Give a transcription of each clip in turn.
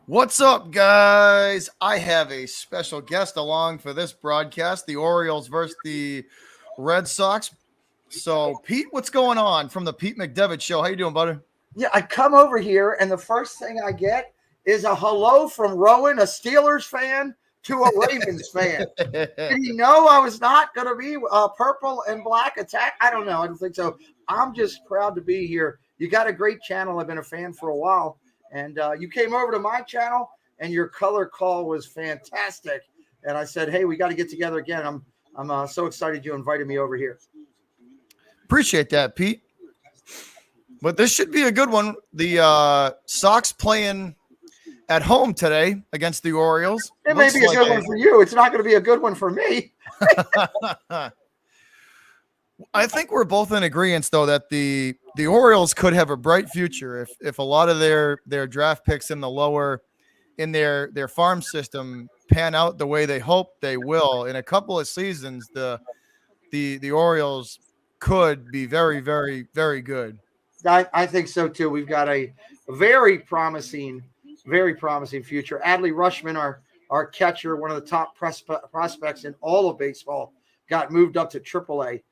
What's up, guys? I have a special guest along for this broadcast, the Orioles versus the Red Sox. So, Pete, what's going on from the Pete McDevitt Show? How you doing, buddy? Yeah, I come over here, and the first thing I get is a hello from Rowan, a Steelers fan to a Ravens fan. Did he know I was not going to be purple and black attack? I don't know. I don't think so. I'm just proud to be here. You got a great channel. I've been a fan for a while. And you came over to my channel, and your color call was fantastic. And I said, hey, we got to get together again. I'm so excited you invited me over here. Appreciate that, Pete. But this should be a good one. The Sox playing at home today against the Orioles. It may be a good one for you. It's not going to be a good one for me. I think we're both in agreement, though, that the Orioles could have a bright future if a lot of their draft picks in the lower in their farm system pan out the way they hope they will. In a couple of seasons, the Orioles could be very, very, very good. I think so too. We've got a very promising future. Adley Rushman, our catcher, one of the top prospects in all of baseball, got moved up to AAA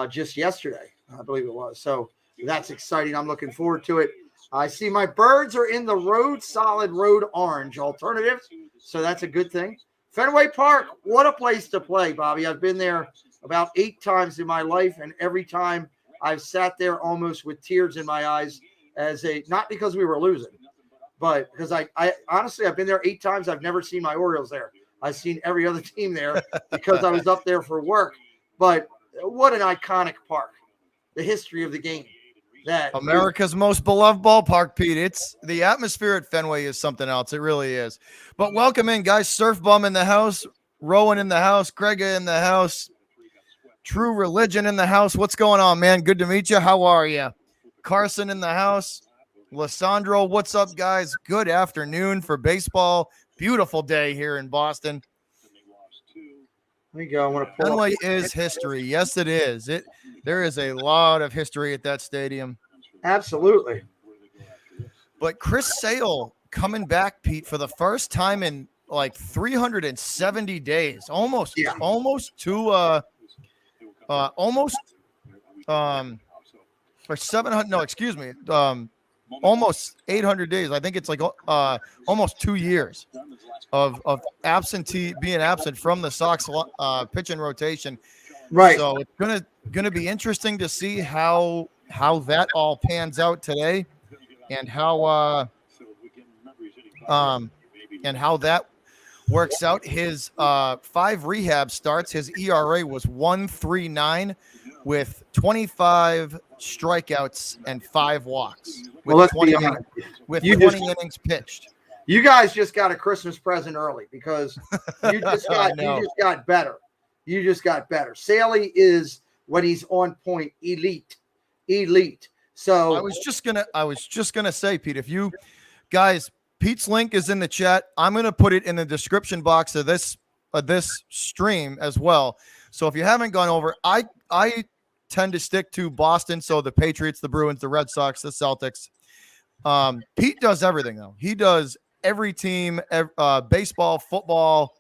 just yesterday, I believe it was. So that's exciting. I'm looking forward to it. I see my birds are in the solid road orange alternatives, so that's a good thing. Fenway Park, what a place to play, Bobby. I've been there about 8 times in my life, and every time I've sat there almost with tears in my eyes not because we were losing, but because I honestly, I've been there 8 times. I've never seen my Orioles there. I've seen every other team there because I was up there for work. But what an iconic park, the history of the game. That America's most beloved ballpark, Pete. It's the atmosphere at Fenway is something else. It really is. But welcome in, guys. Surf Bum in the house, Rowan in the house, Grega in the house, True Religion in the house. What's going on, man? Good to meet you. How are you? Carson in the house. Lissandro, what's up, guys? Good afternoon for baseball. Beautiful day here in Boston. There you go. I want to pull Fenway is history. Yes, it is. There is a lot of history at that stadium. Absolutely. But Chris Sale coming back, Pete, for the first time in like 370 days, almost to or 700. No, excuse me. Almost 800 days. I think it's like almost 2 years of being absent from the Sox pitching rotation. Right. So it's gonna be interesting to see how that all pans out today, and how that works out. His 5 rehab starts. His ERA was 1.39 with 25 strikeouts and 5 walks with 20 innings pitched. You guys just got a Christmas present early because you just got better. You just got better. Saley is, when he's on point, elite. So I was just gonna say, Pete, if you guys, Pete's link is in the chat. I'm gonna put it in the description box of this stream as well. So if you haven't gone over, I tend to stick to Boston. So the Patriots, the Bruins, the Red Sox, the Celtics. Pete does everything though. He does every team, baseball, football.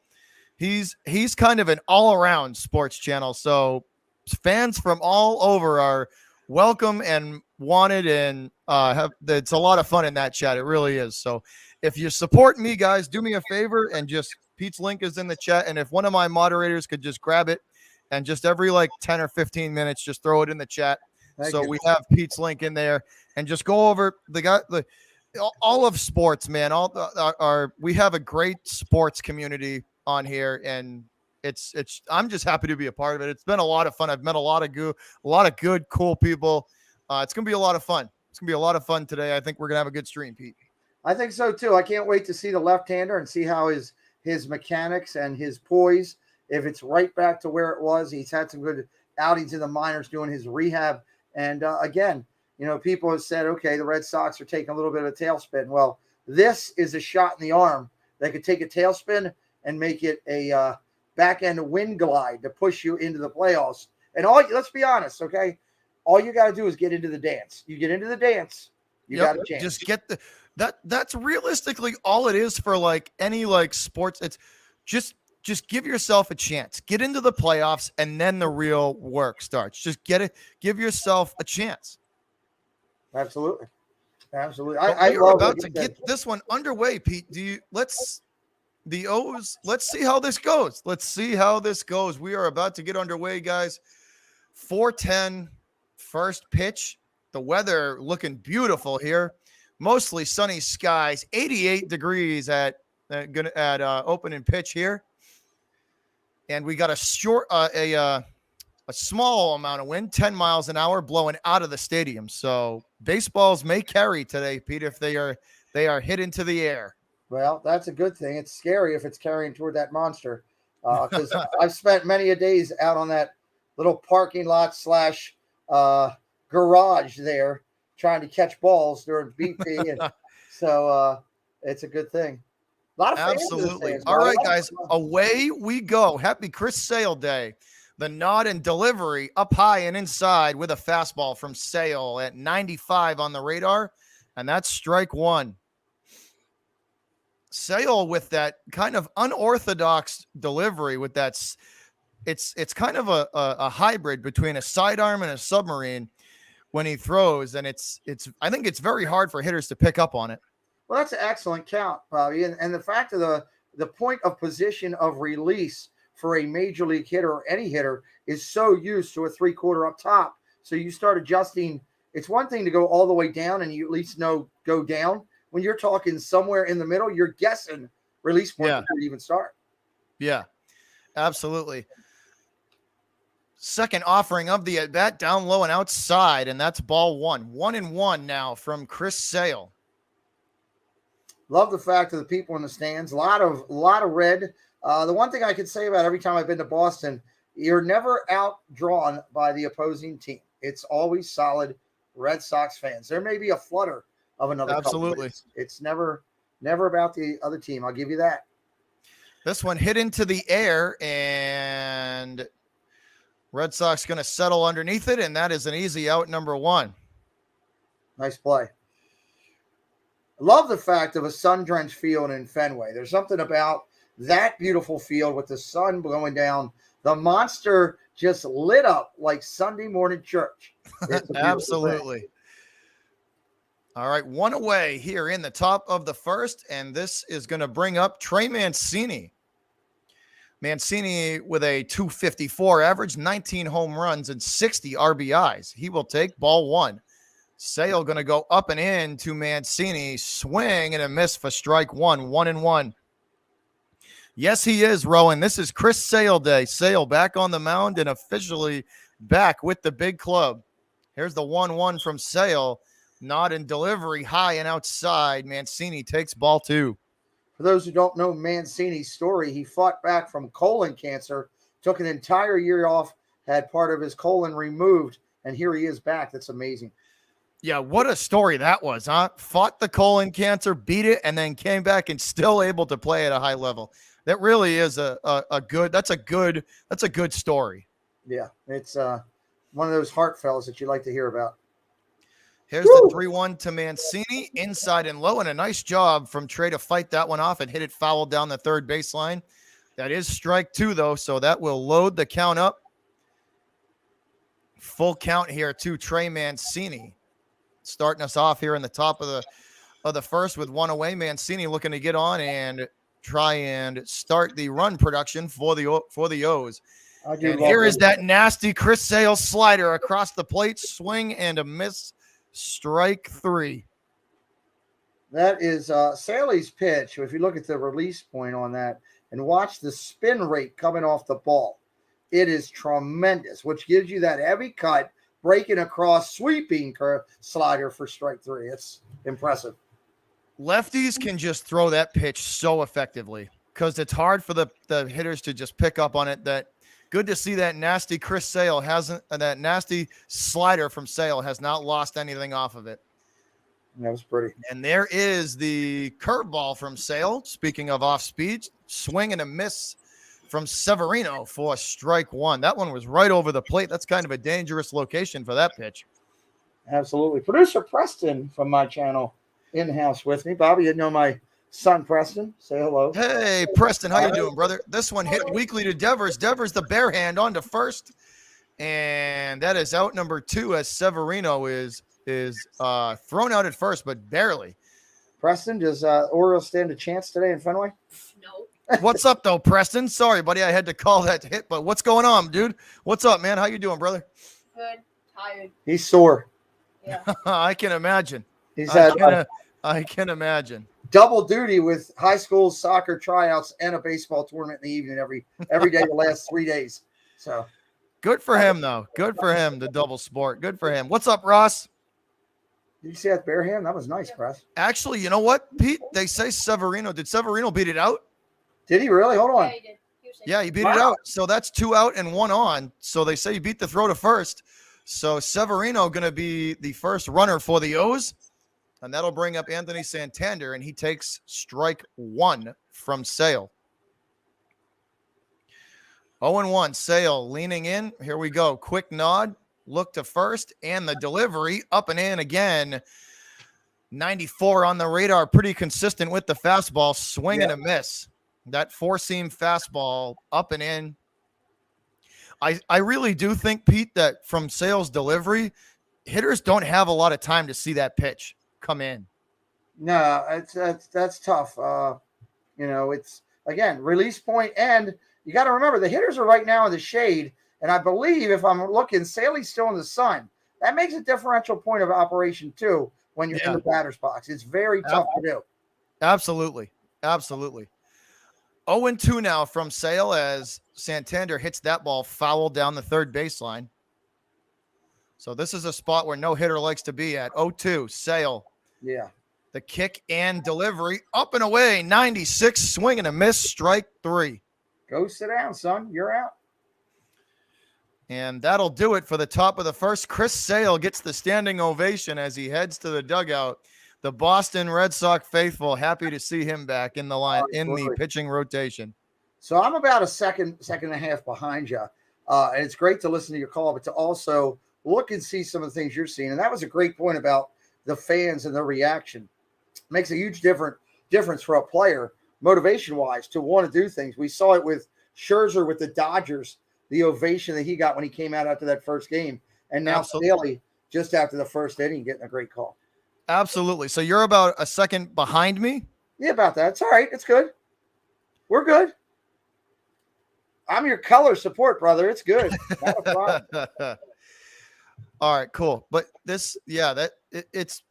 He's kind of an all-around sports channel. So fans from all over are welcome and wanted, and it's a lot of fun in that chat. It really is. So if you support me, guys, do me a favor and just Pete's link is in the chat. And if one of my moderators could just grab it and just every like 10 or 15 minutes, just throw it in the chat. So we have Pete's link in there and just go over all of sports, man. We have a great sports community on here, and I'm just happy to be a part of it. It's been a lot of fun. I've met a lot of good, cool people. It's going to be a lot of fun. It's going to be a lot of fun today. I think we're going to have a good stream, Pete. I think so too. I can't wait to see the left-hander and see how his mechanics and his poise, if it's right back to where it was. He's had some good outings in the minors doing his rehab. And again, people have said, okay, the Red Sox are taking a little bit of a tailspin. Well, this is a shot in the arm that could take a tailspin and make it a back-end wind glide to push you into the playoffs. And let's be honest, okay? All you got to do is get into the dance. You get into the dance, you got a chance. Just get that's realistically all it is for like any like sports. It's just give yourself a chance. Get into the playoffs and then the real work starts. Just give yourself a chance. Absolutely. Absolutely. We are about to get this one underway, Pete. Let's see how this goes. We are about to get underway, guys. 4:10 first pitch. The weather looking beautiful here. Mostly sunny skies. 88 degrees at opening pitch here. And we got a small amount of wind, 10 miles an hour blowing out of the stadium. So baseballs may carry today, Pete, if they are hit into the air. Well, that's a good thing. It's scary if it's carrying toward that monster. Because I've spent many a days out on that little parking lot / garage there trying to catch balls during BP. And so it's a good thing. A lot of fans. Absolutely. All right, guys, away we go. Happy Chris Sale Day. The nod and delivery up high and inside with a fastball from Sale at 95 on the radar, and that's strike one. Sale with that kind of unorthodox delivery with that. It's kind of a hybrid between a sidearm and a submarine when he throws, and I think it's very hard for hitters to pick up on it. Well, that's an excellent count, Bobby. And the fact of the point of position of release for a major league hitter or any hitter is so used to a 3/4 up top. So you start adjusting. It's one thing to go all the way down and you at least know go down. When you're talking somewhere in the middle, you're guessing release point before you even start. Yeah, absolutely. Second offering of the at bat down low and outside, and that's ball one. 1-1 now from Chris Sale. Love the fact of the people in the stands. A lot of red. The one thing I could say about every time I've been to Boston, you're never outdrawn by the opposing team. It's always solid Red Sox fans. There may be a flutter of another. Absolutely. Couple, it's never about the other team. I'll give you that. This one hit into the air, and Red Sox going to settle underneath it, and that is an easy out, number one. Nice play. Love the fact of a sun-drenched field in Fenway. There's something about that beautiful field with the sun blowing down. The monster just lit up like Sunday morning church. Absolutely. All right, one away here in the top of the first, and this is going to bring up Trey Mancini. Mancini with a 254 average, 19 home runs, and 60 RBIs. He will take ball one. Sale going to go up and in to Mancini. Swing and a miss for strike one. 1-1. Yes, he is, Rowan. This is Chris Sale Day. Sale back on the mound and officially back with the big club. Here's the 1-1 from Sale. Nod and delivery high and outside. Mancini takes ball two. For those who don't know Mancini's story, he fought back from colon cancer, took an entire year off, had part of his colon removed, and here he is back. That's amazing. Yeah, what a story that was, huh? Fought the colon cancer, beat it, and then came back and still able to play at a high level. That really is a good story. Yeah, it's one of those heartfelts that you like to hear about. Here's the 3-1 to Mancini, inside and low, and a nice job from Trey to fight that one off and hit it foul down the third baseline. That is strike two, though, so that will load the count up. Full count here to Trey Mancini. Starting us off here in the top of the first with one away. Mancini looking to get on and try and start the run production for the O's. And here is that nasty Chris Sale slider across the plate, swing and a miss, strike three. That is Saley's pitch. If you look at the release point on that and watch the spin rate coming off the ball, it is tremendous, which gives you that heavy cut, breaking across, sweeping slider for strike three. It's impressive. Lefties can just throw that pitch so effectively because it's hard for the hitters to just pick up on it. That good to see that nasty Chris Sale that nasty slider from Sale has not lost anything off of it. That was pretty. And there is the curveball from Sale. Speaking of off speed, swing and a miss from Severino for strike one. That one was right over the plate. That's kind of a dangerous location for that pitch. Absolutely. Producer Preston from my channel in-house with me. Bobby, you know my son Preston. Say hello. Hey, Preston, how you doing, brother? This one hit weakly to Devers. Devers the bare hand on to first, and that is out number 2 as Severino is thrown out at first, but barely. Preston, does Orioles stand a chance today in Fenway? No. What's up, though, Preston? Sorry, buddy, I had to call that hit, but what's going on, dude? What's up, man? How you doing, brother? Good. Tired. He's sore. Yeah. I can imagine. He's had I can imagine. double duty with high school soccer tryouts and a baseball tournament in the evening every day the last 3 days. So Good for him, though. Good for him, the double sport. Good for him. What's up, Ross? did you see that bare hand? That was nice, Press. Actually, you know what, Pete? They say Severino. Did Severino beat it out? Did he really? Hold Yeah, on. he did. He was Yeah, he beat it out. So that's 2 out and 1 on. So they say he beat the throw to first. So Severino going to be the first runner for the O's. And that'll bring up Anthony Santander, and he takes strike 1 from Sale. 0-1, Sale leaning in. Here we go. Quick nod, look to first, and the delivery up and in again. 94 on the radar, pretty consistent with the fastball, swing and a miss. That 4-seam fastball up and in. I really do think, Pete, that from Sale's delivery, hitters don't have a lot of time to see that pitch come in. No, that's tough. It's again release point, and you got to remember the hitters are right now in the shade, and I believe if I'm looking, Saley's still in the sun. That makes a differential point of operation too when you're in the batter's box. It's very tough to do. Absolutely. 0-2 now from Sale as Santander hits that ball foul down the third baseline. So this is a spot where no hitter likes to be at. 0-2, Sale. Yeah. The kick and delivery up and away. 96, swing and a miss, strike 3. Go sit down, son. You're out. And that'll do it for the top of the first. Chris Sale gets the standing ovation as he heads to the dugout. The Boston Red Sox faithful happy to see him back in the line in the pitching rotation. So I'm about a second and a half behind you. And it's great to listen to your call, but to also look and see some of the things you're seeing. And that was a great point about the fans and their reaction. Makes a huge difference for a player, motivation-wise, to want to do things. We saw it with Scherzer with the Dodgers, the ovation that he got when he came out after that first game. And now Staley, just after the first inning, getting a great call. Absolutely. So you're about a second behind me? Yeah, about that. It's all right. It's good. We're good. I'm your color support, brother. It's good. Not a problem. All right, cool. But this, it's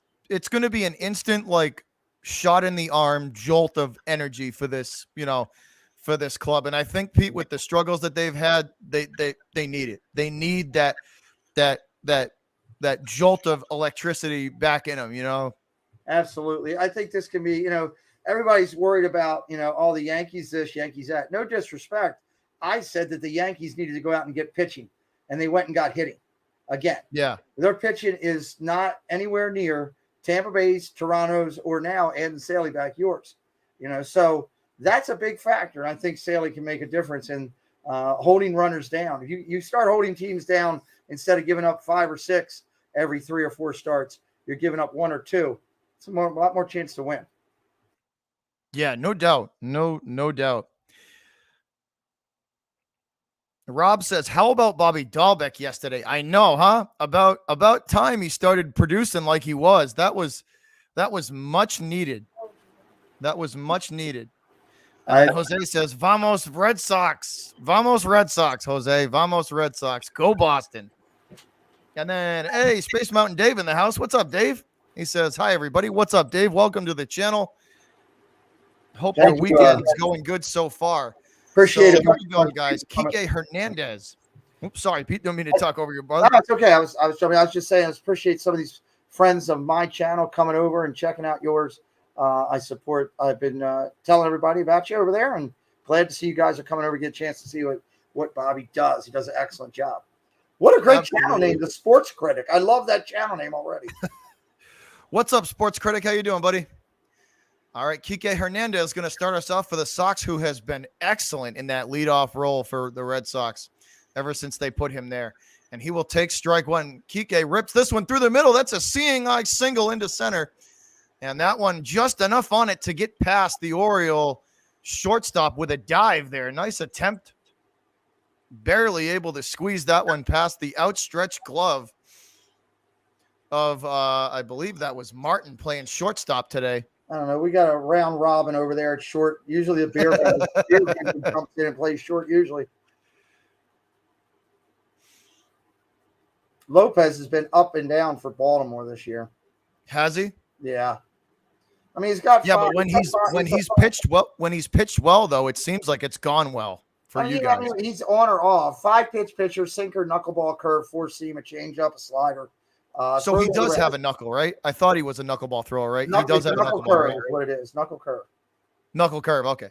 going to be an instant like shot in the arm jolt of energy for this, for this club. And I think, Pete, with the struggles that they've had, they need it. They need that jolt of electricity back in them, Absolutely. I think this can be, everybody's worried about, all the Yankees this, Yankees that. No disrespect. I said that the Yankees needed to go out and get pitching, and they went and got hitting again. Yeah. Their pitching is not anywhere near Tampa Bay's, Toronto's, or now adding Saley back yours. So that's a big factor. And I think Saley can make a difference in holding runners down. If you start holding teams down instead of giving up 5 or 6 every 3 or 4 starts, you're giving up 1 or 2. It's a lot more chance to win. Yeah, no doubt. No doubt. Rob says, how about Bobby Dahlbeck yesterday? I know, huh? About time he started producing like he was. That was much needed. That was much needed. And Jose says, Vamos Red Sox. Vamos Red Sox, Jose. Vamos Red Sox. Go Boston. And then, hey, Space Mountain Dave in the house. What's up, Dave? He says, hi, everybody. What's up, Dave? Welcome to the channel. Hope your weekend's going good so far. Appreciate it. Here we go, guys. Kike Hernandez. Oops, sorry, Pete. Don't mean to talk over your brother. No, it's okay. I was just saying, I appreciate some of these friends of my channel coming over and checking out yours. I've been telling everybody about you over there, and glad to see you guys are coming over to get a chance to see what Bobby does. He does an excellent job. What a great channel name, The Sports Critic. I love that channel name already. What's up, Sports Critic? How you doing, buddy? All right, Kike Hernandez is going to start us off for the Sox, who has been excellent in that leadoff role for the Red Sox ever since they put him there. and he will take strike one. Kike rips this one through the middle. That's a seeing eye single into center. And that one just enough on it to get past the Oriole shortstop with a dive there. Nice attempt. Barely able to squeeze that one past the outstretched glove of, I believe that was Martin playing shortstop today. I don't know. We got a round robin over there at short. Usually the beer comes in and plays short usually. Lopez has been up and down for Baltimore this year. Has he? Yeah. I mean, he's got but when he's pitched well though, it seems like it's gone well for you guys. I mean, he's on or off. 5-pitch pitcher, sinker, knuckleball, curve, 4-seam, a changeup, a slider. So he does have a knuckle, right? I thought he was a knuckleball thrower, right? He does have a knuckle curve, right? is what it is. Knuckle curve. Knuckle curve. Okay.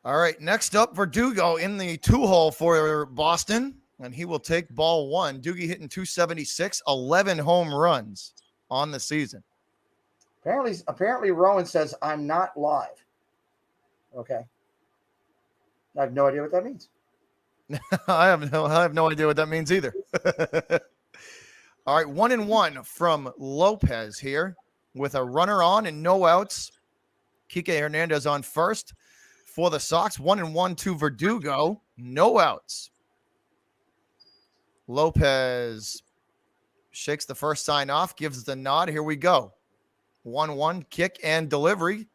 All right. Next up, Verdugo in the 2-hole for Boston, and he will take ball one. Doogie hitting 276, 11 home runs on the season. Apparently, Rowan says I'm not live. Okay. I have no idea what that means. I have no idea what that means either. All right, 1-1 from Lopez here with a runner on and no outs. Kike Hernandez on first for the Sox. 1-1 to Verdugo, no outs. Lopez shakes the first sign off, gives the nod. Here we go. 1-1 kick and delivery.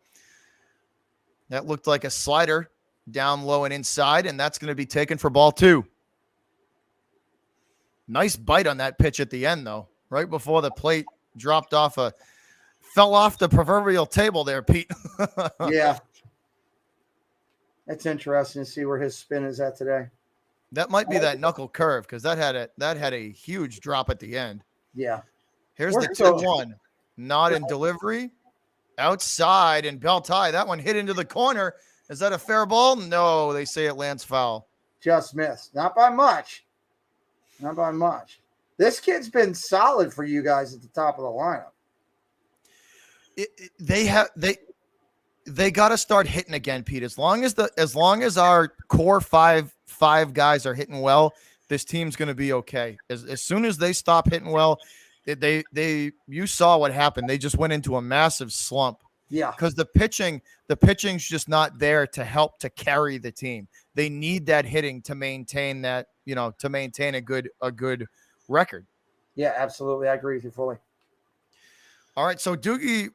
That looked like a slider down low and inside, and that's going to be taken for ball two. Nice bite on that pitch at the end, though. Right before the plate fell off the proverbial table there, Pete. Yeah. It's interesting to see where his spin is at today. That might be that knuckle curve because that had a huge drop at the end. Yeah. Here's the 2-1. Nod in delivery. Outside and belt high. That one hit into the corner. Is that a fair ball? No, they say it lands foul. Just missed. Not by much. Not by much. This kid's been solid for you guys at the top of the lineup. They got to start hitting again, Pete. As long as our core five guys are hitting well, this team's going to be okay. As soon as they stop hitting well, you saw what happened. They just went into a massive slump. Yeah. Because the pitching's just not there to help to carry the team. They need that hitting to maintain that, to maintain a good record. Yeah, absolutely. I agree with you fully. All right. So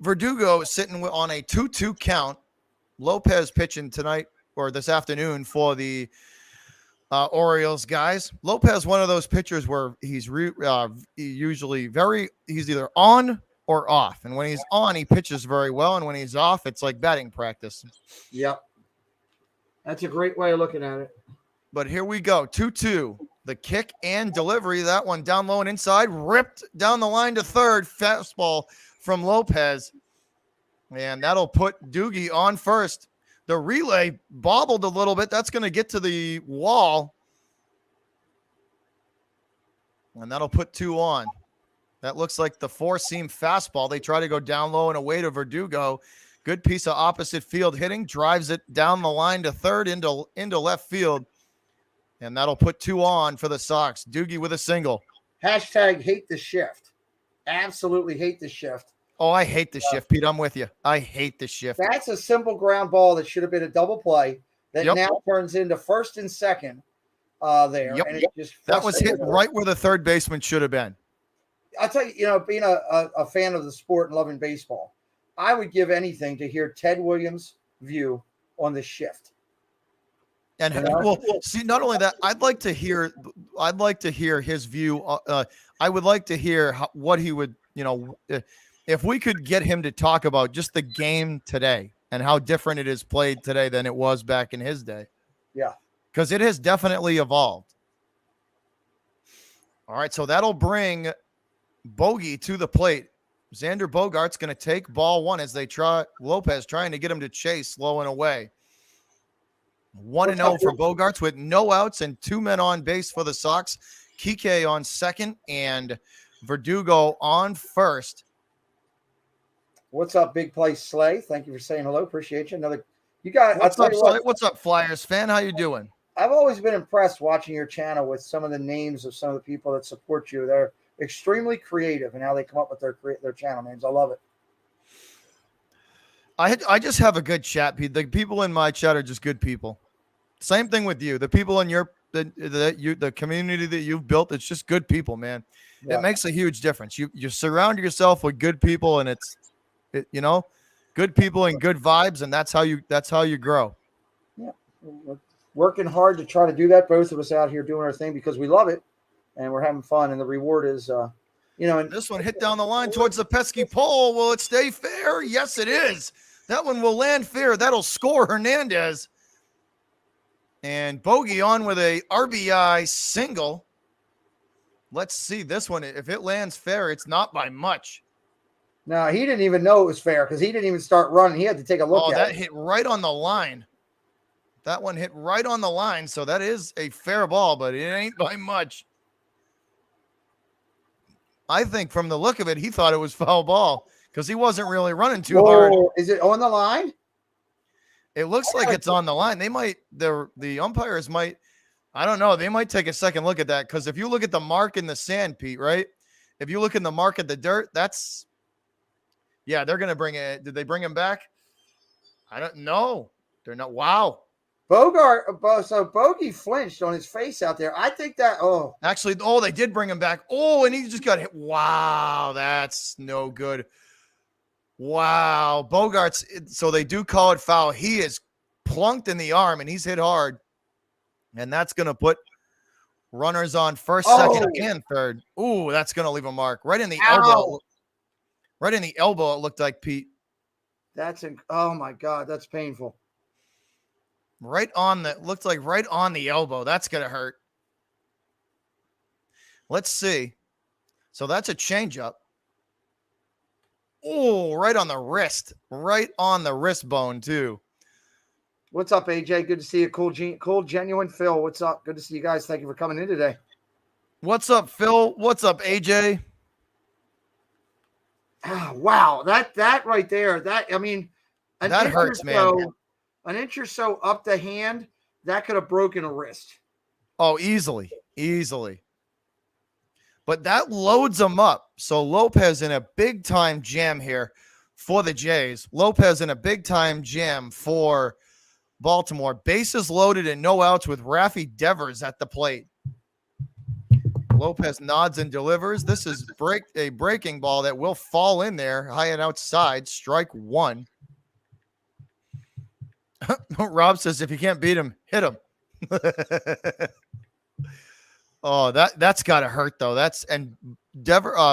Verdugo sitting on a 2-2 count. Lopez pitching tonight or this afternoon for the Orioles guys. Lopez, one of those pitchers where he's either on or off. And when he's on, he pitches very well. And when he's off, it's like batting practice. Yep. That's a great way of looking at it. But here we go. 2-2. The kick and delivery. That one down low and inside. Ripped down the line to third. Fastball from Lopez. And that'll put Doogie on first. The relay bobbled a little bit. That's going to get to the wall. And that'll put 2 on. That looks like the 4-seam fastball. They try to go down low and away to Verdugo. Good piece of opposite field hitting. Drives it down the line to third into left field. And that'll put 2 on for the Sox. Doogie with a single. Hashtag hate the shift. Absolutely hate the shift. Oh, I hate the shift, Pete. I'm with you. I hate the shift. That's a simple ground ball that should have been a double play that now turns into first and second there. Yep. And it just that was hit right where the third baseman should have been. I'll tell you, being a fan of the sport and loving baseball, I would give anything to hear Ted Williams' view on the shift. And see, not only that, I'd like to hear his view. I would like to hear what he would, if we could get him to talk about just the game today and how different it is played today than it was back in his day. Yeah. Because it has definitely evolved. All right, so that'll bring Bogey to the plate. Xander Bogaerts going to take ball one as they try Lopez trying to get him to chase low and away. 1-0 for Bogaerts with no outs and 2 men on base for the Sox. Kike on second and Verdugo on first. What's up, Big Play Slay? Thank you for saying hello. Appreciate you. What's up, Flyers fan? How you doing? I've always been impressed watching your channel with some of the names of some of the people that support you. They're extremely creative in how they come up with their channel names. I love it. I just have a good chat. The people in my chat are just good people. Same thing with you. The people in the community that you've built, it's just good people, man. Yeah. It makes a huge difference. You surround yourself with good people, and good people and good vibes, and that's how you grow. Yeah. We're working hard to try to do that. Both of us out here doing our thing because we love it and we're having fun, and the reward is and this one hit down the line towards the pesky pole. Will it stay fair? Yes, it is. That one will land fair. That'll score Hernandez. And Bogey on with a RBI single. Let's see this one. If it lands fair, it's not by much. No, he didn't even know it was fair because he didn't even start running. He had to take a look at it. That hit right on the line. That one hit right on the line. So that is a fair ball, but it ain't by much. I think from the look of it, he thought it was foul ball because he wasn't really running too hard. Is it on the line? It looks like it's on the line. They might, the umpires might, I don't know. They might take a second look at that because if you look at the mark in the sand, Pete, right? If you look in the mark at the dirt, they're going to bring it. Did they bring him back? I don't know. They're not. Wow. So Bogey flinched on his face out there. I think that, Actually, they did bring him back. And he just got hit. Wow, that's no good. Wow. Bogarts, so they do call it foul. He is plunked in the arm, and he's hit hard. And that's going to put runners on first, second, and third. Ooh, that's going to leave a mark. Right in the elbow. Right in the elbow, it looked like, Pete. Oh, my God, that's painful. Looked like right on the elbow. That's going to hurt. Let's see. So that's a changeup. Oh, right on the wrist. Right on the wrist bone, too. What's up, AJ? Good to see you. Cool, genuine Phil. What's up? Good to see you guys. Thank you for coming in today. What's up, Phil? What's up, AJ? Wow. That right there. That hurts, man. An inch or so up the hand, that could have broken a wrist. Oh, easily. But that loads them up. So Lopez in a big-time jam here for the Jays. Lopez in a big-time jam for Baltimore. Bases loaded and no outs with Rafi Devers at the plate. Lopez nods and delivers. This is a breaking ball that will fall in there, high and outside. Strike one. Rob says, if you can't beat him, hit him. Oh, that's got to hurt, though.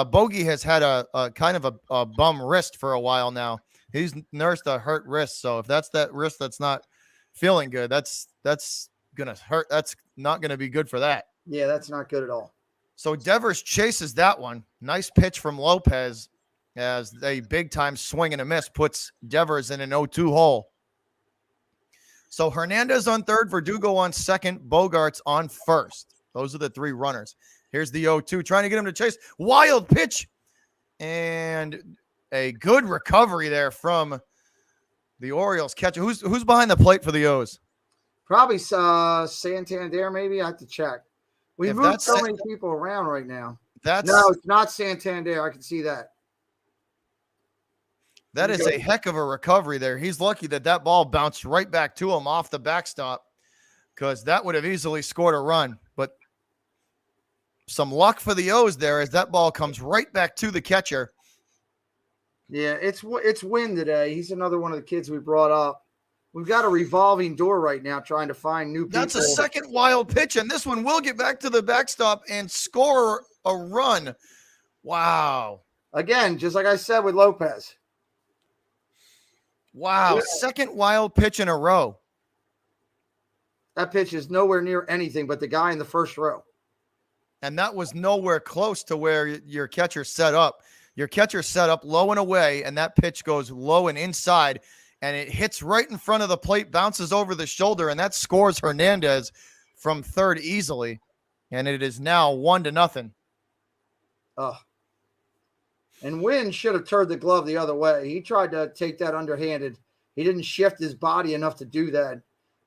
Bogey has had a kind of a bum wrist for a while now. He's nursed a hurt wrist. So if that's that wrist that's not feeling good, that's going to hurt. That's not going to be good for that. Yeah, that's not good at all. So Devers chases that one. Nice pitch from Lopez as a big-time swing and a miss puts Devers in an 0-2 hole. So Hernandez on third, Verdugo on second, Bogarts on first. Those are the three runners. Here's the 0-2, trying to get him to chase. Wild pitch. And a good recovery there from the Orioles catcher. Who's behind the plate for the O's? Probably Santander, maybe. I have to check. We've moved so many people around right now. No, it's not Santander. I can see that. That is a heck of a recovery there. He's lucky that ball bounced right back to him off the backstop because that would have easily scored a run. But some luck for the O's there as that ball comes right back to the catcher. Yeah, it's Win today. He's another one of the kids we brought up. We've got a revolving door right now trying to find new people. That's a second wild pitch, and this one will get back to the backstop and score a run. Wow. Again, just like I said with Lopez. Wow, yeah. Second wild pitch in a row. That pitch is nowhere near anything but the guy in the first row. And that was nowhere close to where your catcher set up. Your catcher set up low and away, and that pitch goes low and inside, and it hits right in front of the plate, bounces over the shoulder, and that scores Hernandez from third easily. And it is now 1-0. Oh. And Wynn should have turned the glove the other way. He tried to take that underhanded. He didn't shift his body enough to do that.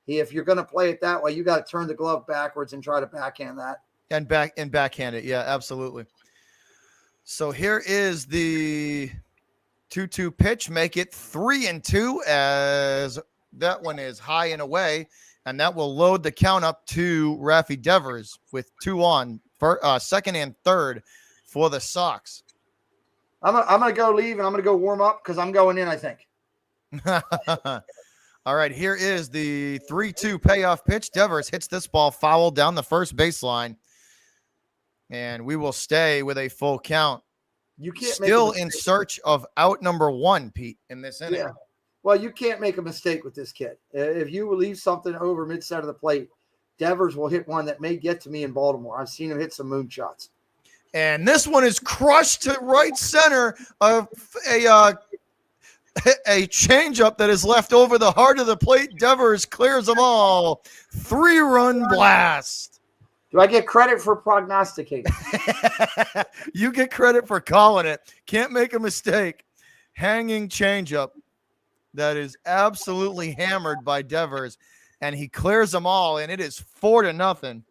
If you're going to play it that way, you got to turn the glove backwards and try to backhand that. And backhand it. Yeah, absolutely. So here is the 2-2 pitch. Make it 3-2 as that one is high and away. And that will load the count up to Raffy Devers with 2 on for second and third for the Sox. I'm going to go leave and I'm going to go warm up because I'm going in, I think. All right, here is the 3-2 payoff pitch. Devers hits this ball foul down the first baseline. And we will stay with a full count. You can't still in search of out number 1, Pete, in this inning. Yeah. Well, you can't make a mistake with this kid. If you leave something over mid-side of the plate, Devers will hit one that may get to me in Baltimore. I've seen him hit some moonshots. And this one is crushed to right center of a changeup that is left over the heart of the plate. Devers clears them all. 3-run blast. Do I get credit for prognosticating? You get credit for calling it. Can't make a mistake. Hanging changeup that is absolutely hammered by Devers, and he clears them all, and it is 4-0.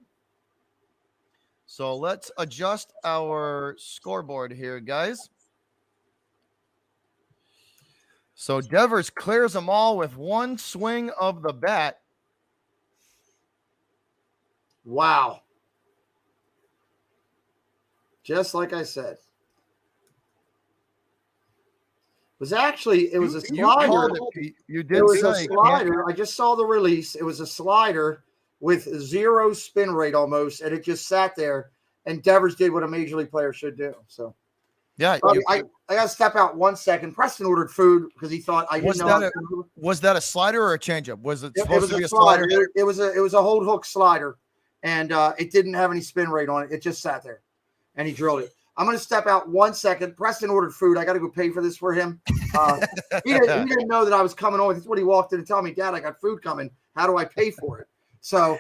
So let's adjust our scoreboard here, guys. So Devers clears them all with one swing of the bat. Wow. Just like I said. It was a slider. You did it was say a slider. I just saw the release. It was a slider with 0 spin rate almost, and it just sat there. And Devers did what a major league player should do. So, yeah, I got to step out 1 second. Preston ordered food because he thought I didn't know. Was that a slider or a changeup? Was it supposed to be a slider? It was a hold hook slider, and it didn't have any spin rate on it. It just sat there, and he drilled it. I'm going to step out 1 second. Preston ordered food. I got to go pay for this for him. He didn't know that I was coming over. That's what he walked in and told me, Dad, I got food coming. How do I pay for it? So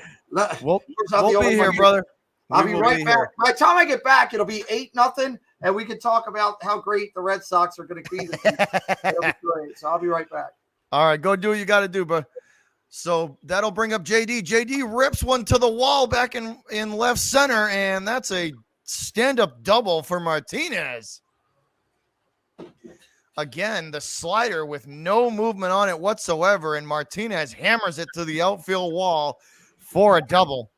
we'll be here, brother. I'll be right back. By the time I get back, it'll be 8-0, and we can talk about how great the Red Sox are going to be. It'll be great. So I'll be right back. All right, go do what you got to do, bro. So that'll bring up JD. JD rips one to the wall back in left center, and that's a stand-up double for Martinez. Again, the slider with no movement on it whatsoever, and Martinez hammers it to the outfield wall for a double.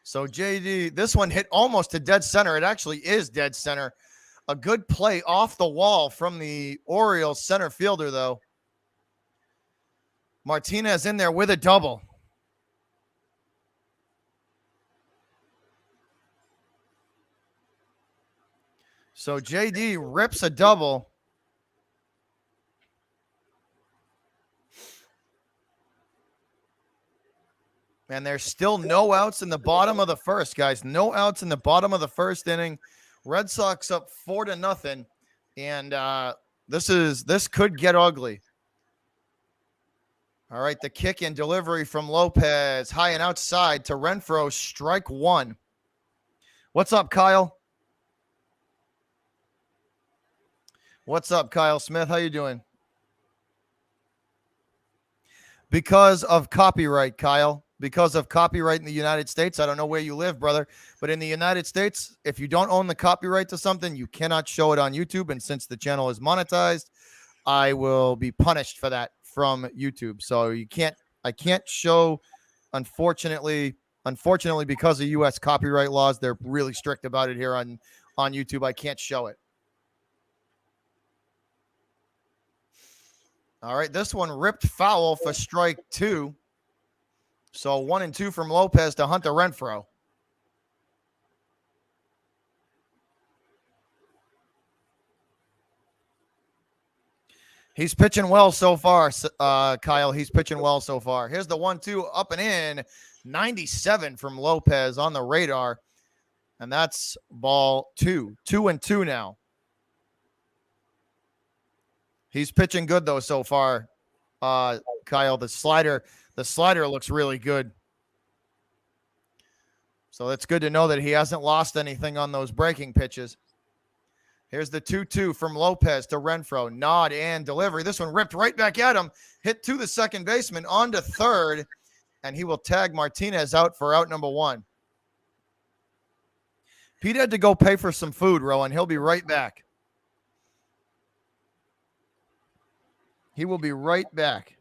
So JD, this one hit almost to dead center. It actually is dead center. A good play off the wall from the Orioles center fielder, though. Martinez in there with a double. So JD rips a double. And there's still no outs in the bottom of the first, guys. No outs in the bottom of the first inning. Red Sox up 4-0. And this could get ugly. All right, the kick and delivery from Lopez. High and outside to Renfroe. Strike 1. What's up, Kyle? What's up, Kyle Smith? How you doing? Because of copyright, Kyle. Because of copyright in the United States. I don't know where you live, brother. But in the United States, if you don't own the copyright to something, you cannot show it on YouTube. And since the channel is monetized, I will be punished for that from YouTube. So I can't show, unfortunately, because of U.S. copyright laws, they're really strict about it here on YouTube. I can't show it. All right, this one ripped foul for strike 2. So 1-2 from Lopez to Hunter Renfroe. He's pitching well so far, Kyle. He's pitching well so far. Here's the 1-2 up and in. 97 from Lopez on the radar. And that's ball 2. 2-2 now. He's pitching good, though, so far, Kyle. The slider looks really good. So it's good to know that he hasn't lost anything on those breaking pitches. Here's the 2-2 from Lopez to Renfroe. Nod and delivery. This one ripped right back at him. Hit to the second baseman, on to third, and he will tag Martinez out for out number 1. Pete had to go pay for some food, Rowan. He'll be right back. He will be right back.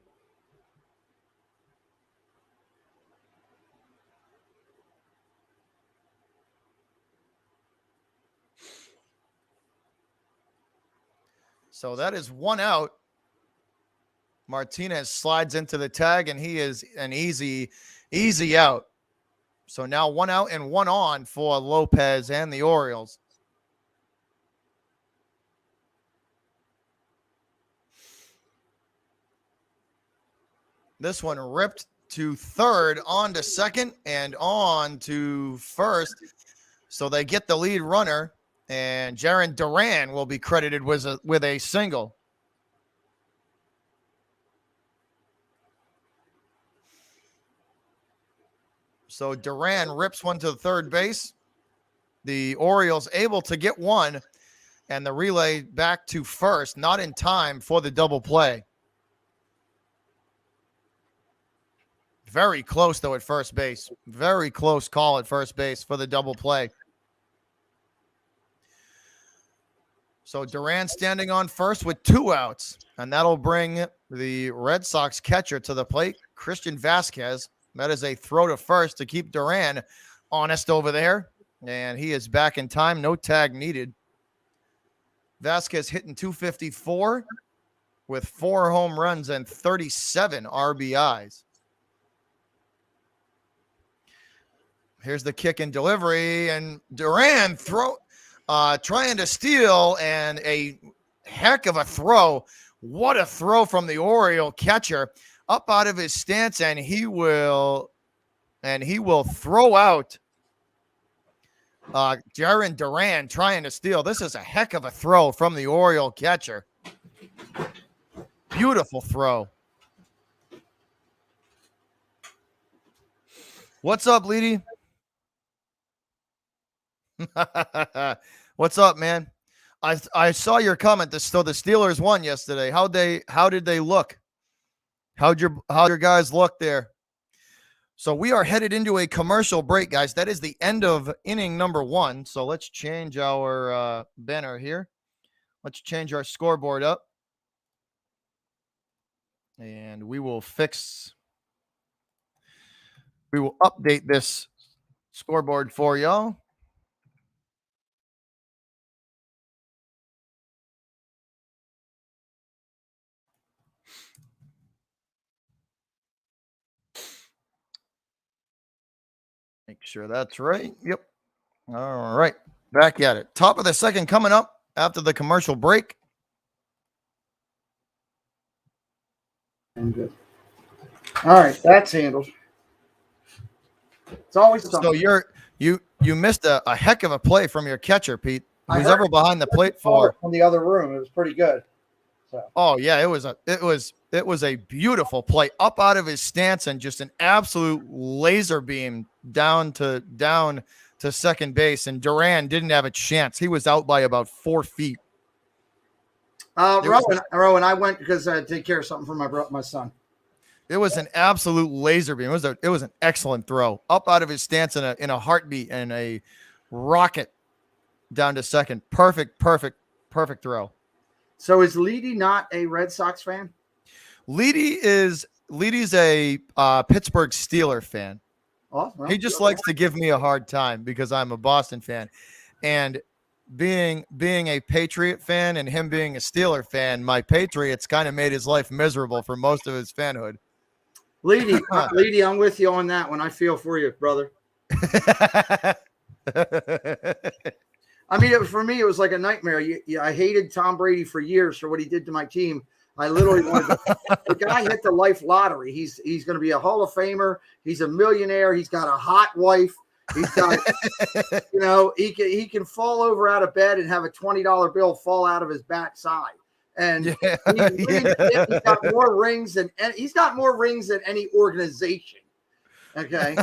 So that is 1 out. Martinez slides into the tag, and he is an easy out. So now 1 out and 1 on for Lopez and the Orioles. This one ripped to third, on to second, and on to first. So they get the lead runner, and Jaron Duran will be credited with a single. So Duran rips one to the third base. The Orioles able to get one, and the relay back to first, not in time for the double play. Very close, though, at first base. Very close call at first base for the double play. So Duran standing on first with 2 outs, and that'll bring the Red Sox catcher to the plate, Christian Vasquez. That is a throw to first to keep Duran honest over there, and he is back in time. No tag needed. Vasquez hitting .254 with 4 home runs and 37 RBIs. Here's the kick and delivery, and Duran trying to steal, and a heck of a throw. What a throw from the Oriole catcher up out of his stance, and he will throw out Jaron Duran trying to steal. This is a heck of a throw from the Oriole catcher. Beautiful throw. What's up, Leedy? What's up, man? I saw your comment. So the Steelers won yesterday. How did they look? How'd your guys look there? So we are headed into a commercial break, guys. That is the end of inning number 1. So let's change our banner here. Let's change our scoreboard up, and we will update this scoreboard for y'all. Make sure that's right. Yep. All right. Back at it. Top of the second coming up after the commercial break. I'm good. All right. That's handled. It's always something. So you missed a heck of a play from your catcher, Pete. Who's ever behind the plate for from the other room. It was pretty good. So. Oh yeah, it was a beautiful play up out of his stance, and just an absolute laser beam down to second base, and Duran didn't have a chance. He was out by about 4 feet. Rowan, I went because I had to take care of something for my son. It was an absolute laser beam. It was an excellent throw up out of his stance in a heartbeat, and a rocket down to second. Perfect throw. So is Leedy not a Red Sox fan? Leedy's a Pittsburgh Steeler fan. Oh, well, he just likes to give me a hard time because I'm a Boston fan, and being a Patriot fan and him being a Steeler fan, my Patriots kind of made his life miserable for most of his fanhood. Leedy, I'm with you on that one. I feel for you, brother. I mean, for me, it was like a nightmare. I hated Tom Brady for years for what he did to my team. I literally wanted the guy hit the life lottery. He's going to be a Hall of Famer. He's a millionaire. He's got a hot wife. He's got, he can fall over out of bed and have a $20 bill fall out of his backside. And he's got more rings than any organization. Okay.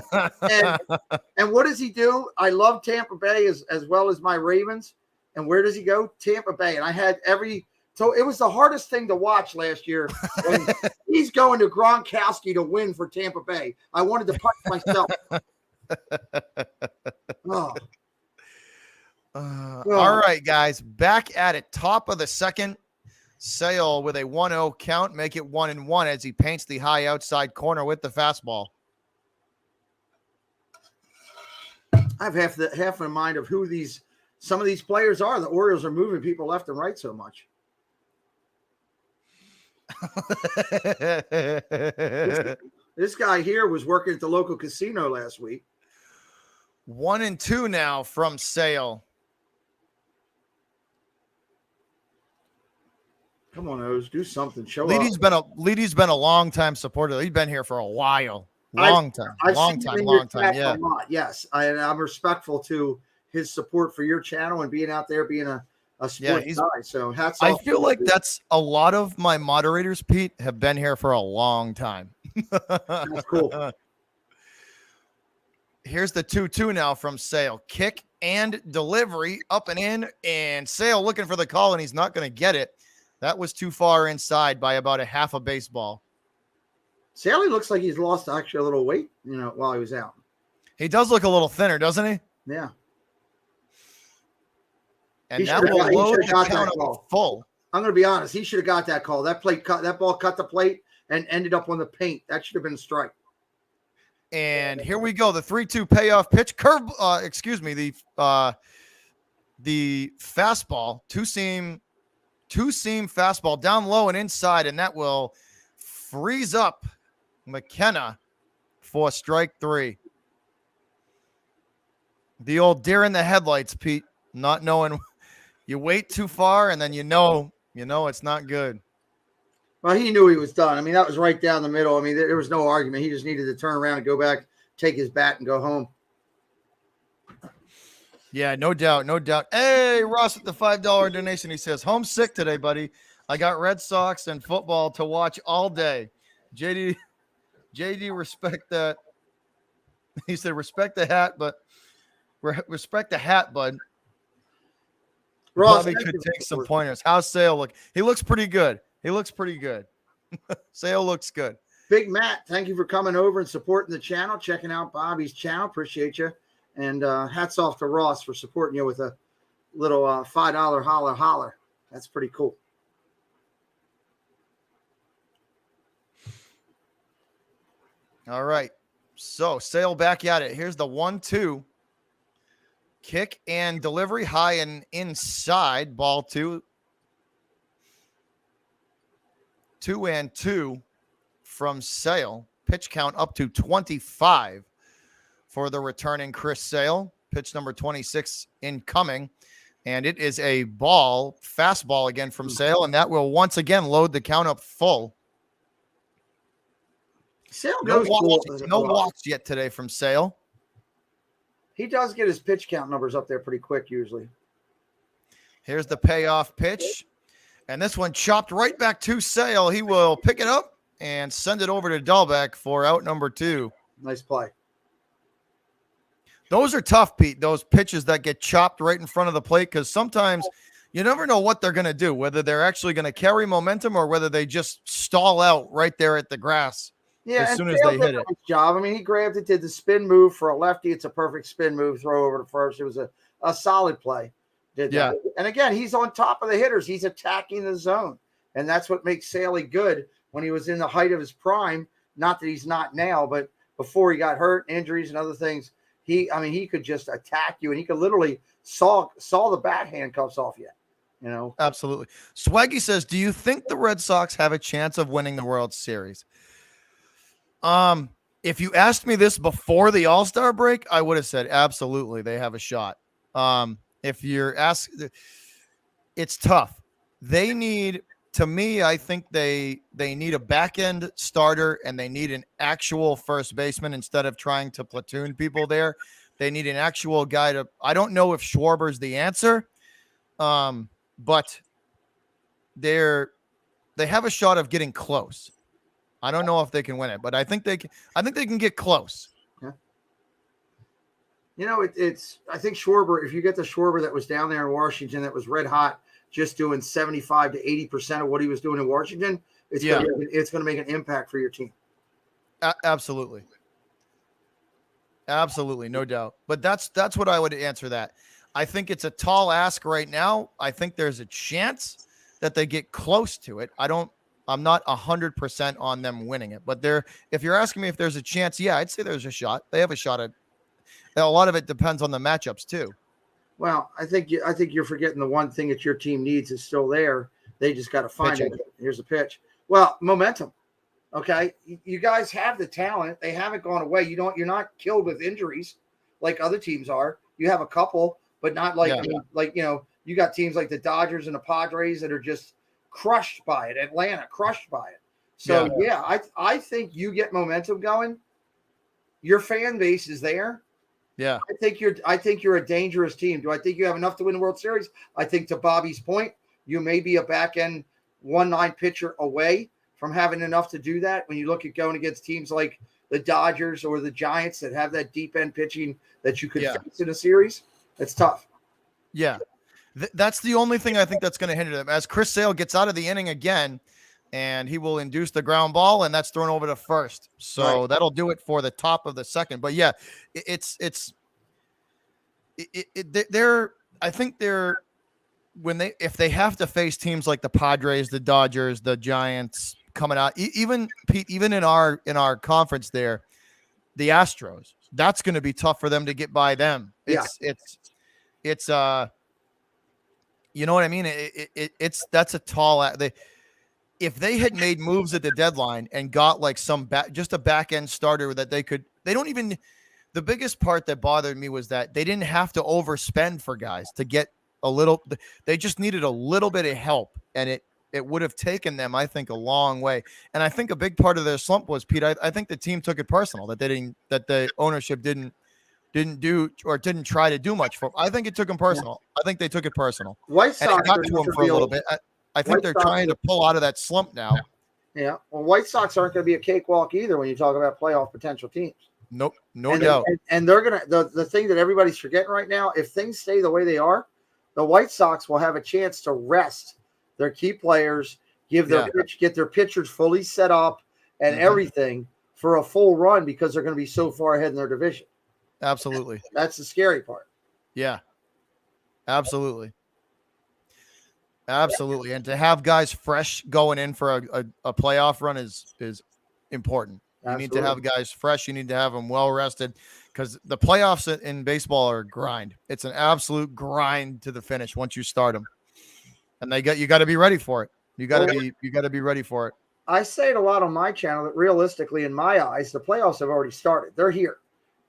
And what does he do? I love Tampa Bay as well as my Ravens. And where does he go? Tampa Bay. And I had so it was the hardest thing to watch last year. When he's going to Gronkowski to win for Tampa Bay. I wanted to punch myself. Oh. All right, guys, back at it. Top of the second. Sale with a 1-0 count, make it 1-1 as he paints the high outside corner with the fastball. I have half in mind of who some of these players are. The Orioles are moving people left and right so much. This guy here was working at the local casino last week. 1-2 now from Sale. Come on, O's, do something. Show up. Leedy's been a long time supporter. He's been here for a while. Long time. Yeah. Yes. I'm respectful to his support for your channel and being out there being a sports guy. So hats off. I feel like that's a lot of my moderators, Pete, have been here for a long time. That's cool. Here's the 2-2 now from Sale. Kick and delivery up and in, and Sale looking for the call, and he's not going to get it. That was too far inside by about a half a baseball. Sally looks like he's lost actually a little weight, while he was out. He does look a little thinner, doesn't he? Yeah. And that will load the count up full. I'm going to be honest. He should have got that call. That ball cut the plate and ended up on the paint. That should have been a strike. And here we go. The 3-2 payoff pitch. The fastball, two-seam fastball down low and inside, and that will freeze up McKenna for strike 3. The old deer in the headlights, Pete, not knowing you wait too far and then you know it's not good. Well, he knew he was done. I mean, that was right down the middle. I mean, there was no argument. He just needed to turn around and go back, take his bat and go home. Yeah, no doubt. Hey, Ross with the $5 donation. He says, homesick today, buddy. I got Red Sox and football to watch all day. JD, respect that. He said, respect the hat, bud. Ross probably could take some pointers. How's Sale look? He looks pretty good. Sale looks good. Big Matt, thank you for coming over and supporting the channel, checking out Bobby's channel. Appreciate you. And hats off to Ross for supporting you with a little $5 holler. That's pretty cool. All right. So Sale back at it. Here's the 1-2. Kick and delivery high and inside. Ball 2. 2-2 from Sale. Pitch count up to 25 for the returning Chris Sale. Pitch number 26 incoming. And it is a fastball again from Sale, and that will once again load the count up full. Sale No goes walks yet today from Sale. He does get his pitch count numbers up there pretty quick usually. Here's the payoff pitch. And this one chopped right back to Sale. He will pick it up and send it over to Dahlbeck for out number 2. Nice play. Those are tough, Pete, those pitches that get chopped right in front of the plate, because sometimes you never know what they're going to do, whether they're actually going to carry momentum or whether they just stall out right there at the grass as soon as they hit it. Job. I mean, he grabbed it, did the spin move for a lefty. It's a perfect spin move, throw over to first. It was a solid play. Yeah. And again, he's on top of the hitters. He's attacking the zone. And that's what makes Saley good when he was in the height of his prime. Not that he's not now, but before he got hurt, injuries and other things. He could just attack you, and he could literally saw the bat handcuffs off you. Absolutely. Swaggy says, do you think the Red Sox have a chance of winning the World Series? If you asked me this before the All-Star break, I would have said absolutely they have a shot. If you're asked, it's tough. They need, to me, I think they need a back-end starter, and they need an actual first baseman instead of trying to platoon people there. They need an actual guy to, I don't know if Schwarber's the answer, but they have a shot of getting close. I don't know if they can win it, but I think they can get close. It's I think Schwarber, if you get the Schwarber that was down there in Washington that was red hot, just doing 75 to 80% of what he was doing in Washington, it's going to make an impact for your team. Absolutely. Absolutely, no doubt. But that's what I would answer that. I think it's a tall ask right now. I think there's a chance that they get close to it. I'm not 100% on them winning it, but if you're asking me if there's a chance, yeah, I'd say there's a shot. They have a shot at. A lot of it depends on the matchups too. Well, I think you're forgetting the one thing that your team needs is still there. They just got to find it. Here's a pitch. Well, momentum. Okay, you guys have the talent. They haven't gone away. You're not killed with injuries like other teams are. You have a couple, but not like you got teams like the Dodgers and the Padres that are just crushed by it. Atlanta crushed by it. So I think you get momentum going. Your fan base is there. Yeah. I think you're a dangerous team. Do I think you have enough to win the World Series? I think to Bobby's point, you may be a back end 1-9 pitcher away from having enough to do that. When you look at going against teams like the Dodgers or the Giants that have that deep end pitching that you could face in a series, it's tough. Yeah. That's the only thing I think that's going to hinder them. As Chris Sale gets out of the inning again, and he will induce the ground ball, and that's thrown over to first. So that'll do it for the top of the second. But yeah, I think if they have to face teams like the Padres, the Dodgers, the Giants coming out, even in our conference there, the Astros, that's going to be tough for them to get by them. It's you know what I mean? That's a tall. If they had made moves at the deadline and got like just a back end starter that the biggest part that bothered me was that they didn't have to overspend for guys to get they just needed a little bit of help, and it would have taken them, I think, a long way. And I think a big part of their slump was, Pete, I think the team took it personal that the ownership didn't do or didn't try to do much for. I think it took them personal. I think they took it personal. White Sox and it got to them for a little bit. I think they're trying to pull out of that slump now. Yeah. Well, White Sox aren't going to be a cakewalk either when you talk about playoff potential teams. Nope. No doubt. And they're going to, the thing that everybody's forgetting right now, if things stay the way they are, the White Sox will have a chance to rest their key players, get their pitchers fully set up and everything for a full run because they're going to be so far ahead in their division. Absolutely. That's the scary part. Yeah. Absolutely. Absolutely. And to have guys fresh going in for a playoff run is important. You need to have guys fresh. You need to have them well rested because the playoffs in baseball are a grind. It's an absolute grind to the finish once you start them. And you got to be ready for it. You got to be ready for it. I say it a lot on my channel that realistically, in my eyes, the playoffs have already started. They're here.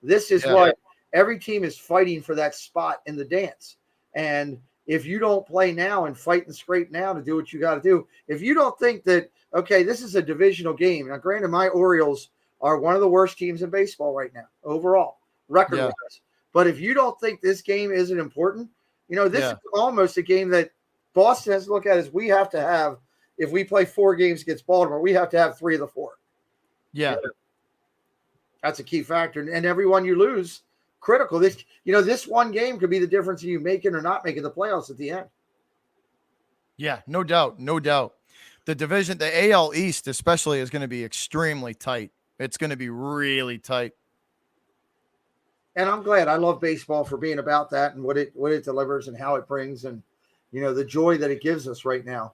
This is what every team is fighting for, that spot in the dance. And if you don't play now and fight and scrape now to do what you got to do, if you don't think that, okay, this is a divisional game. Now, granted, my Orioles are one of the worst teams in baseball right now, overall, record-wise. But if you don't think this game isn't important, this is almost a game that Boston has to look at as we have to have, if we play 4 games against Baltimore, we have to have 3 of the 4. Yeah. That's a key factor. And every one you lose, critical. This one game could be the difference in you making or not making the playoffs at the end. Yeah, no doubt. No doubt. The division, the AL East especially, is going to be extremely tight. It's going to be really tight. And I'm glad. I love baseball for being about that and what it delivers and how it brings and, the joy that it gives us right now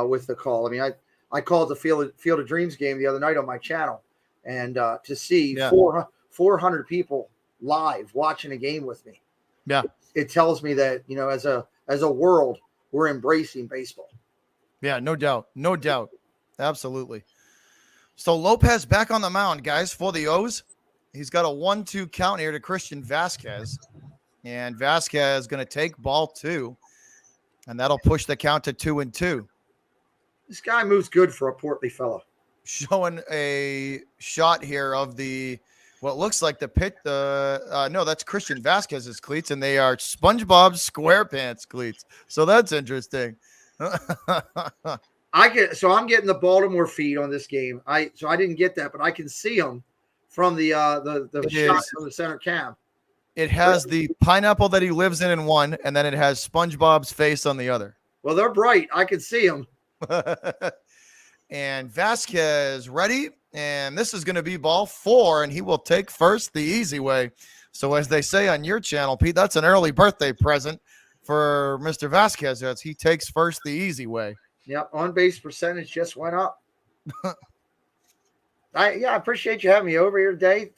with the call. I mean, I called the Field of Dreams game the other night on my channel, and to see 400 people live watching a game with me. Yeah. It tells me that, as a world, we're embracing baseball. Yeah, no doubt. No doubt. Absolutely. So Lopez back on the mound, guys, for the O's. He's got a 1-2 count here to Christian Vasquez. And Vasquez is going to take ball 2. And that'll push the count to 2-2. This guy moves good for a portly fellow. Showing a shot here of what looks like the pit. No, that's Christian Vasquez's cleats, and they are SpongeBob SquarePants cleats. So that's interesting. I'm getting the Baltimore feed on this game. I didn't get that, but I can see them from the shot from the center cam. It has the pineapple that he lives in one, and then it has SpongeBob's face on the other. Well, they're bright. I can see them. And Vasquez ready. And this is going to be ball 4, and he will take first the easy way. So as they say on your channel, Pete, that's an early birthday present for Mr. Vasquez as he takes first the easy way. Yep, on-base percentage just went up. I appreciate you having me over here today.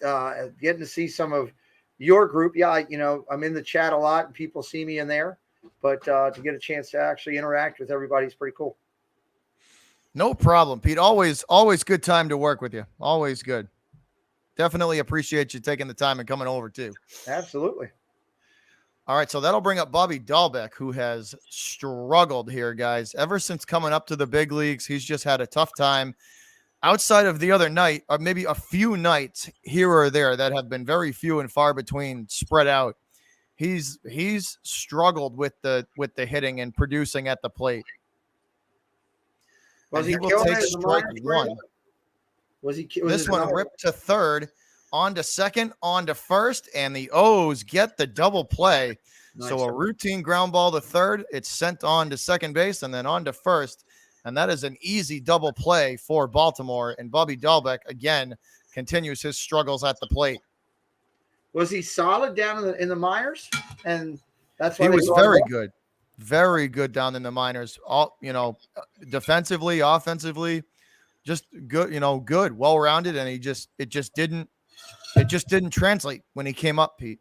Getting to see some of your group. Yeah, I'm in the chat a lot, and people see me in there. But to get a chance to actually interact with everybody is pretty cool. No problem, Pete. Always good time to work with you. Always good. Definitely appreciate you taking the time and coming over too. Absolutely. All right, so that'll bring up Bobby Dahlbeck, who has struggled here, guys. Ever since coming up to the big leagues, he's just had a tough time. Outside of the other night, or maybe a few nights here or there that have been very few and far between spread out, he's struggled with the hitting and producing at the plate. Was he he will killing take it in the strike minors? one. Was This it one another- ripped to third, on to second, on to first, and the O's get the double play. Nice. So a routine ground ball to third, it's sent on to second base and then on to first. And that is an easy double play for Baltimore. And Bobby Dahlbeck, again, continues his struggles at the plate. Was he solid down in the minors? And that's why He they was brought him very up? good. Very good down in the minors. All, defensively, offensively, just good, good, well-rounded. And it just didn't translate when he came up, Pete.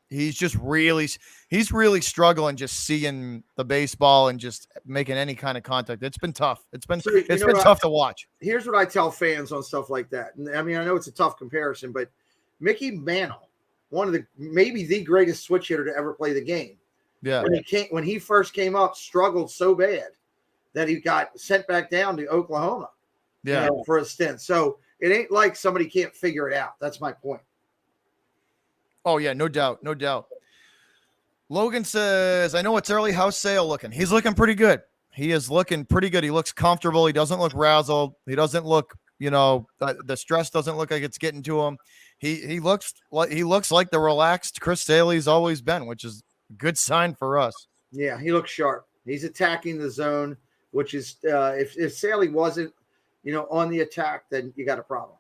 He's really struggling just seeing the baseball and just making any kind of contact. It's been tough. It's been tough to watch. Here's what I tell fans on stuff like that. And I mean, I know it's a tough comparison, but Mickey Mantle, maybe the greatest switch hitter to ever play the game. Yeah. When he first came up, struggled so bad that he got sent back down to Oklahoma. Yeah. For a stint. So it ain't like somebody can't figure it out. That's my point. Oh, yeah, no doubt. No doubt. Logan says, I know it's early. How's Sale looking? He's looking pretty good. He is looking pretty good. He looks comfortable. He doesn't look razzled. He doesn't look, the stress doesn't look like it's getting to him. He looks like the relaxed Chris Sale's always been, which is a good sign for us. Yeah, he looks sharp. He's attacking the zone, which is if Saley wasn't, on the attack, then you got a problem.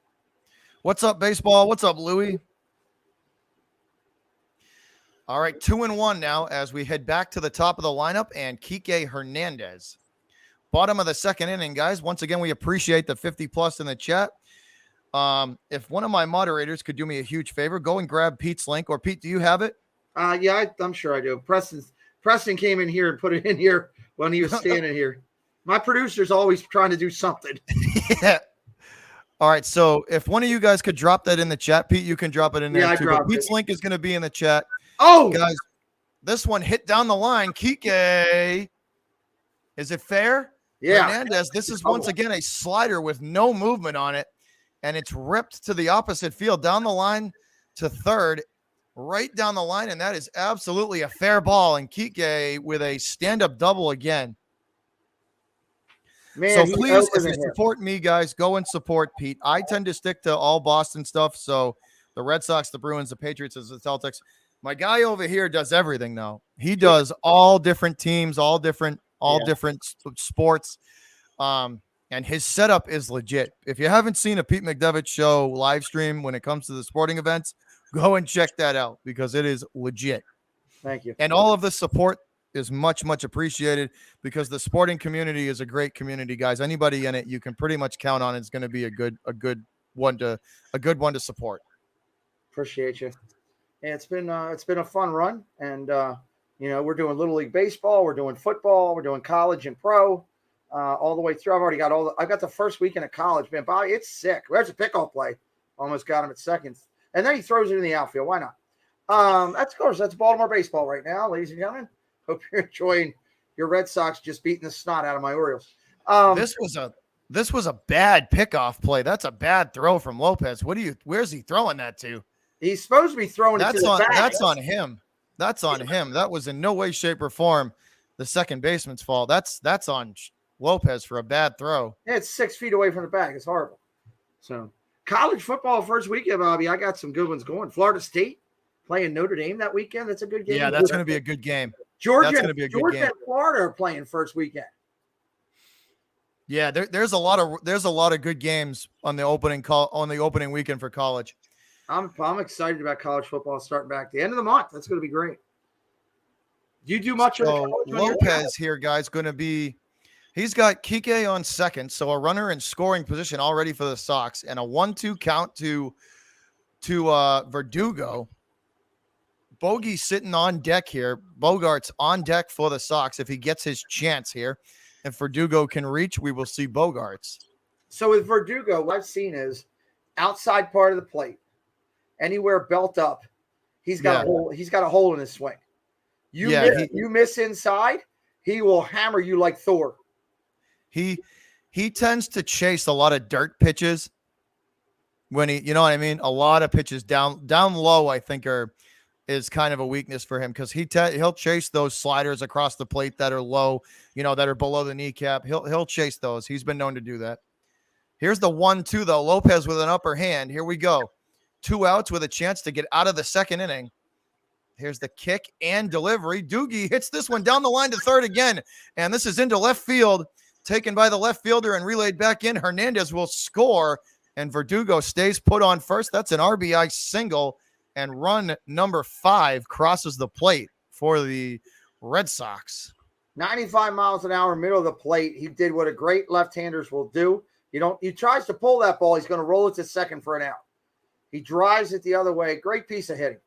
What's up, baseball? What's up, Louie? All right, 2-1 now as we head back to the top of the lineup and Kike Hernandez. Bottom of the second inning, guys. Once again, we appreciate the 50+ in the chat. If one of my moderators could do me a huge favor, go and grab Pete's link. Or Pete, do you have it? Yeah, I'm sure I do. Preston came in here and put it in here when he was standing here. My producer's always trying to do something. Yeah. All right. So if one of you guys could drop that in the chat, Pete, you can drop it in there Yeah, too. But Pete's link is going to be in the chat. Oh, guys, this one hit down the line. Kike. Is it fair? Yeah. Hernandez. This is once again a slider with no movement on it. And it's ripped to the opposite field down the line to third, right down the line. And that is absolutely a fair ball. And Kike with a stand-up double again. Man, so please, if you support me, guys, go and support Pete. I tend to stick to all Boston stuff. So the Red Sox, the Bruins, the Patriots, the Celtics. My guy over here does everything now. He does all different teams, all different sports. And his setup is legit. If you haven't seen a Pete McDevitt show live stream when it comes to the sporting events, go and check that out because it is legit. Thank you. And all of the support is much, much appreciated because the sporting community is a great community, guys. Anybody in it, you can pretty much count on. It's going to be a good one to support. Appreciate you. Yeah, it's been a fun run, and we're doing Little League baseball, we're doing football, we're doing college and pro, all the way through. I've already got I got the first weekend of college, man. Bobby, it's sick. There's a pickoff play, almost got him at seconds, and then he throws it in the outfield. Why not? That's Baltimore baseball right now, ladies and gentlemen. Hope you're enjoying your Red Sox just beating the snot out of my Orioles. This was a bad pickoff play. That's a bad throw from Lopez. Where's he throwing that to? He's supposed to be throwing it to the back. That's on him. That's on him. That was in no way, shape, or form the second baseman's fault. That's on Lopez for a bad throw. Yeah, it's 6 feet away from the back. It's horrible. So college football first weekend, Bobby. I got some good ones going. Florida State playing Notre Dame that weekend. That's a good game. Yeah, that's going to be a good game. Georgia, That's gonna be a good Georgia game. and Florida are playing first weekend. Yeah, there's a lot of good games on the opening weekend for college. I'm excited about college football starting back at the end of the month. That's going to be great. Do you do much with the So college when you're Lopez here, guys, going to be. He's got Kike on second, so a runner in scoring position already for the Sox, and a 1-2 count to Verdugo. Bogey sitting on deck here. Bogart's on deck for the Sox if he gets his chance here. If Verdugo can reach, we will see Bogarts. So with Verdugo, what I've seen is outside part of the plate, anywhere belt up, he's got a hole. He's got a hole in his swing. You miss inside, he will hammer you like Thor. He tends to chase a lot of dirt pitches when you know what I mean? A lot of pitches down low, I think is kind of a weakness for him because he'll chase those sliders across the plate that are low, that are below the kneecap. He'll chase those. He's been known to do that. Here's the 1-2 though. Lopez with an upper hand. Here we go. 2 outs with a chance to get out of the second inning. Here's the kick and delivery. Doogie hits this one down the line to third again, and this is into left field, taken by the left fielder and relayed back in. Hernandez will score, and Verdugo stays put on first. That's an RBI single, and run number 5 crosses the plate for the Red Sox. 95 miles an hour, middle of the plate. He did what a great left-handers will do. He tries to pull that ball. He's going to roll it to second for an out. He drives it the other way. Great piece of hitting.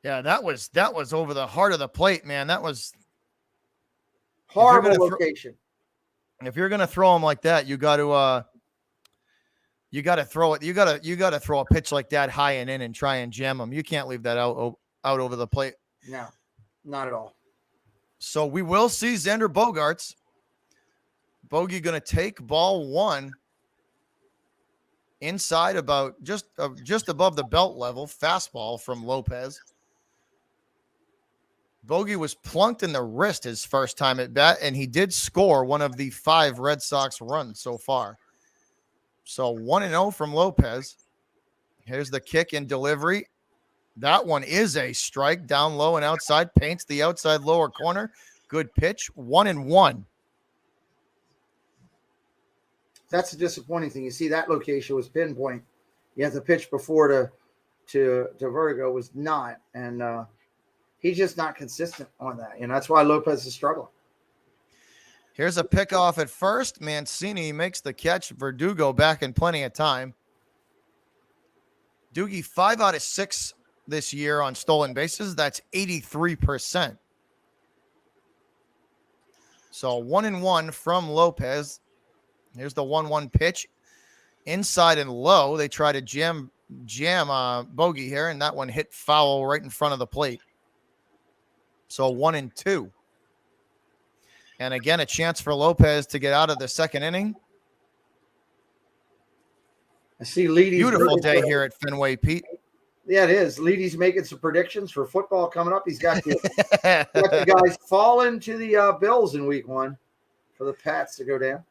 Yeah, that was over the heart of the plate, man. That was horrible location. If you're going to throw him like that, you got to throw it. You got to throw a pitch like that high and in and try and jam him. You can't leave that out over the plate. No, not at all. So we will see Xander Bogaerts. Bogey going to take ball 1 inside about just above the belt level. Fastball from Lopez. Bogey was plunked in the wrist his first time at bat, and he did score one of the 5 Red Sox runs so far. So 1-0 from Lopez. Here's the kick and delivery. That one is a strike down low and outside. Paints the outside lower corner. Good pitch. 1-1. That's a disappointing thing. You see, that location was pinpoint. You have the pitch before to Vertigo was not, and he's just not consistent on that. That's why Lopez is struggling. Here's a pickoff at first. Mancini makes the catch. Verdugo back in plenty of time. Doogie 5 out of 6 this year on stolen bases. That's 83%. So 1-1 from Lopez. Here's the 1-1 pitch. Inside and low. They try to jam Bogey here, and that one hit foul right in front of the plate. So 1-2. And again, a chance for Lopez to get out of the second inning. I see Leedy's beautiful day here at Fenway, Pete. Yeah, it is. Leedy's making some predictions for football coming up. He's got the guys falling to the Bills in week 1 for the Pats to go down.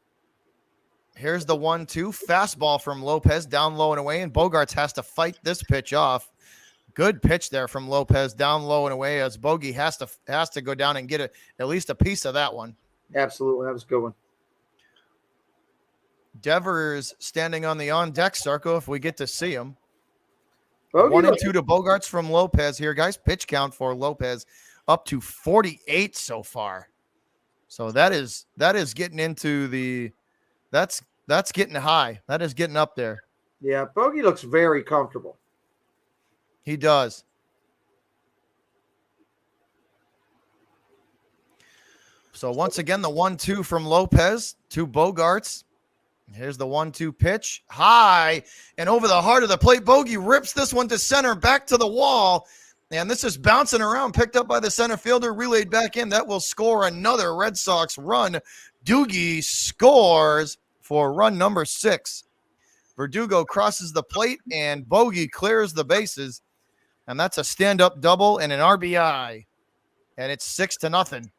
Here's the 1-2 fastball from Lopez down low and away, and Bogaerts has to fight this pitch off. Good pitch there from Lopez down low and away as Bogey has to go down and get at least a piece of that one. Absolutely. That was a good one. Devers standing on the on-deck circle if we get to see him. Bogey 1-2 to Bogaerts from Lopez here, guys. Pitch count for Lopez up to 48 so far. So that is getting into the that's getting high. That is getting up there. Yeah, Bogey looks very comfortable. He does. So once again, the 1-2 from Lopez to Bogaerts. Here's the 1-2 pitch. High and over the heart of the plate. Bogey rips this one to center, back to the wall. And this is bouncing around, picked up by the center fielder, relayed back in. That will score another Red Sox run. Doogie scores for run number 6. Verdugo crosses the plate, and Bogey clears the bases. And that's a stand-up double and an RBI. And it's 6-0.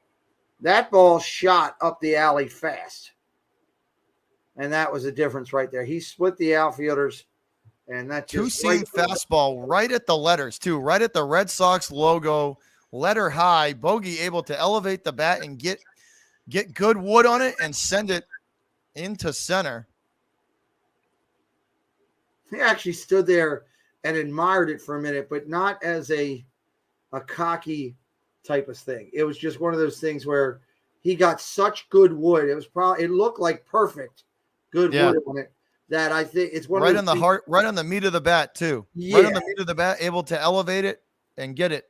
That ball shot up the alley fast. And that was the difference right there. He split the outfielders And that just Two-seam fastball right at the letters, too, right at the Red Sox logo, letter high. Bogey able to elevate the bat and get good wood on it and send it into center. He actually stood there and admired it for a minute, but not as a cocky type of thing. It was just one of those things where he got such good wood. It looked like perfect good wood on it that I think it's one right of on the things, heart, right on the meat of the bat too. Yeah. Right on the meat of the bat, able to elevate it and get it.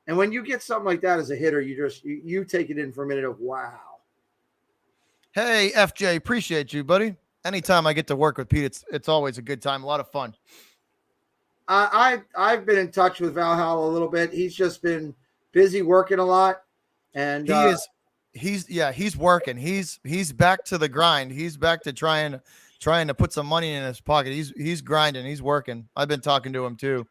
And when you get something like that as a hitter, you take it in for a minute of wow. Hey, FJ, appreciate you, buddy. Anytime I get to work with Pete, it's always a good time, a lot of fun. I've been in touch with Valhalla a little bit. He's just been busy working a lot, and he's working. He's back to the grind. He's back to trying to put some money in his pocket. He's grinding. He's working. I've been talking to him too.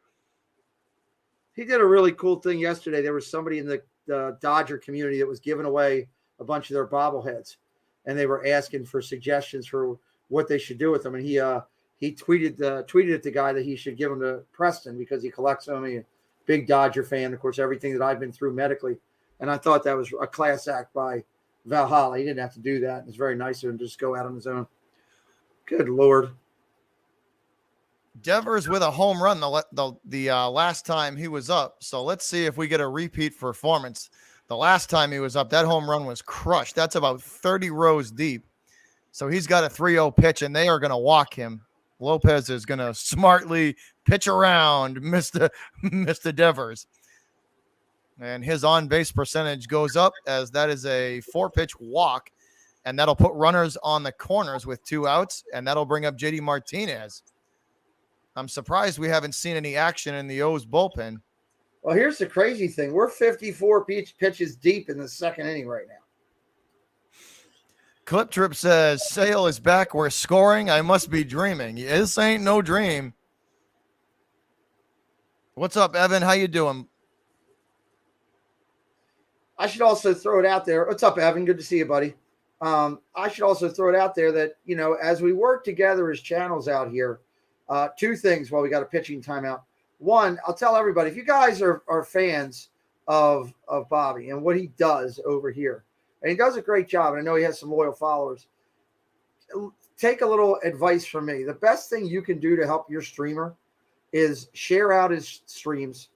He did a really cool thing yesterday. There was somebody in the Dodger community that was giving away a bunch of their bobbleheads, and they were asking for suggestions for what they should do with them. And he tweeted at the guy that he should give them to Preston because he collects them. He's a big Dodger fan, of course, everything that I've been through medically. And I thought that was a class act by Valhalla. He didn't have to do that. It's very nice of him to just go out on his own. Good Lord. Devers with a home run the last time he was up. So let's see if we get a repeat performance. The last time he was up, that home run was crushed. That's about 30 rows deep. So he's got a 3-0 pitch, and they are going to walk him. Lopez is going to smartly pitch around Mr. Devers. And his on-base percentage goes up as that is a 4-pitch walk, and that'll put runners on the corners with 2 outs, and that'll bring up JD Martinez. I'm surprised we haven't seen any action in the O's bullpen. Well, here's the crazy thing. We're 54 pitches deep in the second inning right now. Clip Trip says, Sale is back. We're scoring. I must be dreaming. This ain't no dream. What's up, Evan? How you doing? I should also throw it out there. What's up, Evan? Good to see you, buddy. I should also throw it out there that, as we work together as channels out here, 2 things while we got a pitching timeout. One, I'll tell everybody, if you guys are fans of Bobby and what he does over here, and he does a great job, and I know he has some loyal followers, take a little advice from me. The best thing you can do to help your streamer is share out his streams,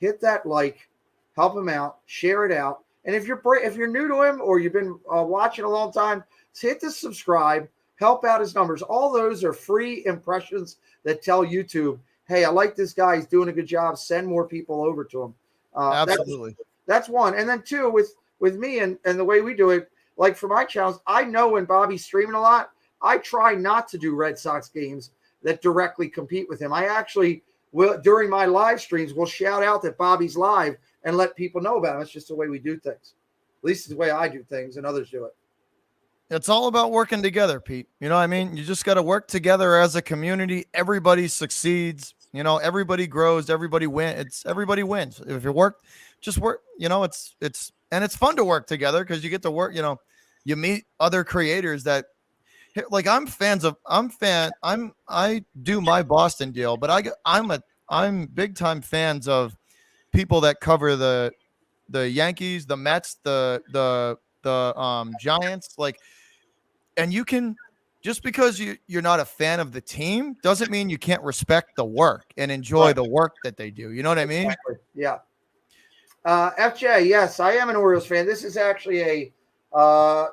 hit that like, help him out, share it out. And if you're new to him or you've been watching a long time, hit the subscribe, help out his numbers. All those are free impressions that tell YouTube, hey, I like this guy. He's doing a good job. Send more people over to him. Absolutely. That's one. And then 2, with me and the way we do it, like for my channels, I know when Bobby's streaming a lot, I try not to do Red Sox games that directly compete with him. I actually will, during my live streams, will shout out that Bobby's live and let people know about him. It's just the way we do things. At least it's the way I do things, and others do it. It's all about working together, Pete. You know what I mean? You just got to work together as a community. Everybody succeeds. Everybody grows. Everybody wins. Everybody wins. If you work, just work. It's fun to work together because you get to work. You meet other creators that, like, I do my Boston deal, but I'm big time fans of people that cover the Yankees, the Mets, the Giants, like, and you can, just because you're not a fan of the team doesn't mean you can't respect the work and enjoy the work that they do. You know what I mean? Exactly. Yeah. FJ, yes, I am an Orioles fan. This is actually a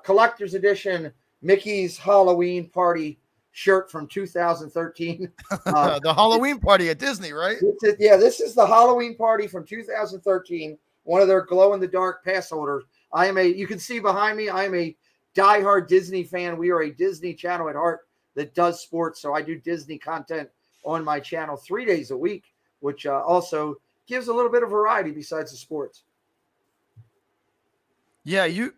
collector's edition Mickey's Halloween party shirt from 2013. The Halloween party at Disney, right? This is the Halloween party from 2013. One of their glow-in-the-dark pass holders. You can see behind me, I am a diehard Disney fan. We are a Disney channel at heart that does sports. So I do Disney content on my channel 3 days a week, which also gives a little bit of variety besides the sports. Yeah, you've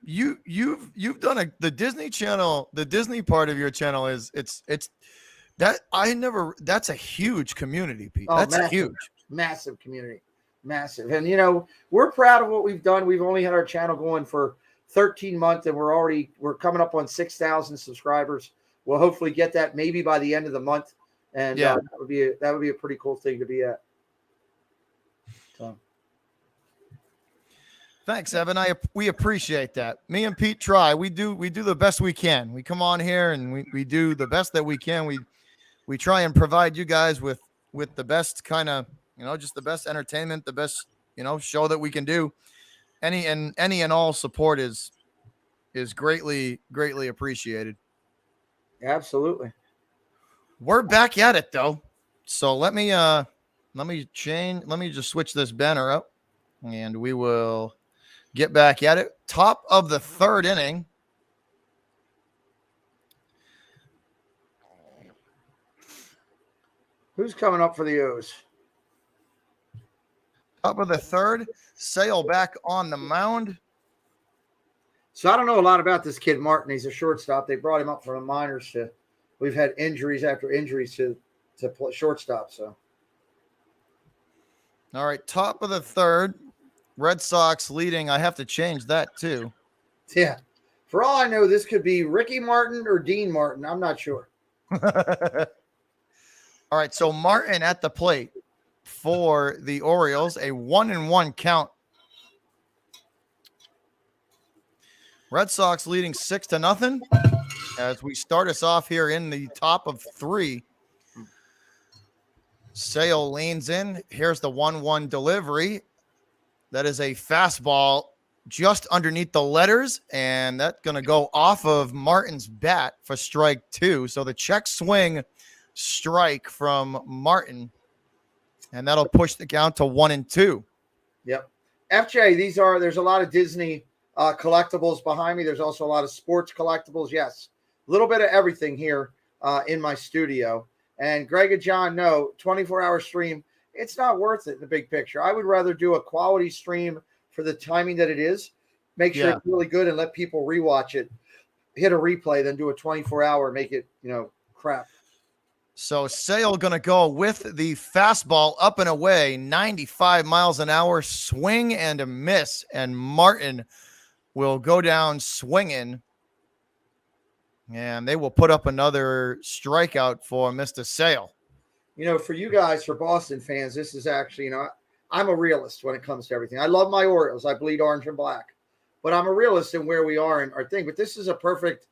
done the Disney channel. The Disney part of your channel that's a huge community, Pete. Oh, that's massive community, massive. And we're proud of what we've done. We've only had our channel going for 13 months, and we're coming up on 6,000 subscribers. We'll hopefully get that maybe by the end of the month. and Yeah. that would be a pretty cool thing to be at. So. Thanks, Evan. We appreciate that. Me and Pete try. We do the best we can. We come on here and we do the best that we can. We try and provide you guys with the best kind of, just the best entertainment, the best, show that we can do. Any and all support is greatly appreciated. Absolutely. We're back at it though. So let me just switch this banner up and we will get back at it. Top of the third inning. Who's coming up for the O's? Top of the third. Sale back on the mound. So I don't know a lot about this kid, Martin. He's a shortstop. They brought him up from the minors. We've had injuries after injuries to play shortstop. So. All right. Top of the third. Red Sox leading. I have to change that too. Yeah. For all I know, this could be Ricky Martin or Dean Martin. I'm not sure. All right. So Martin at the plate for the Orioles, a 1-1 count. Red Sox leading 6-0 as we start us off here in the top of three. Sale leans in. Here's the 1-1 delivery. That is a fastball just underneath the letters, and that's going to go off of Martin's bat for strike two. So the check swing strike from Martin, and that'll push the count to 1-2. Yep. FJ, there's a lot of Disney collectibles behind me. There's also a lot of sports collectibles. Yes, a little bit of everything here in my studio. And Greg and John know 24-hour stream, it's not worth it in the big picture. I would rather do a quality stream for the timing that it is. Make sure it's really good and let people rewatch it, hit a replay, then do a 24-hour, make it, crap. So Sale going to go with the fastball up and away, 95 miles an hour, swing and a miss. And Martin will go down swinging. And they will put up another strikeout for Mr. Sale. For you guys, for Boston fans, this is actually, I'm a realist when it comes to everything. I love my Orioles. I bleed orange and black. But I'm a realist in where we are in our thing. But this is a perfect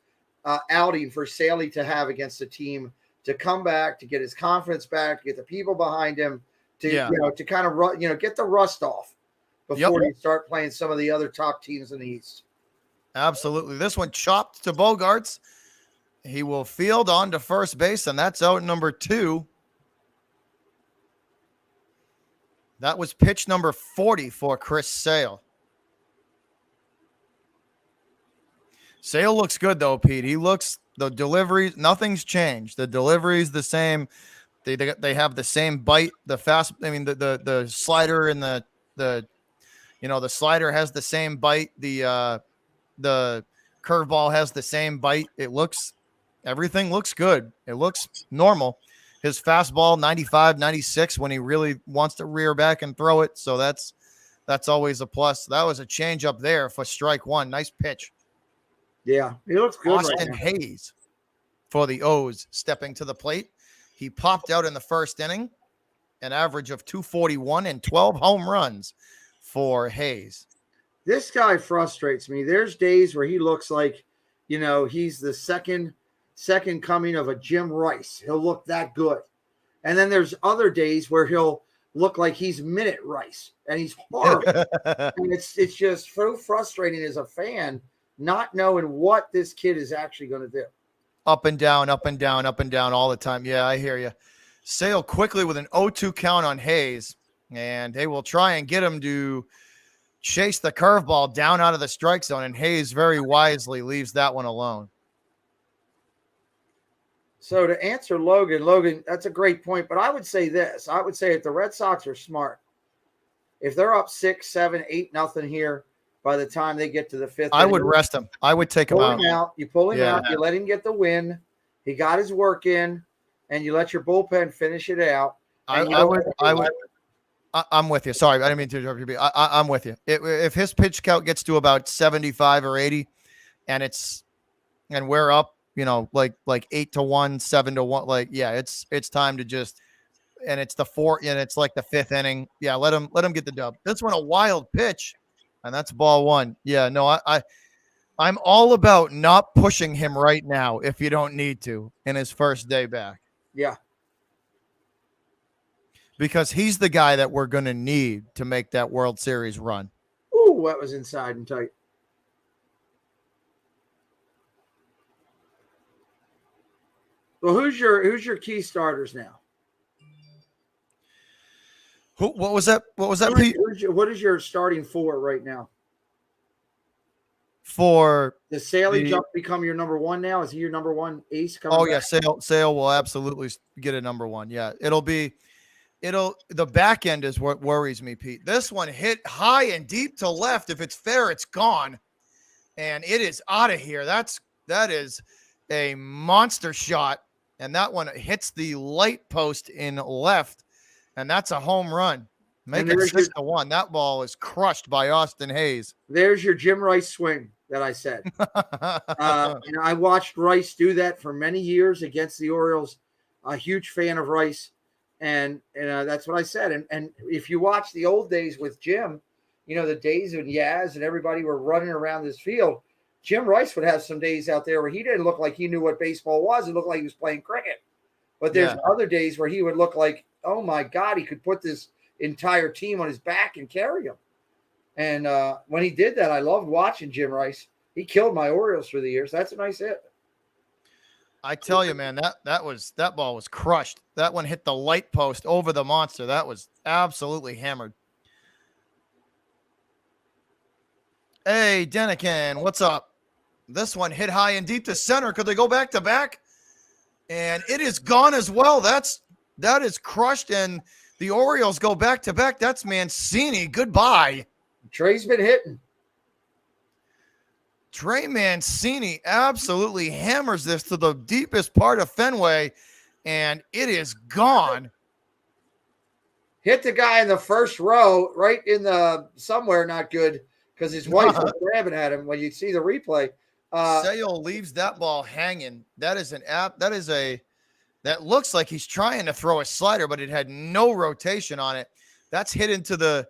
outing for Saley to have against a team to come back, to get his confidence back, to get the people behind him, to kind of get the rust off before you start playing some of the other top teams in the East. Absolutely. This one chopped to Bogarts. He will field on to first base, and that's out number 2. That was pitch number 40 for Chris Sale. Sale looks good, though, Pete. The delivery, nothing's changed. The delivery's the same. They have the same bite. The slider and the slider has the same bite. The curveball has the same bite. Everything looks good. It looks normal. His fastball, 95, 96 when he really wants to rear back and throw it. So that's always a plus. That was a change up there for strike one. Nice pitch. Yeah, he looks good. Austin Hayes for the O's stepping to the plate. He popped out in the first inning, an average of 241 and 12 home runs for Hayes. This guy frustrates me. There's days where he looks like, he's the second coming of a Jim Rice. He'll look that good. And then there's other days where he'll look like he's Minute Rice, and he's horrible. And it's just so frustrating as a fan not knowing what this kid is actually going to do. Up and down, up and down, up and down all the time. Yeah, I hear you. Sale quickly with an 0-2 count on Hayes, and they will try and get him to chase the curveball down out of the strike zone, and Hayes very wisely leaves that one alone. So to answer Logan, that's a great point, but I would say this. I would say if the Red Sox are smart, if they're up 6, 7, 8-0 here by the time they get to the 5th, I would rest him. I would take him out. You pull him out. You let him get the win. He got his work in, and you let your bullpen finish it out. I'm with you. Sorry, I didn't mean to interrupt you. I'm with you. If his pitch count gets to about 75 or 80, and we're up like 8-1, 7-1. Like, yeah, it's time to just, and it's the fourth, and it's like the fifth inning. Yeah, let him get the dub. This one a wild pitch, and that's ball one. Yeah, no, I'm all about not pushing him right now if you don't need to in his first day back. Yeah. Because he's the guy that we're going to need to make that World Series run. Ooh, that was inside and tight. Well, who's your key starters now? What was that, Pete? What is your starting four right now? For Does Saley jump become your number one now? Is he your number one ace coming back? Yeah, Sale will absolutely get a number one. Yeah, the back end is what worries me, Pete. This one hit high and deep to left. If it's fair, it's gone. And it is out of here. That is a monster shot. And that one hits the light post in left. And that's a home run. Make it 6-1. That ball is crushed by Austin Hayes. There's your Jim Rice swing that I said. I watched Rice do that for many years against the Orioles. A huge fan of Rice. And that's what I said. And if you watch the old days with Jim, the days when Yaz and everybody were running around this field, Jim Rice would have some days out there where he didn't look like he knew what baseball was. It looked like he was playing cricket. But there's other days where he would look like, oh, my God, he could put this entire team on his back and carry them. And when he did that, I loved watching Jim Rice. He killed my Orioles for the years. That's a nice hit. I tell you, man, that ball was crushed. That one hit the light post over the monster. That was absolutely hammered. Hey, Denikin, what's up? This one hit high and deep to center. Could they go back to back? And it is gone as well. That is crushed, and the Orioles go back to back. That's Mancini. Goodbye. Trey's been hitting. Trey Mancini absolutely hammers this to the deepest part of Fenway, and it is gone. Hit the guy in the first row, right in the somewhere not good, because his wife was grabbing at him when you see the replay. Sale leaves that ball hanging. That looks like he's trying to throw a slider, but it had no rotation on it. That's hit into the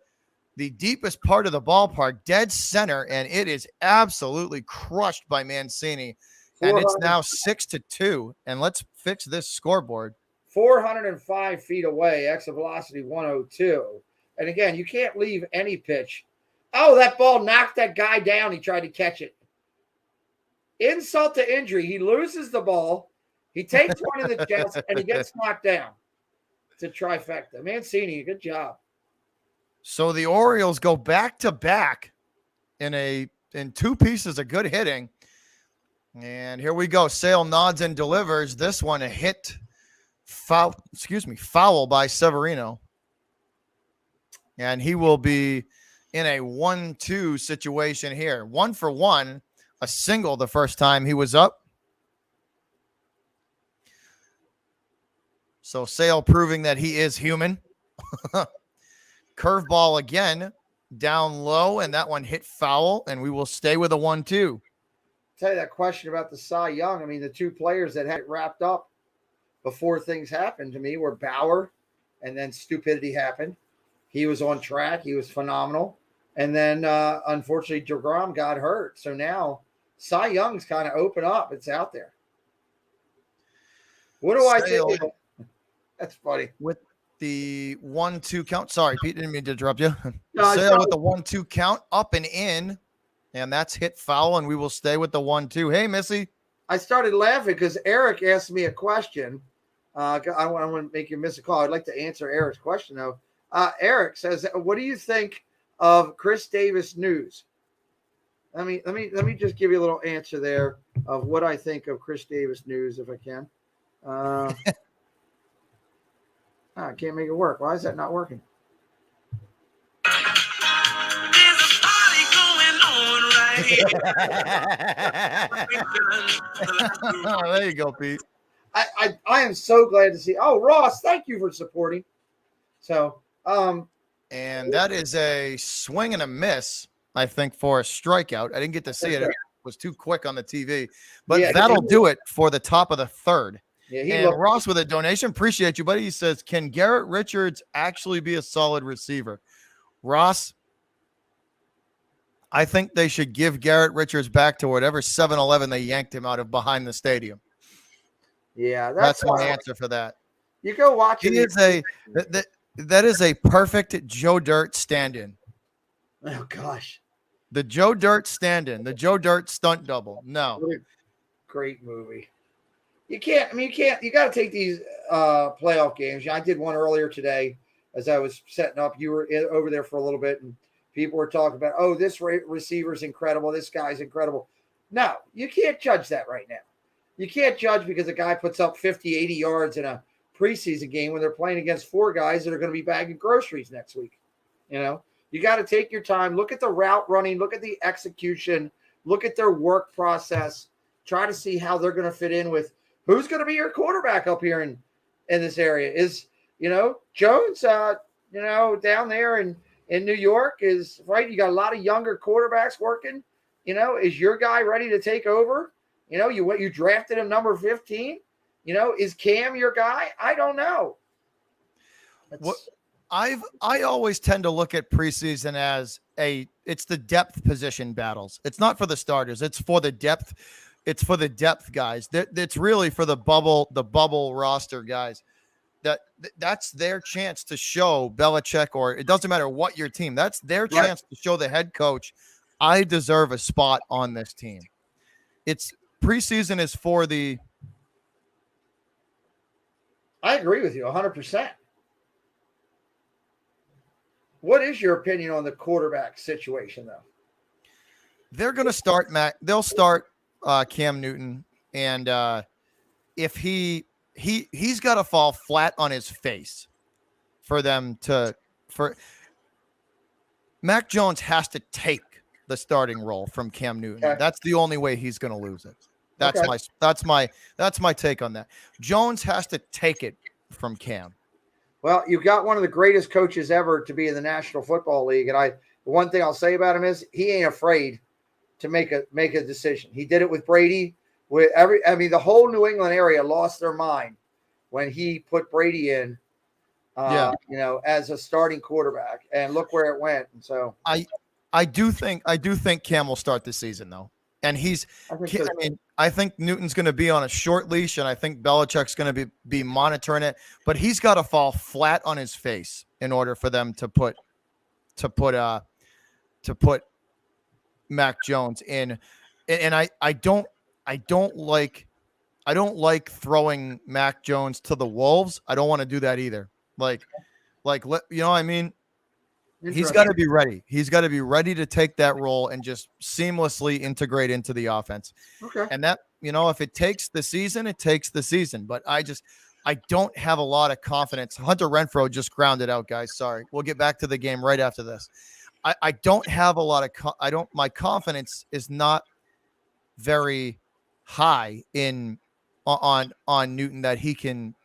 deepest part of the ballpark, dead center, and it is absolutely crushed by Mancini. And it's now 6-2. And let's fix this scoreboard. 405 feet away, exit velocity 102. And again, you can't leave any pitch. Oh, that ball knocked that guy down. He tried to catch it. Insult to injury. He loses the ball. He takes one in the chest, and he gets knocked down. It's a trifecta. Mancini, good job. So the Orioles go back to back in two pieces of good hitting. And here we go. Sale nods and delivers. This one a hit foul by Severino. And he will be in a 1-2 situation here. 1-for-1, a single the first time he was up. So Sale proving that he is human. Curveball again, down low, and that one hit foul, and we will stay with a 1-2. Tell you that question about the Cy Young. I mean, the two players that had it wrapped up before things happened to me were Bauer, and then stupidity happened. He was on track. He was phenomenal. And then, unfortunately, DeGrom got hurt. So now Cy Young's kind of open up. It's out there. What do I think? That's funny. With the 1-2 count. Sorry, Pete, didn't mean to interrupt you. No, Sale with the 1-2 count, up and in, and that's hit foul, and we will stay with the 1-2. Hey, Missy. I started laughing because Eric asked me a question. I want to make you miss a call. I'd like to answer Eric's question, though. Eric says, what do you think of Chris Davis news? Let me just give you a little answer there of what I think of Chris Davis news, if I can. I can't make it work. Why is that not working? There's a party going on right here. Oh, there you go, Pete. I am so glad to see. Oh, Ross, thank you for supporting. So, and that is a swing and a miss, I think, for a strikeout. I didn't get to see it. was too quick on the TV. But Yeah, that'll do it for the top of the third. Yeah, he And looked. Ross with a donation. Appreciate you, buddy. He says, can Garrett Richards actually be a solid receiver? Ross, I think they should give Garrett Richards back to whatever 7-Eleven they yanked him out of behind the stadium. Yeah, That's my answer for that. You go watch it. He is that is a perfect Joe Dirt stand-in. Oh gosh, The Joe Dirt stand-in, the Joe Dirt stunt double. No. what a great movie. You can't. I mean, you can't. You got to take these playoff games. I did one earlier today as I was setting up. You were over there for a little bit, and people were talking about, oh, this receiver's incredible. This guy's incredible. No, you can't judge that right now. You can't judge because a guy puts up 50, 80 yards in a preseason game when they're playing against 4 guys that are going to be bagging groceries next week. You know, you got to take your time. Look at the route running. Look at the execution. Look at their work process. Try to see how they're going to fit in with who's going to be your quarterback up here in this area. Is, Jones, down there in New York is right. You got a lot of younger quarterbacks working. Is your guy ready to take over? You drafted him number 15. Is Cam your guy? I don't know. I always tend to look at preseason as it's the depth position battles. It's not for the starters. It's for the depth. It's for the depth guys. It's really for the bubble roster guys. That's their chance to show Belichick, or it doesn't matter what your team. That's their chance to show the head coach, I deserve a spot on this team. It's preseason is for the. I agree with you 100%. What is your opinion on the quarterback situation, though? They're going to start Mac. They'll start Cam Newton, and if he's got to fall flat on his face for Mac Jones has to take the starting role from Cam Newton. Okay. That's the only way he's going to lose it. That's my take on that. Jones has to take it from Cam. Well, you've got one of the greatest coaches ever to be in the National Football League, and the one thing I'll say about him is he ain't afraid to make a decision. He did it with Brady. The whole New England area lost their mind when he put Brady in, as a starting quarterback, and look where it went. And so I do think Cam will start this season though, and I think Newton's going to be on a short leash, and I think Belichick's going to be monitoring it, but he's got to fall flat on his face in order for them to put Mac Jones in. And I don't like throwing Mac Jones to the wolves. I don't want to do that either. He's got to be ready. He's got to be ready to take that role and just seamlessly integrate into the offense. Okay. And that, if it takes the season, it takes the season. But I don't have a lot of confidence. Hunter Renfrow just grounded out, guys. Sorry. We'll get back to the game right after this. I don't have a lot of my confidence is not very high on Newton that he can,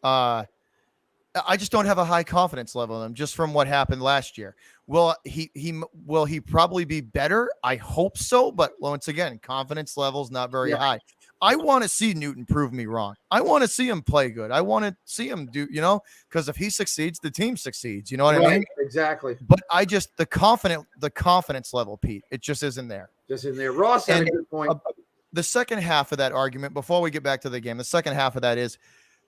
I just don't have a high confidence level in him just from what happened last year. Will he probably be better? I hope so, but once again, confidence level's not very high. I want to see Newton prove me wrong. I want to see him play good. I want to see him do, because if he succeeds, the team succeeds. You know what I mean? Exactly. But the confidence level, Pete, it just isn't there. Just in there. Ross had a good point. The second half of that argument, before we get back to the game, the second half of that is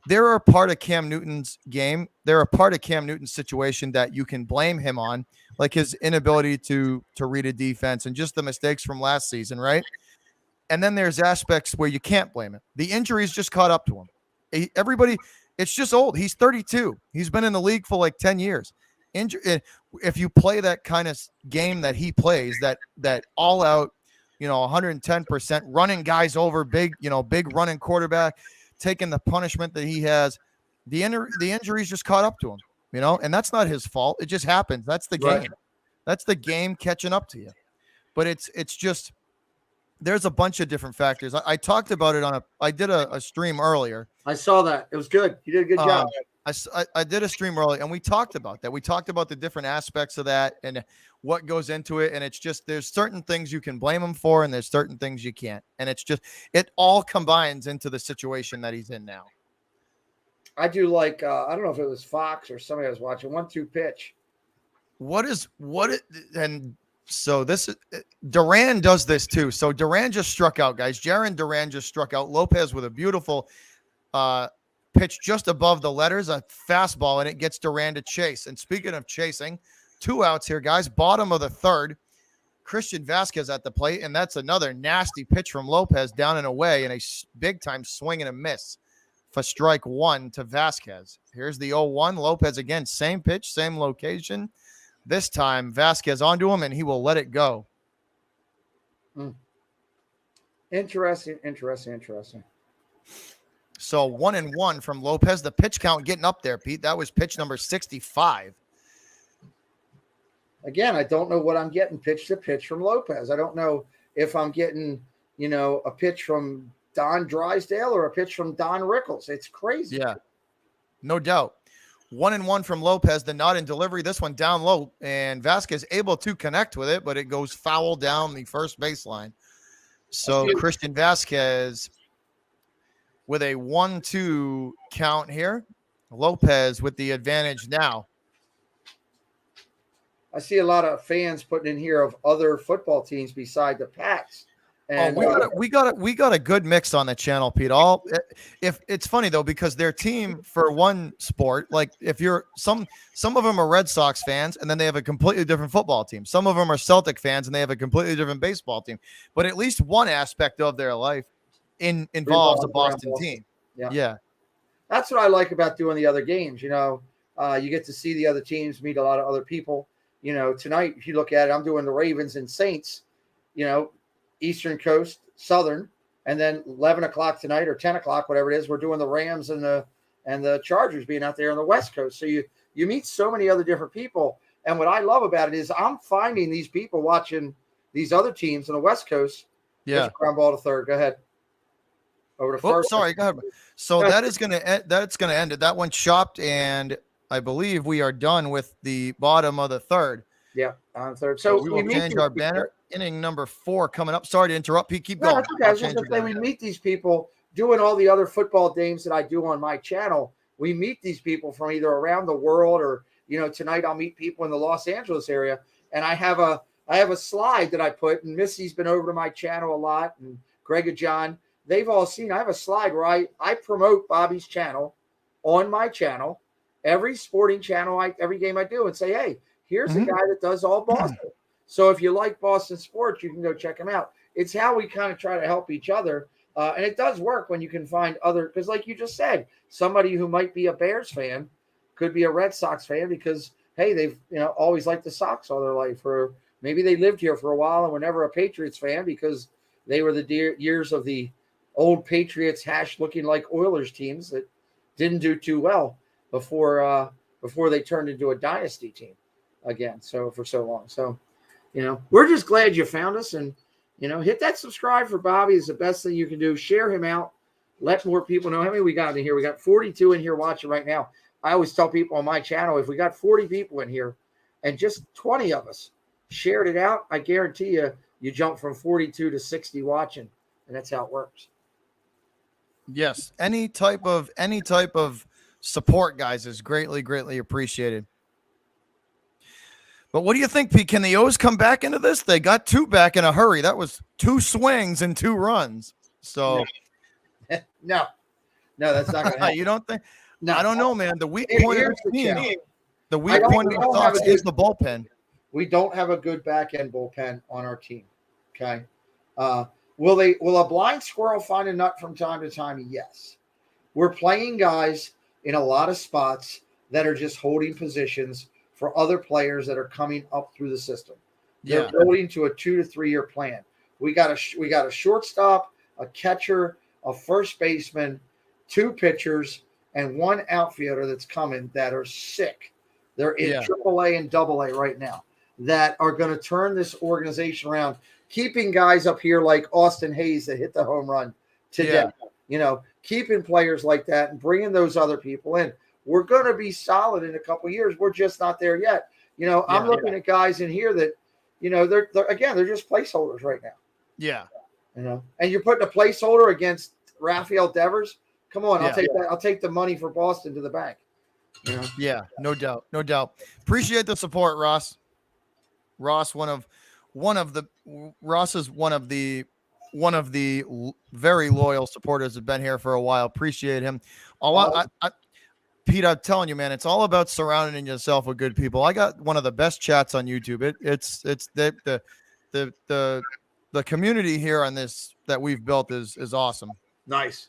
there are part of Cam Newton's game. There are part of Cam Newton's situation that you can blame him on, like his inability to read a defense and just the mistakes from last season, right? And then there's aspects where you can't blame him. The injuries just caught up to him. It's just old. He's 32. He's been in the league for like 10 years. If you play that kind of game that he plays, that all out, 110% running guys over, big running quarterback, taking the punishment that he has, the injuries just caught up to him, and that's not his fault. It just happens. That's the game. That's the game catching up to you. But it's just, there's a bunch of different factors. I talked about it I did a stream earlier. I saw that. It was good. You did a good job. I did a stream early and we talked about that. We talked about the different aspects of that and what goes into it. And it's just, there's certain things you can blame him for and there's certain things you can't. And it's just, it all combines into the situation that he's in now. I do like, I don't know if it was Fox or somebody I was watching, 1-2 pitch. And so this is, Duran does this too. So Duran just struck out, guys. Jaron Duran just struck out Lopez with a beautiful, pitch just above the letters, a fastball, and it gets Duran to chase. And speaking of chasing, 2 outs here, guys. Bottom of the third, Christian Vasquez at the plate, and that's another nasty pitch from Lopez down and away, and a big-time swing and a miss for strike 1 to Vasquez. Here's the 0-1. Lopez again, same pitch, same location. This time, Vasquez onto him, and he will let it go. Interesting. So 1-1 from Lopez. The pitch count getting up there, Pete. That was pitch number 65. Again, I don't know what I'm getting pitch to pitch from Lopez. I don't know if I'm getting, a pitch from Don Drysdale or a pitch from Don Rickles. It's crazy. Yeah, no doubt. 1-1 from Lopez, the nod in delivery. This one down low, and Vasquez able to connect with it, but it goes foul down the first baseline. So Christian Vasquez with a 1-2 count here. Lopez with the advantage now. I see a lot of fans putting in here of other football teams beside the Pats. And we got a good mix on the channel, Pete. If it's funny though, because their team for one sport, like if you're some of them are Red Sox fans and then they have a completely different football team. Some of them are Celtic fans and they have a completely different baseball team. But at least one aspect of their life involves a Boston team. Yeah. That's what I like about doing the other games. You get to see the other teams, meet a lot of other people. Tonight, if you look at it, I'm doing the Ravens and Saints, Eastern Coast, Southern, and then 11 o'clock tonight or 10 o'clock, whatever it is, we're doing the Rams and the Chargers being out there on the West Coast. So you meet so many other different people. And what I love about it is I'm finding these people watching these other teams on the West Coast. Yeah. Ground ball to third. Go ahead. Over to first. Sorry, go ahead. So that's gonna end it. That one chopped, and I believe we are done with the bottom of the third. Yeah, on third. So we will change our banner. Inning number 4 coming up. Sorry to interrupt, Pete. Keep going. Okay. I was just going to say, we meet these people doing all the other football games that I do on my channel. We meet these people from either around the world or, tonight I'll meet people in the Los Angeles area. And I have a slide that I put, and Missy's been over to my channel a lot, and Greg and John, they've all seen. I have a slide where I promote Bobby's channel on my channel, every sporting channel, every game I do, and say, hey, here's a guy that does all Boston. So if you like Boston sports, you can go check him out. It's how we kind of try to help each other. And it does work when you can find other, because like you just said, somebody who might be a Bears fan could be a Red Sox fan because, hey, they've always liked the Sox all their life, or maybe they lived here for a while and were never a Patriots fan because they were the years of the old Patriots looking like Oilers teams that didn't do too well before they turned into a dynasty team again. So for so long. So, we're just glad you found us, and, hit that subscribe for Bobby is the best thing you can do. Share him out. Let more people know. How many we got in here? We got 42 in here watching right now. I always tell people on my channel, if we got 40 people in here and just 20 of us shared it out, I guarantee you jump from 42 to 60 watching, and that's how it works. Yes. Any type of support, guys, is greatly, greatly appreciated. But what do you think, Pete? Can the O's come back into this? They got 2 back in a hurry. That was 2 swings and 2 runs. So no, that's not going to happen. You don't think? No, I don't know, man. The weak point of the team, the weak point of the Sox is the bullpen. We don't have a good back end bullpen on our team. Okay. Will a blind squirrel find a nut from time to time? Yes. We're playing guys in a lot of spots that are just holding positions for other players that are coming up through the system. They're building to a 2 to 3 year plan. We got a shortstop, a catcher, a first baseman, 2 pitchers, and 1 outfielder that's coming that are sick. They're in AAA and AA right now that are going to turn this organization around, keeping guys up here like Austin Hayes that hit the home run today. Keeping players like that and bringing those other people in. we're going to be solid in a couple of years. We're just not there yet. You know, I'm looking at guys in here that, you know, they're just placeholders right now. Yeah. You know, and you're putting a placeholder against Rafael Devers. Come on, Yeah. I'll take that. I'll take the money for Boston to the bank. You know? Yeah, no doubt, no doubt. Appreciate the support, Ross. Ross is one of the very loyal supporters have been here for a while. Appreciate him. Pete, I'm telling you, man, it's all about surrounding yourself with good people. I got one of the best chats on YouTube. It's the community here on this that we've built is awesome. Nice.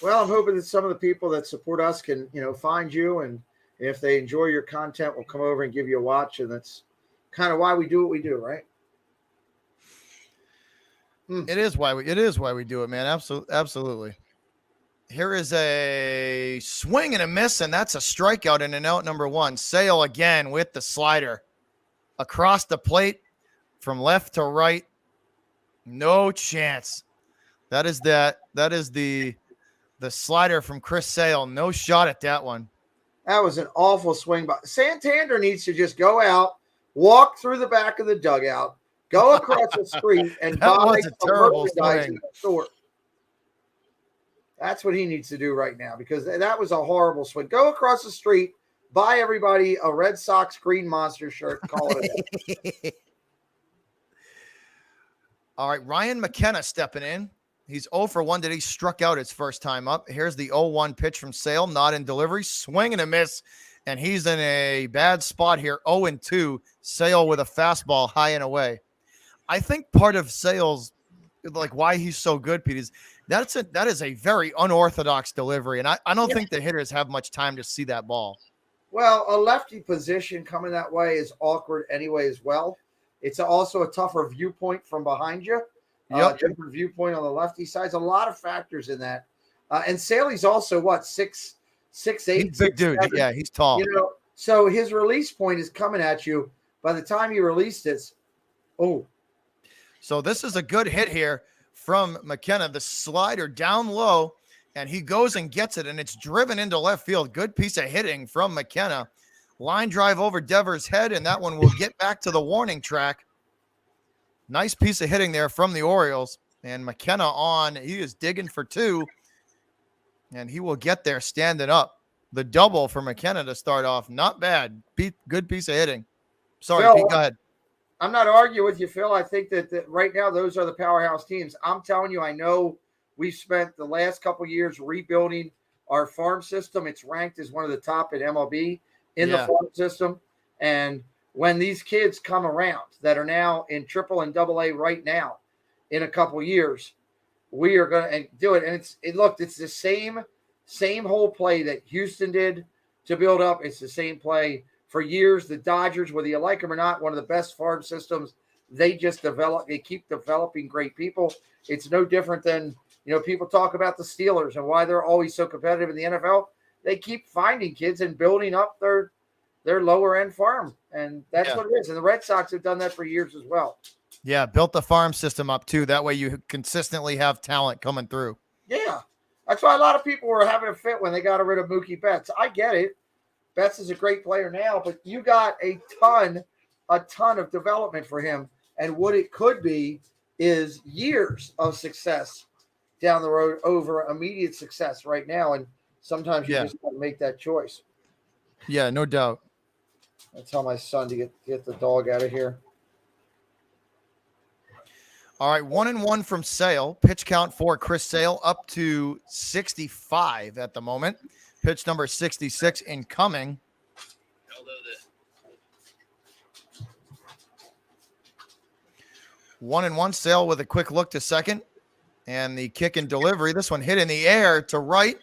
Well, I'm hoping that some of the people that support us can, you know, find you, and if they enjoy your content, will come over and give you a watch. And that's kind of why we do what we do, right? It is why we do it, man. Absolutely. Here is a swing and a miss, and that's a strikeout and an out number one. Sale again with the slider across the plate from left to right. No chance. That is the slider from Chris Sale. No shot at that one. That was an awful swing. But Santander needs to just go out, walk through the back of the dugout, go across the street, and That buy was a terrible merchandise swing. in the store. That's what he needs to do right now, because that was a horrible swing. Go across the street, buy everybody a Red Sox Green Monster shirt, and call it a day. All right, Ryan McKenna stepping in. He's 0 for 1 today. He struck out his first time up. Here's the 0-1 pitch from Sale, not in delivery. Swing and a miss, and he's in a bad spot here. 0-2. Sale with a fastball high and away. I think part of Sale's, like, why he's so good, Pete, is that is a very unorthodox delivery, and I don't think the hitters have much time to see that ball. Well, a lefty position coming that way is awkward anyway as well. It's also a tougher viewpoint from behind you. Different viewpoint on the lefty side. There's a lot of factors in that. And Saley's also, 6'8"? He's big dude. 6'7"? Yeah, he's tall. You know, so his release point is coming at you. By the time you released it, So this is a good hit here from McKenna. The slider down low, and he goes and gets it, and it's driven into left field. Good piece of hitting from McKenna. Line drive over Devers' head, and that one will get back to the warning track. Nice piece of hitting there from the Orioles. And McKenna he is digging for 2, and he will get there standing up. The double for McKenna to start off. Not bad. Good piece of hitting. Sorry, Phil, Pete, go ahead. I'm not arguing with you, Phil. I think that right now those are the powerhouse teams. I'm telling you, I know we've spent the last couple of years rebuilding our farm system. It's ranked as one of the top in MLB in the farm system. And when these kids come around that are now in AAA and AA right now, in a couple of years, we are going to do it. And it's the same whole play that Houston did to build up. It's the same play for years. The Dodgers, whether you like them or not, one of the best farm systems. They just they keep developing great people. It's no different than, people talk about the Steelers and why they're always so competitive in the NFL. They keep finding kids and building up their lower end farm. And that's what it is. And the Red Sox have done that for years as well. Yeah, built the farm system up too. That way you consistently have talent coming through. Yeah. That's why a lot of people were having a fit when they got rid of Mookie Betts. I get it. Betts is a great player now, but you got a ton of development for him. And what it could be is years of success down the road over immediate success right now. And sometimes you just got to make that choice. Yeah, no doubt. I tell my son to get the dog out of here. All right, 1-1 from Sale. Pitch count for Chris Sale up to 65 at the moment. Pitch number 66 incoming. 1-1. Sale with a quick look to second. And the kick and delivery. This one hit in the air to right.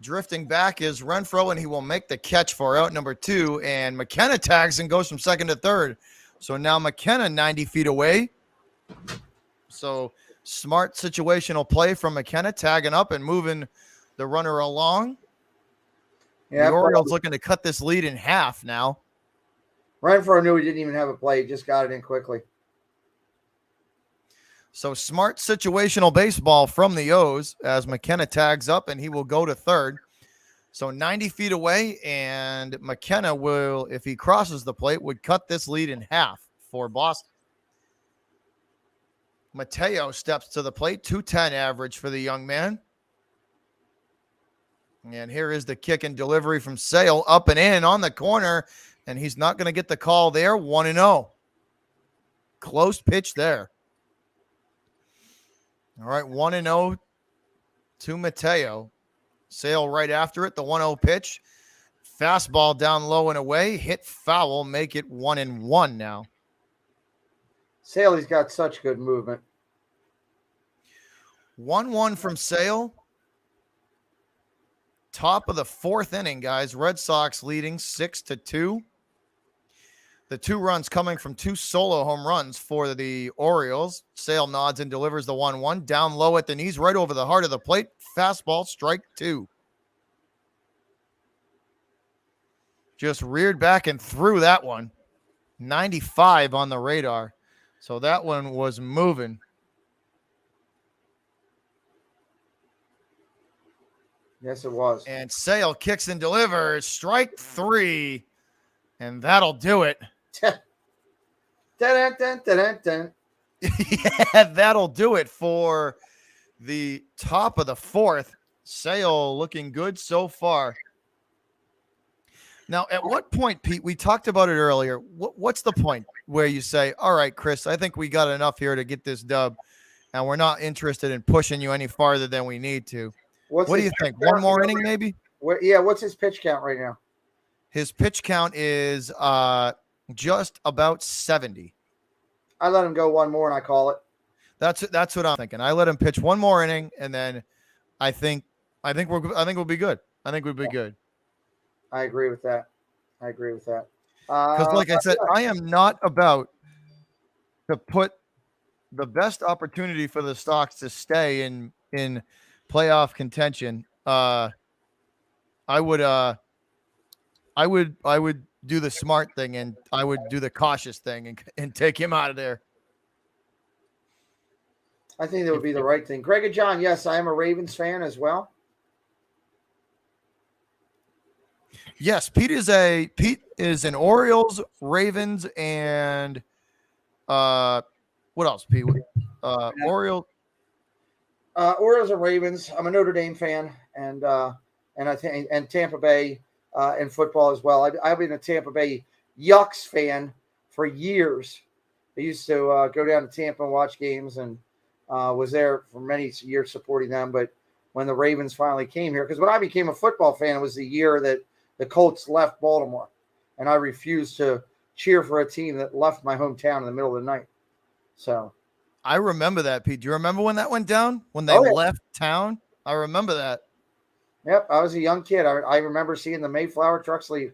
Drifting back is Renfroe, and he will make the catch for out number 2. And McKenna tags and goes from second to third. So now McKenna 90 feet away. So smart situational play from McKenna, tagging up and moving the runner along. Yeah, the Orioles looking to cut this lead in half now. Renfroe knew he didn't even have a play. He just got it in quickly. So smart situational baseball from the O's as McKenna tags up, and he will go to third. So 90 feet away, and McKenna will, if he crosses the plate, would cut this lead in half for Boston. Mateo steps to the plate, 210 average for the young man. And here is the kick and delivery from Sale, up and in on the corner, and he's not going to get the call there. 1-0. Close pitch there. All right, 1-0 to Mateo. Sale right after it, the 1-0 pitch. Fastball down low and away, hit foul, make it 1-1 now. Saley's got such good movement. 1-1 from Sale. Top of the fourth inning, guys. Red Sox leading 6-2. The 2 runs coming from 2 solo home runs for the Orioles. Sale nods and delivers the 1-1. Down low at the knees, right over the heart of the plate. Fastball, strike 2. Just reared back and threw that one. 95 on the radar. So that one was moving. Yes, it was. And Sale kicks and delivers. Strike 3. And that'll do it. Dun, dun, dun, dun, dun. Yeah, that'll do it for the top of the fourth. Sale looking good so far. Now, at what point, Pete, we talked about it earlier. What's the point where you say, all right, Chris, I think we got enough here to get this dub, and we're not interested in pushing you any farther than we need to? What do you think? One more inning, maybe? What's his pitch count right now? His pitch count is just about 70. I let him go one more and I call it. That's what I'm thinking. I let him pitch one more inning, and then I think we'll be good. I think we'll be good. I agree with that. Because, like I said, I am not about to put the best opportunity for the Sox to stay in playoff contention. I would do the smart thing, and I would do the cautious thing and take him out of there. I think that would be the right thing. Greg and John, yes, I am a Ravens fan as well. Yes, Pete is an Orioles, Ravens, and what else, Pete? Orioles. Orioles and Ravens. I'm a Notre Dame fan, and I think and Tampa Bay in football as well. I've been a Tampa Bay Yucks fan for years. I used to go down to Tampa and watch games, and was there for many years supporting them. But when the Ravens finally came here, because when I became a football fan, it was the year that the Colts left Baltimore, and I refused to cheer for a team that left my hometown in the middle of the night. So I remember that, Pete. Do you remember when that went down? When they left town? I remember that. Yep, I was a young kid. I remember seeing the Mayflower trucks leave.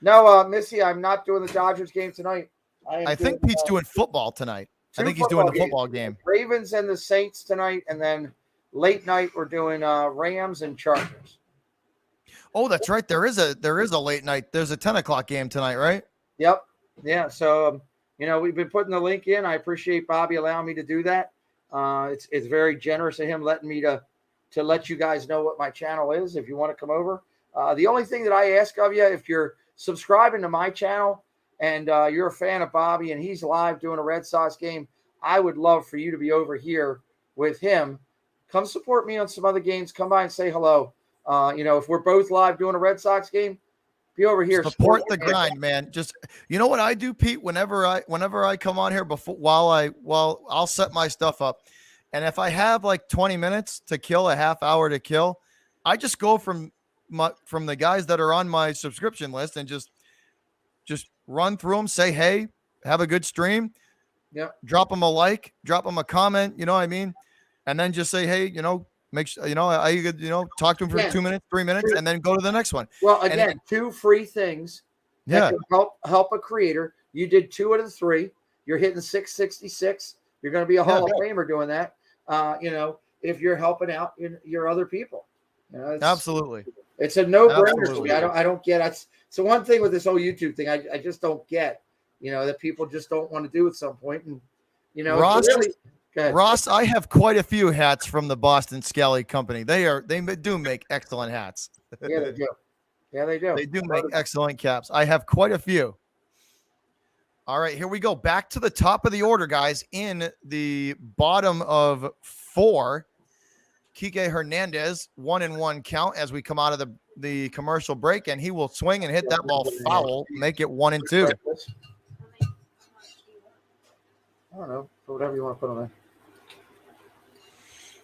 No, Missy, I'm not doing the Dodgers game tonight. I think Pete's doing football tonight. I think he's doing the football game. Ravens and the Saints tonight, and then late night we're doing Rams and Chargers. Oh, that's right. There is a late night. There's a 10 o'clock game tonight, right? Yep. Yeah. So we've been putting the link in. I appreciate Bobby allowing me to do that. It's very generous of him letting me to let you guys know what my channel is if you want to come over. The only thing that I ask of you, if you're subscribing to my channel and you're a fan of Bobby and he's live doing a Red Sox game, I would love for you to be over here with him. Come support me on some other games. Come by and say hello. If we're both live doing a Red Sox game, be over here. Support the grind, man. Just, you know what I do, Pete? Whenever I come on here while I'll set my stuff up. And if I have like 20 minutes to kill, a half hour to kill, I just go from the guys that are on my subscription list and just run through them, say, hey, have a good stream. Yep. Drop them a like, drop them a comment, you know what I mean? And then just say, hey, make sure, talk to them for 2 minutes, 3 minutes, and then go to the next one. Well, again, 2 free things that can help a creator. You did 2 out of the 3. You're hitting 666. You're going to be a Hall of Famer doing that. If you're helping out your other people. Absolutely. It's a no-brainer to me. I don't get it. So one thing with this whole YouTube thing, I just don't get, that people just don't want to do at some point. And, Ross, really, ahead. Ross, I have quite a few hats from the Boston Scally Company. They do make excellent hats. Yeah, they do. Yeah, they do. They do make excellent caps. I have quite a few. All right, here we go. Back to the top of the order, guys. In the bottom of 4, Kike Hernandez, 1-1 count as we come out of the commercial break, and he will swing and hit that ball foul, make it 1-2. I don't know. Whatever you want to put on there.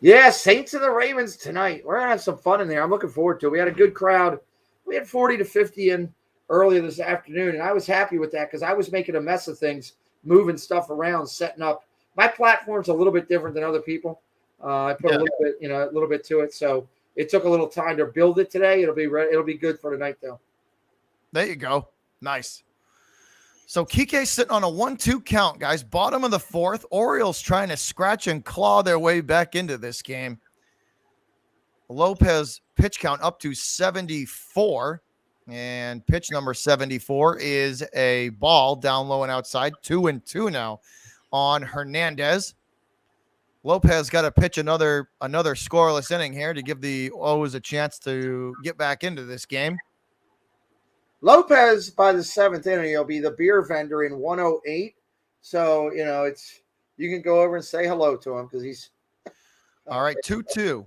Yeah, Saints and the Ravens tonight. We're going to have some fun in there. I'm looking forward to it. We had a good crowd. We had 40 to 50 in earlier this afternoon, and I was happy with that because I was making a mess of things, moving stuff around, setting up. My platform's a little bit different than other people. I put a little bit to it, so it took a little time to build it today. It'll be good for tonight, though. There you go. Nice. So Kike's sitting on a 1-2 count, guys. Bottom of the 4th. Orioles trying to scratch and claw their way back into this game. Lopez pitch count up to 74. And pitch number 74 is a ball down low and outside. 2-2 now on Hernandez. Lopez got to pitch another scoreless inning here to give the O's a chance to get back into this game. Lopez, by the 7th inning, he'll be the beer vendor in 108. So, you can go over and say hello to him because he's. All right, 2-2.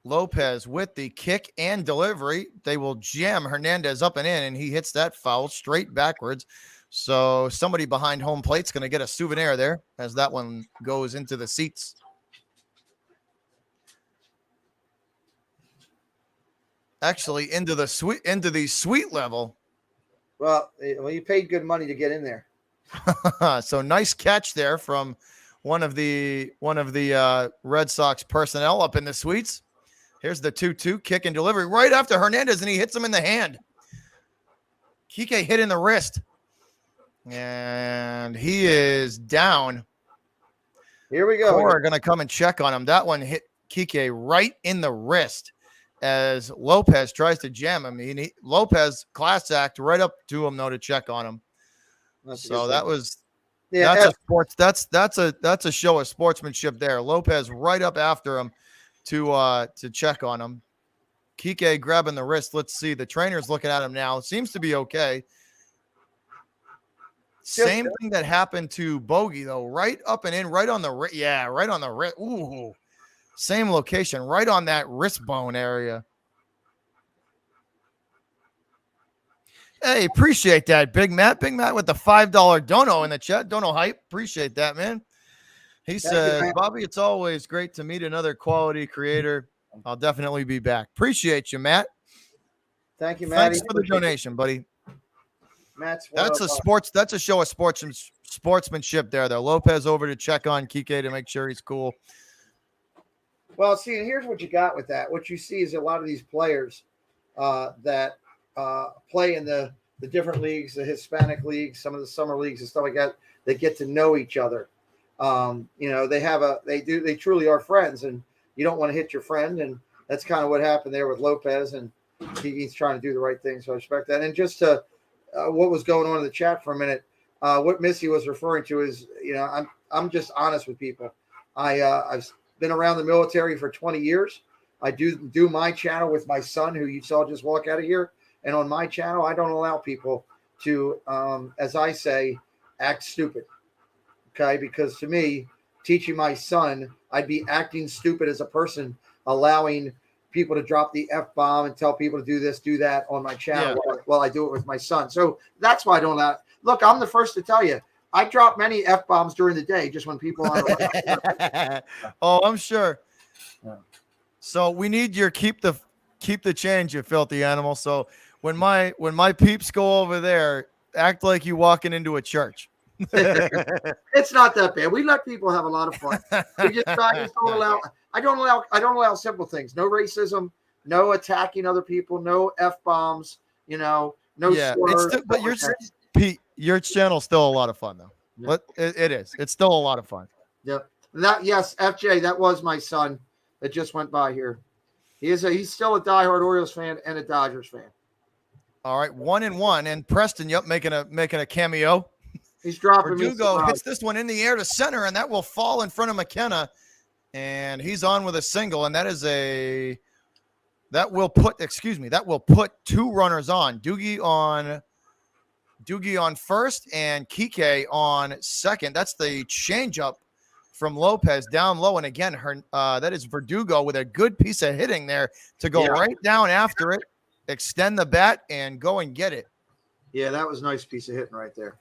Lopez with the kick and delivery. They will jam Hernandez up and in, and he hits that foul straight backwards. So somebody behind home plate's going to get a souvenir there as that one goes into the seats. Actually, into the suite level. Well, you paid good money to get in there. So nice catch there from one of the Red Sox personnel up in the suites. Here's the 2-2 kick and delivery right after Hernandez, and he hits him in the hand. Kike hit in the wrist, and he is down. Here we go. We're going to come and check on him. That one hit Kike right in the wrist as Lopez tries to jam him. Lopez class act right up to him though to check on him. So that was that's a show of sportsmanship there. Lopez right up after him to check on him. Kike grabbing the wrist. Let's see. The trainer's looking at him now. Seems to be okay. Same thing that happened to Bogey though. Right up and in, right on the wrist. Yeah, right on the wrist. Ooh. Same location, right on that wrist bone area. Hey, appreciate that, Big Matt. Big Matt with the $5 dono in the chat. Dono hype. Appreciate that, man. He says, Bobby, it's always great to meet another quality creator. I'll definitely be back. Appreciate you, Matt. Thank you, Matt. Thanks for the donation, buddy. Matt's that's a show of sportsmanship there, though. Lopez over to check on Kike to make sure he's cool. Well, see, and here's what you got with that. What you see is a lot of these players that play in the different leagues, the Hispanic leagues, some of the summer leagues and stuff like that. They get to know each other. They truly are friends, and you don't want to hit your friend. And that's kind of what happened there with Lopez, and he's trying to do the right thing. So I respect that. And just to what was going on in the chat for a minute, what Missy was referring to is, I'm just honest with people. I've been around the military for 20 years. I do my channel with my son, who you saw just walk out of here. And on my channel, I don't allow people to, as I say, act stupid. Okay. Because to me, teaching my son, I'd be acting stupid as a person, allowing people to drop the F-bomb and tell people to do this, do that on my channel while I do it with my son. So that's why I don't allow it. Look, I'm the first to tell you, I drop many F-bombs during the day just when people aren't around. Oh, I'm sure. Yeah. So we need your keep the change, you filthy animal. So when my peeps go over there, act like you walking into a church. It's not that bad. We let people have a lot of fun. I don't allow simple things. No racism, no attacking other people, no F-bombs, no slurs. But Pete, your channel's still a lot of fun though. Yeah. It is. It's still a lot of fun. Yep. Yes, FJ, that was my son that just went by here. He's still a diehard Orioles fan and a Dodgers fan. All right, 1-1, and Preston, making a cameo. He's dropping me. Verdugo hits this one in the air to center, and that will fall in front of McKenna. And he's on with a single, and that will put 2 runners on. Doogie on first and Kike on second. That's the changeup from Lopez down low. And again, that is Verdugo with a good piece of hitting there to go right down after it, extend the bat, and go and get it. Yeah, that was a nice piece of hitting right there.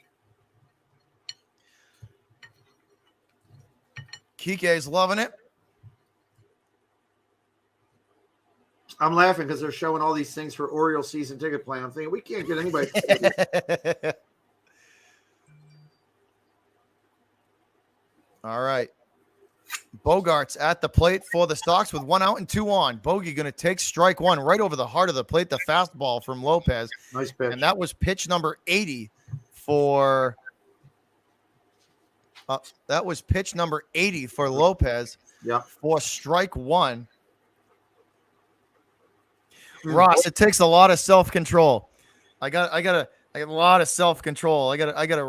Kike's loving it. I'm laughing because they're showing all these things for Orioles season ticket plan. I'm thinking we can't get anybody. All right. Bogart's at the plate for the Sox with 1 out and 2 on. Bogey going to take strike 1 right over the heart of the plate, the fastball from Lopez. Nice pitch. And that was pitch number 80 for Lopez. Yeah. For strike 1. Ross, it takes a lot of self-control. I got a lot of self-control. I got to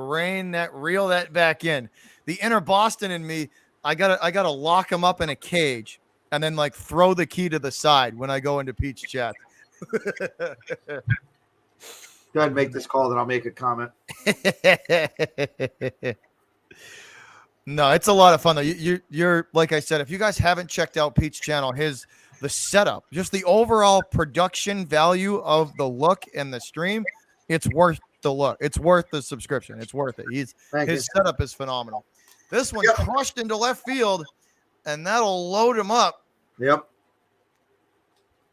reel that back in. The inner Boston in me, I got to lock him up in a cage and then like throw the key to the side when I go into Pete's chat. Go ahead and make this call, then I'll make a comment. No, it's a lot of fun though. You're like I said, if you guys haven't checked out Pete's channel, the setup, just the overall production value of the look and the stream, it's worth the look. It's worth the subscription. It's worth it. His setup is phenomenal. This one crushed into left field, and that'll load him up. Yep.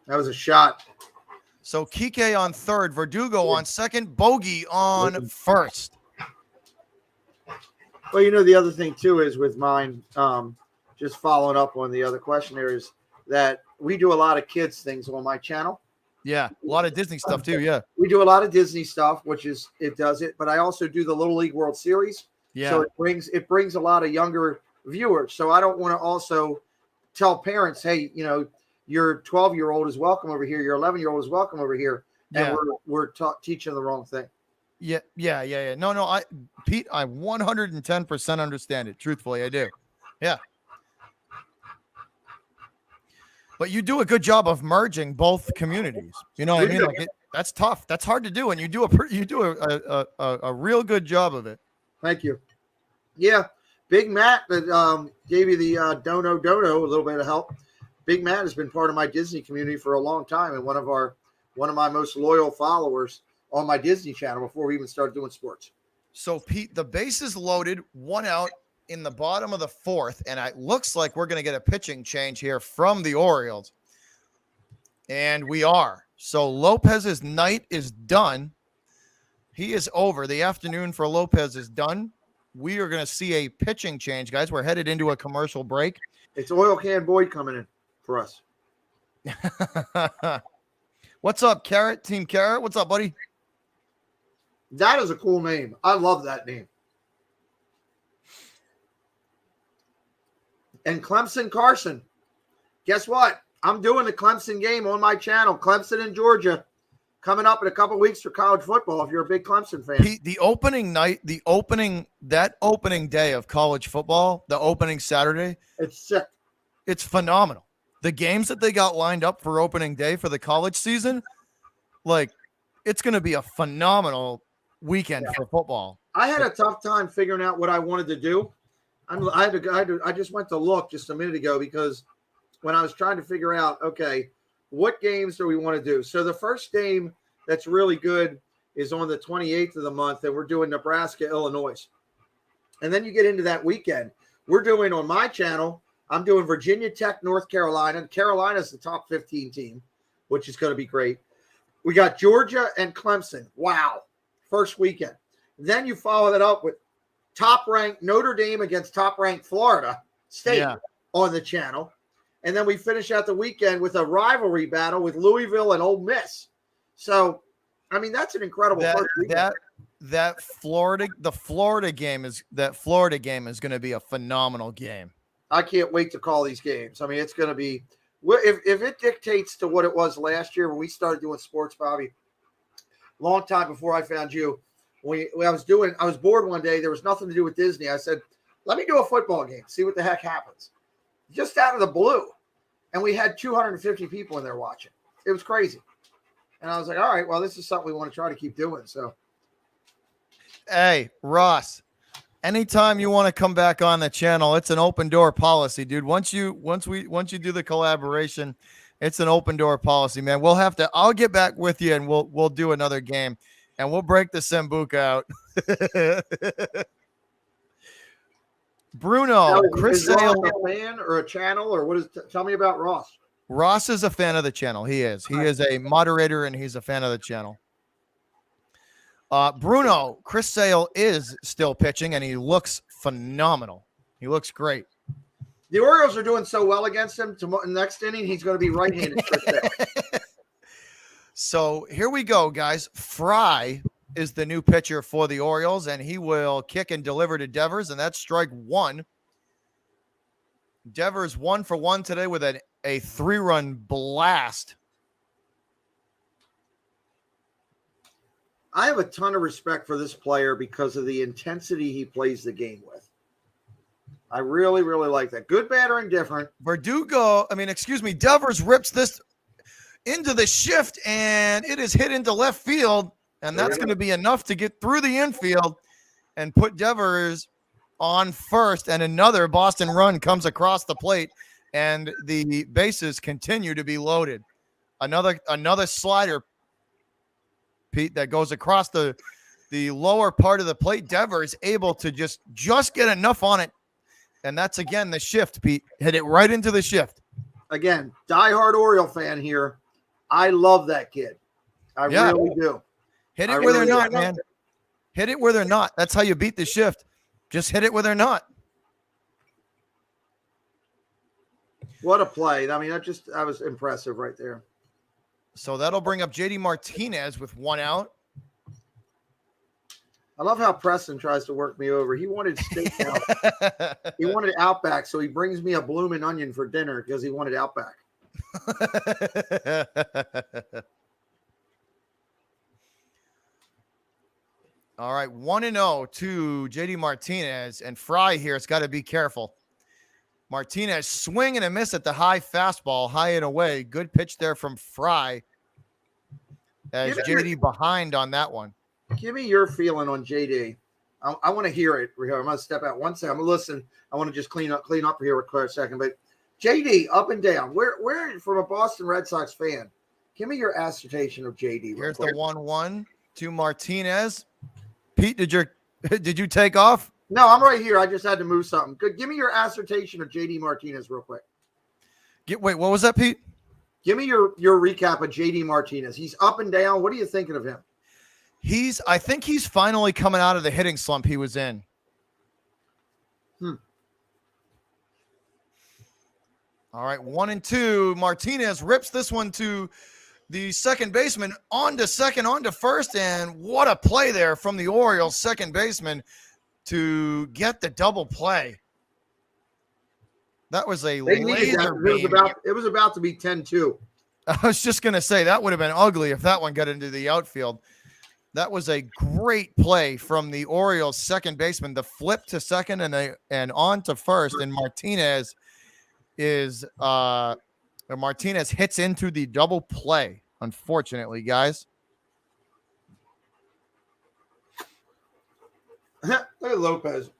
That was a shot. So Kike on third, Verdugo on second, Bogey on first. Well, the other thing too is with mine, just following up on the other question there is that we do a lot of kids things on my channel. Yeah, a lot of Disney stuff too. Yeah, we do a lot of Disney stuff, which is it does it. But I also do the Little League World Series. Yeah. So it brings a lot of younger viewers. So I don't want to also tell parents, hey, your 12-year-old is welcome over here. Your 11-year-old is welcome over here, and we're teaching the wrong thing. Yeah. No, Pete, I 110% understand it. Truthfully, I do. Yeah. But you do a good job of merging both communities. You know what I mean? Like that's tough. That's hard to do, and you do a real good job of it. Thank you. Yeah, Big Matt that gave you the dono a little bit of help. Big Matt has been part of my Disney community for a long time, and one of my most loyal followers on my Disney channel before we even started doing sports. So Pete, the base is loaded, 1 out in the bottom of the 4th, and it looks like we're going to get a pitching change here from the Orioles. And we are. So Lopez's night is done. He is over. The afternoon for Lopez is done. We are going to see a pitching change, guys. We're headed into a commercial break. It's Oil Can Boyd coming in for us. What's up, Carrot? Team Carrot? What's up, buddy? That is a cool name. I love that name. And Clemson Carson. Guess what? I'm doing the Clemson game on my channel. Clemson and Georgia coming up in a couple weeks for college football if you're a big Clemson fan. Pete, the opening day of college football, the opening Saturday. It's sick. It's phenomenal. The games that they got lined up for opening day for the college season, like it's going to be a phenomenal weekend for football. I had a tough time figuring out what I wanted to do. I just went to look just a minute ago because when I was trying to figure out, okay, what games do we want to do? So the first game that's really good is on the 28th of the month, and we're doing Nebraska, Illinois. And then you get into that weekend. We're doing on my channel, I'm doing Virginia Tech, North Carolina. Carolina's the top 15 team, which is going to be great. We got Georgia and Clemson. Wow. First weekend. Then you follow that up with top-ranked Notre Dame against top-ranked Florida State on the channel. And then we finish out the weekend with a rivalry battle with Louisville and Ole Miss. So, I mean, that's an incredible first weekend. The Florida game is going to be a phenomenal game. I can't wait to call these games. I mean, it's going to be if it dictates to what it was last year when we started doing sports, Bobby, long time before I found you, I was bored one day. There was nothing to do with Disney. I said, let me do a football game, see what the heck happens. Just out of the blue. And we had 250 people in there watching. It was crazy. And I was like, all right, well, this is something we want to try to keep doing. So, hey, Ross, anytime you want to come back on the channel, it's an open door policy, dude. Once you do the collaboration, it's an open door policy, man. I'll get back with you and we'll do another game and we'll break the Sambuca out. Bruno, Chris is Ross Sale. a fan or a channel or what is? Tell me about Ross. Ross is a fan of the channel. He is a moderator and he's a fan of the channel. Bruno, Chris Sale is still pitching and he looks phenomenal. He looks great. The Orioles are doing so well against him. Next inning, he's going to be right-handed. So here we go, guys. Fry is the new pitcher for the Orioles, and he will kick and deliver to Devers, and that's strike one. Devers 1 for 1 today with a 3-run blast. I have a ton of respect for this player because of the intensity he plays the game with. I really, really like that. Good, bad, or indifferent. Devers rips this into the shift, and it is hit into left field, and that's going to be enough to get through the infield and put Devers on first, and another Boston run comes across the plate, and the bases continue to be loaded. Another slider, Pete, that goes across the lower part of the plate. Devers able to just get enough on it. And that's, again, the shift, Pete. Hit it right into the shift. Again, diehard Oriole fan here. I love that kid. I really do. Hit it where they're not, man. Hit it where they're not. That's how you beat the shift. Just hit it where they're not. What a play. I mean, that was impressive right there. So that'll bring up JD Martinez with 1 out. I love how Preston tries to work me over. He wanted steakhouse. He wanted Outback, so he brings me a blooming onion for dinner because he wanted Outback. All right, 1-0 to JD Martinez, and Fry here has got to be careful. Martinez swing and a miss at the high fastball, high and away. Good pitch there from Fry as JD behind on that one. Give me your feeling on JD. I want to hear it. I'm going to step out one second. I'm going to listen. I want to just clean up here for a second. But JD, up and down. Where from a Boston Red Sox fan, give me your assertion of JD. Here's the 1-1 to Martinez. Pete, did you take off? No, I'm right here. I just had to move something. Good. Give me your assertion of JD Martinez real quick. Wait, what was that, Pete? Give me your recap of JD Martinez. He's up and down. What are you thinking of him? I think he's finally coming out of the hitting slump he was in. All right, 1-2. Martinez rips this one to the second baseman, on to second, on to first, and what a play there from the Orioles second baseman to get the double play. That was a laser beam. It was about to be 10-2. I was just going to say that would have been ugly if that one got into the outfield. That was a great play from the Orioles second baseman. The flip to second and on to first, and Martinez hits into the double play. Unfortunately, guys. Look at Lopez.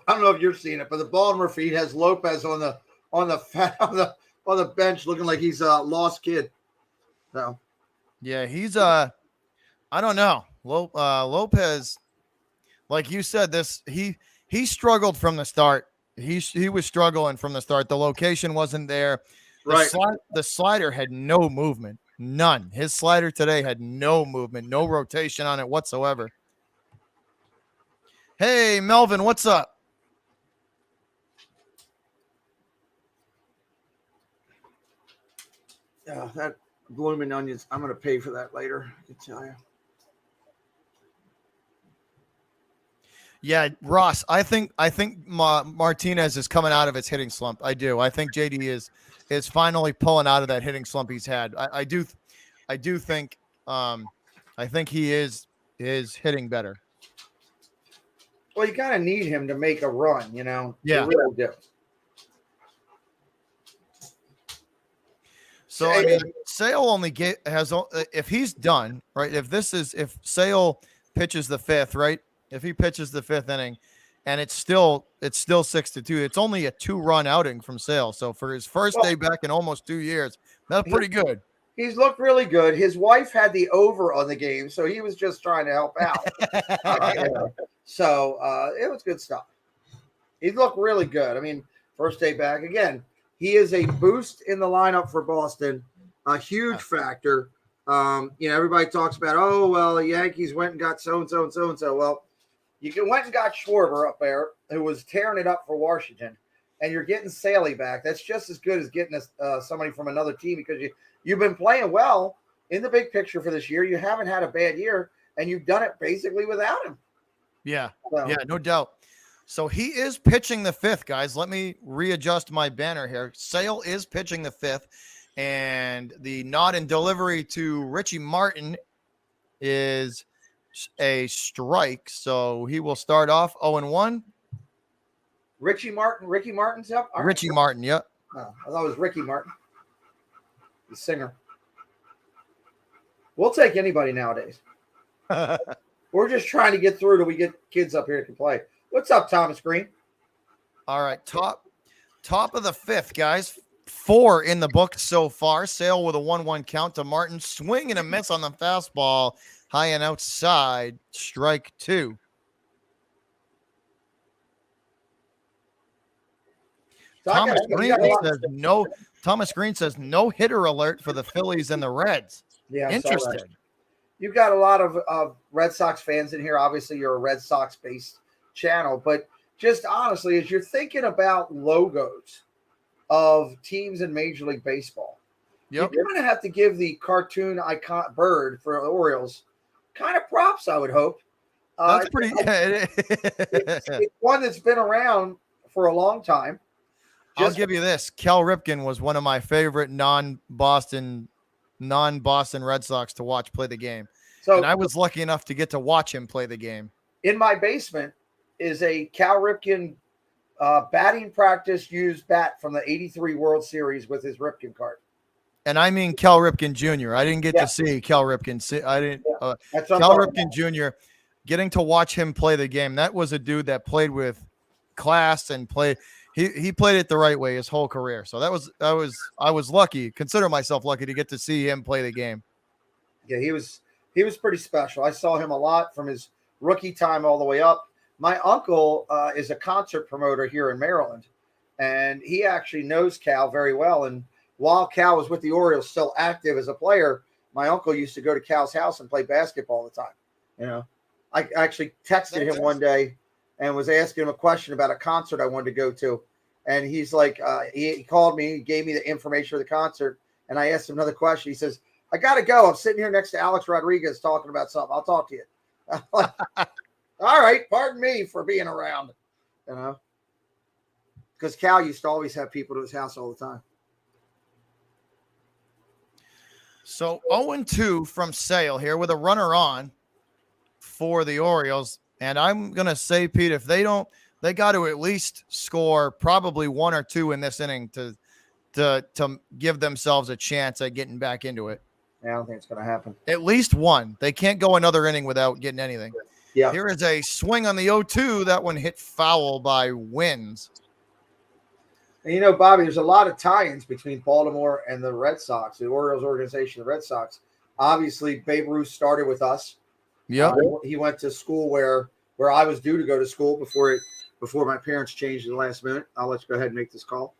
I don't know if you're seeing it, but the Baltimore feed has Lopez on the bench, looking like he's a lost kid. So, yeah, he's I don't know. Lopez, like you said, he struggled from the start. He was struggling from the start. The location wasn't there. Right. The slider had no movement. None. His slider today had no movement, no rotation on it whatsoever. Hey, Melvin, what's up? Yeah, that blooming onions. I'm going to pay for that later. I can tell you. Yeah, Ross, I think Martinez is coming out of his hitting slump. I do. I think JD is finally pulling out of that hitting slump he's had. I do think I think he is hitting better. Well, you kind of need him to make a run, you know. Yeah. You really do. So I mean, Sale only if he's done right. If Sale pitches the fifth, right? If he pitches the fifth inning, and it's still 6-2. It's only a 2-run outing from Sale. So for his first day back in almost 2 years, that's pretty good. He's looked really good. His wife had the over on the game, so he was just trying to help out. So it was good stuff. He looked really good. I mean, first day back again. He is a boost in the lineup for Boston, a huge factor. Everybody talks about, oh, well, the Yankees went and got so-and-so and so-and-so. Well, you went and got Schwarber up there, who was tearing it up for Washington, and you're getting Saley back. That's just as good as getting somebody from another team because you've been playing well in the big picture for this year. You haven't had a bad year, and you've done it basically without him. Yeah, no doubt. So he is pitching the fifth, guys. Let me readjust my banner here. Sale is pitching the fifth, and the nod and delivery to Richie Martin is a strike. So he will start off 0-1. Ricky Martin's up? All right. Richie Martin, yep. Oh, I thought it was Ricky Martin, the singer. We'll take anybody nowadays. We're just trying to get through till we get kids up here that can play. What's up, Thomas Green? All right, top of the fifth, guys. 4 in the book so far. Sale with a 1-1 count to Martin. Swing and a miss on the fastball. High and outside. Strike 2. Thomas Green says no hitter alert for the Phillies and the Reds. Yeah, interesting. You've got a lot of Red Sox fans in here. Obviously, you're a Red Sox-based channel, but just honestly, as you're thinking about logos of teams in Major League Baseball, you're going to have to give the cartoon icon bird for the Orioles kind of props, I would hope. That's pretty. It's one that's been around for a long time. I'll give you this. Cal Ripken was one of my favorite non-Boston Red Sox to watch play the game. And I was lucky enough to get to watch him play the game. In my basement is a Cal Ripken batting practice used bat from the 83 World Series with his Ripken card. And I mean Cal Ripken Jr. I didn't get to see Cal Ripken. Cal Ripken Jr. Getting to watch him play the game. That was a dude that played with class and played. He played it the right way his whole career. So I was lucky. Consider myself lucky to get to see him play the game. Yeah, he was pretty special. I saw him a lot from his rookie time all the way up. My uncle is a concert promoter here in Maryland, and he actually knows Cal very well. And while Cal was with the Orioles, still active as a player, my uncle used to go to Cal's house and play basketball all the time. You know, I actually texted him one day and was asking him a question about a concert I wanted to go to. And he's like, he called me, gave me the information of the concert. And I asked him another question. He says, I got to go. I'm sitting here next to Alex Rodriguez talking about something. I'll talk to you. I'm like, all right. Pardon me for being around, because Cal used to always have people to his house all the time. So 0-2 from Sale here with a runner on for the Orioles. And I'm going to say, Pete, if they got to at least score probably 1 or 2 in this inning to give themselves a chance at getting back into it. Yeah, I don't think it's going to happen. At least 1. They can't go another inning without getting anything. Yeah. Here is a swing on the 0-2. That one hit foul by Wins. And Bobby, there's a lot of tie-ins between Baltimore and the Red Sox, the Orioles organization, the Red Sox. Obviously, Babe Ruth started with us. Yeah. He went to school where I was due to go to school before my parents changed at the last minute. I'll let you go ahead and make this call.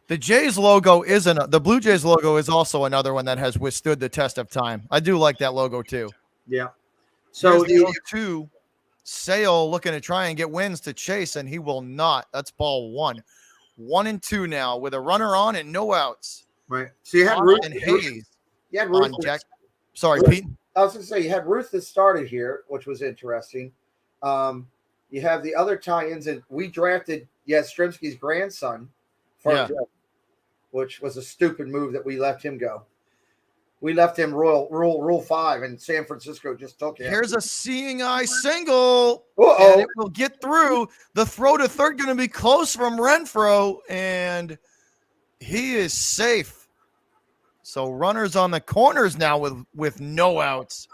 The Jays logo the Blue Jays logo is also another one that has withstood the test of time. I do like that logo too. Yeah. So the 0-2 Sale looking to try and get Wins to chase, and he will not. That's ball 1. 1-2 now with a runner on and no outs. Right. So you had Ruth and Hayes. You had Ruth on Jack. Sorry, Pete. I was going to say you had Ruth that started here, which was interesting. You have the other tie-ins, and we drafted Yastrzemski's grandson, which was a stupid move that we left him go. We left him rule 5, and San Francisco just took him. Here's a seeing eye single, Uh-oh. and it will get through. The throw to third going to be close from Renfroe, and he is safe. So runners on the corners now with no outs.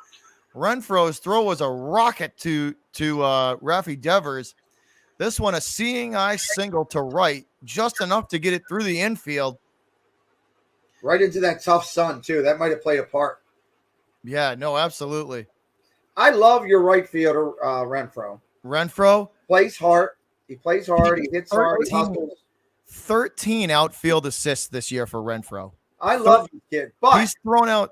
Renfroe's throw was a rocket to Rafi Devers. This one a seeing eye single to right, just enough to get it through the infield. Right into that tough sun, too. That might have played a part. Yeah, no, absolutely. I love your right fielder, Renfroe. Renfroe Plays hard. He plays hard. He hits hard. He hustles. 13 outfield assists this year for Renfroe. I love this kid, but He's thrown out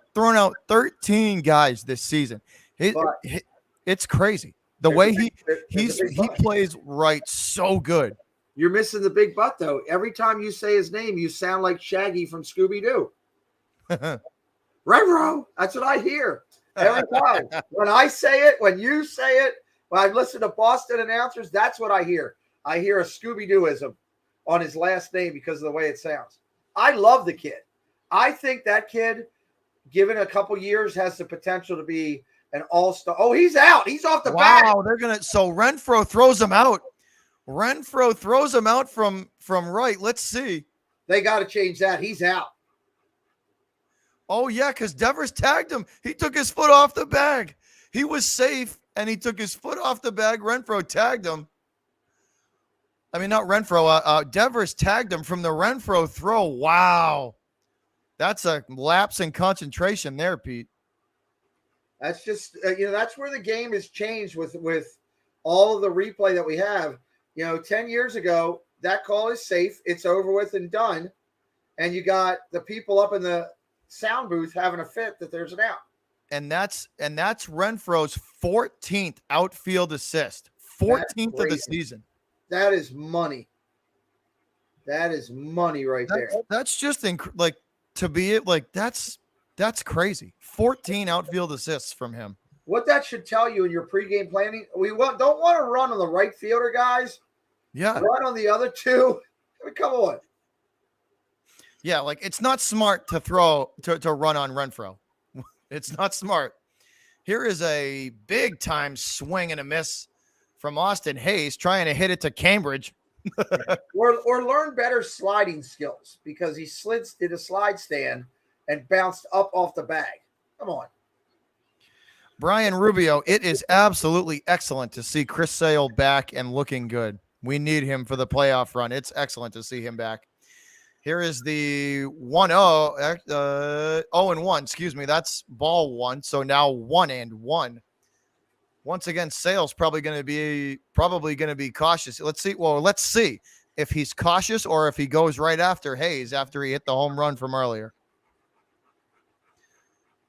13 guys this season. It's crazy. The way he plays right so good. you're missing the big butt, though. Every time you say his name, you sound like Shaggy from Scooby-Doo. Renfroe. That's what I hear every time. When I say it, when you say it, when I listen to Boston announcers, that's what I hear. I hear a Scooby-Dooism on his last name because of the way it sounds. I love the kid. I think that kid, given a couple years, has the potential to be an all-star. Oh, he's out. He's off the bat. Wow, so Renfroe throws him out. Renfroe throws him out from right. Let's see. They got to change that. He's out. Oh, yeah, because Devers tagged him. He took his foot off the bag. He was safe, and he took his foot off the bag. Renfroe tagged him. I mean, not Renfroe. Devers tagged him from the Renfroe throw. Wow. That's a lapse in concentration there, Pete. That's just, that's where the game has changed with all of the replay that we have. 10 years ago, that call is safe. It's over with and done. And you got the people up in the sound booth having a fit that there's an out. And that's Renfroe's 14th outfield assist. 14th of the season. That is money. That is money right there. That's just to be it. That's crazy. 14 outfield assists from him. What that should tell you in your pregame planning, don't want to run on the right fielder, guys. Yeah. Run on the other two. I mean, come on. Yeah, it's not smart to throw to run on Renfroe. It's not smart. Here is a big time swing and a miss from Austin Hayes trying to hit it to Cambridge. or learn better sliding skills because he did a slide stand and bounced up off the bag. Come on. Brian Rubio, it is absolutely excellent to see Chris Sale back and looking good. We need him for the playoff run. It's excellent to see him back. Here is the 1-0, 0-1, excuse me. That's ball one. So now 1-1. Once again, Sale's probably going to be cautious. Let's see if he's cautious or if he goes right after Hayes after he hit the home run from earlier.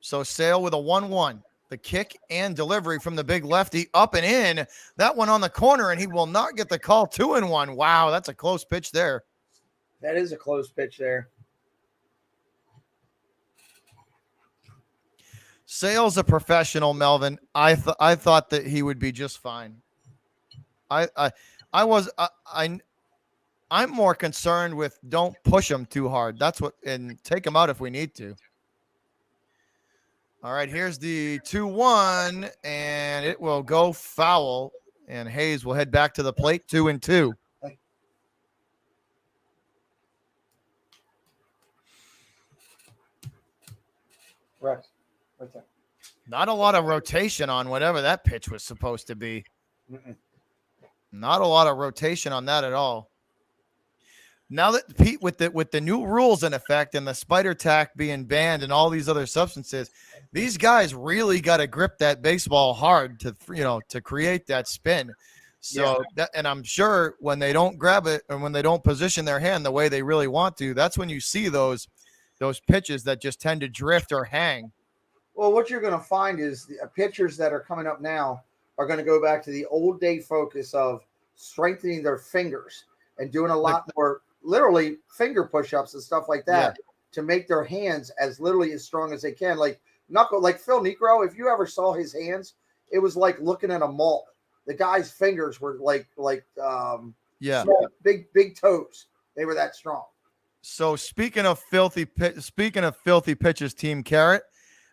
So Sale with a 1-1. The kick and delivery from the big lefty up and in. That one on the corner, and he will not get the call. 2-1. Wow, that's a close pitch there. That is a close pitch there. Sale's a professional, Melvin. I thought that he would be just fine. I'm more concerned with don't push him too hard. And take him out if we need to. All right, here's the 2-1, and it will go foul, and Hayes will head back to the plate. 2-2. Right there. Not a lot of rotation on whatever that pitch was supposed to be. Mm-mm. Not a lot of rotation on that at all. Now that Pete, with the new rules in effect and the spider tack being banned and all these other substances, these guys really got to grip that baseball hard to create that spin. So and I'm sure when they don't grab it and when they don't position their hand the way they really want to, that's when you see those pitches that just tend to drift or hang. Well, what you're going to find is the pitchers that are coming up now are going to go back to the old day focus of strengthening their fingers and doing a lot more literally finger push-ups and stuff like that to make their hands as literally as strong as they can. Like Phil Niekro, if you ever saw his hands, it was like looking at a malt. The guy's fingers were like small, big toes. They were that strong. So speaking of filthy pitches, Team Carrot,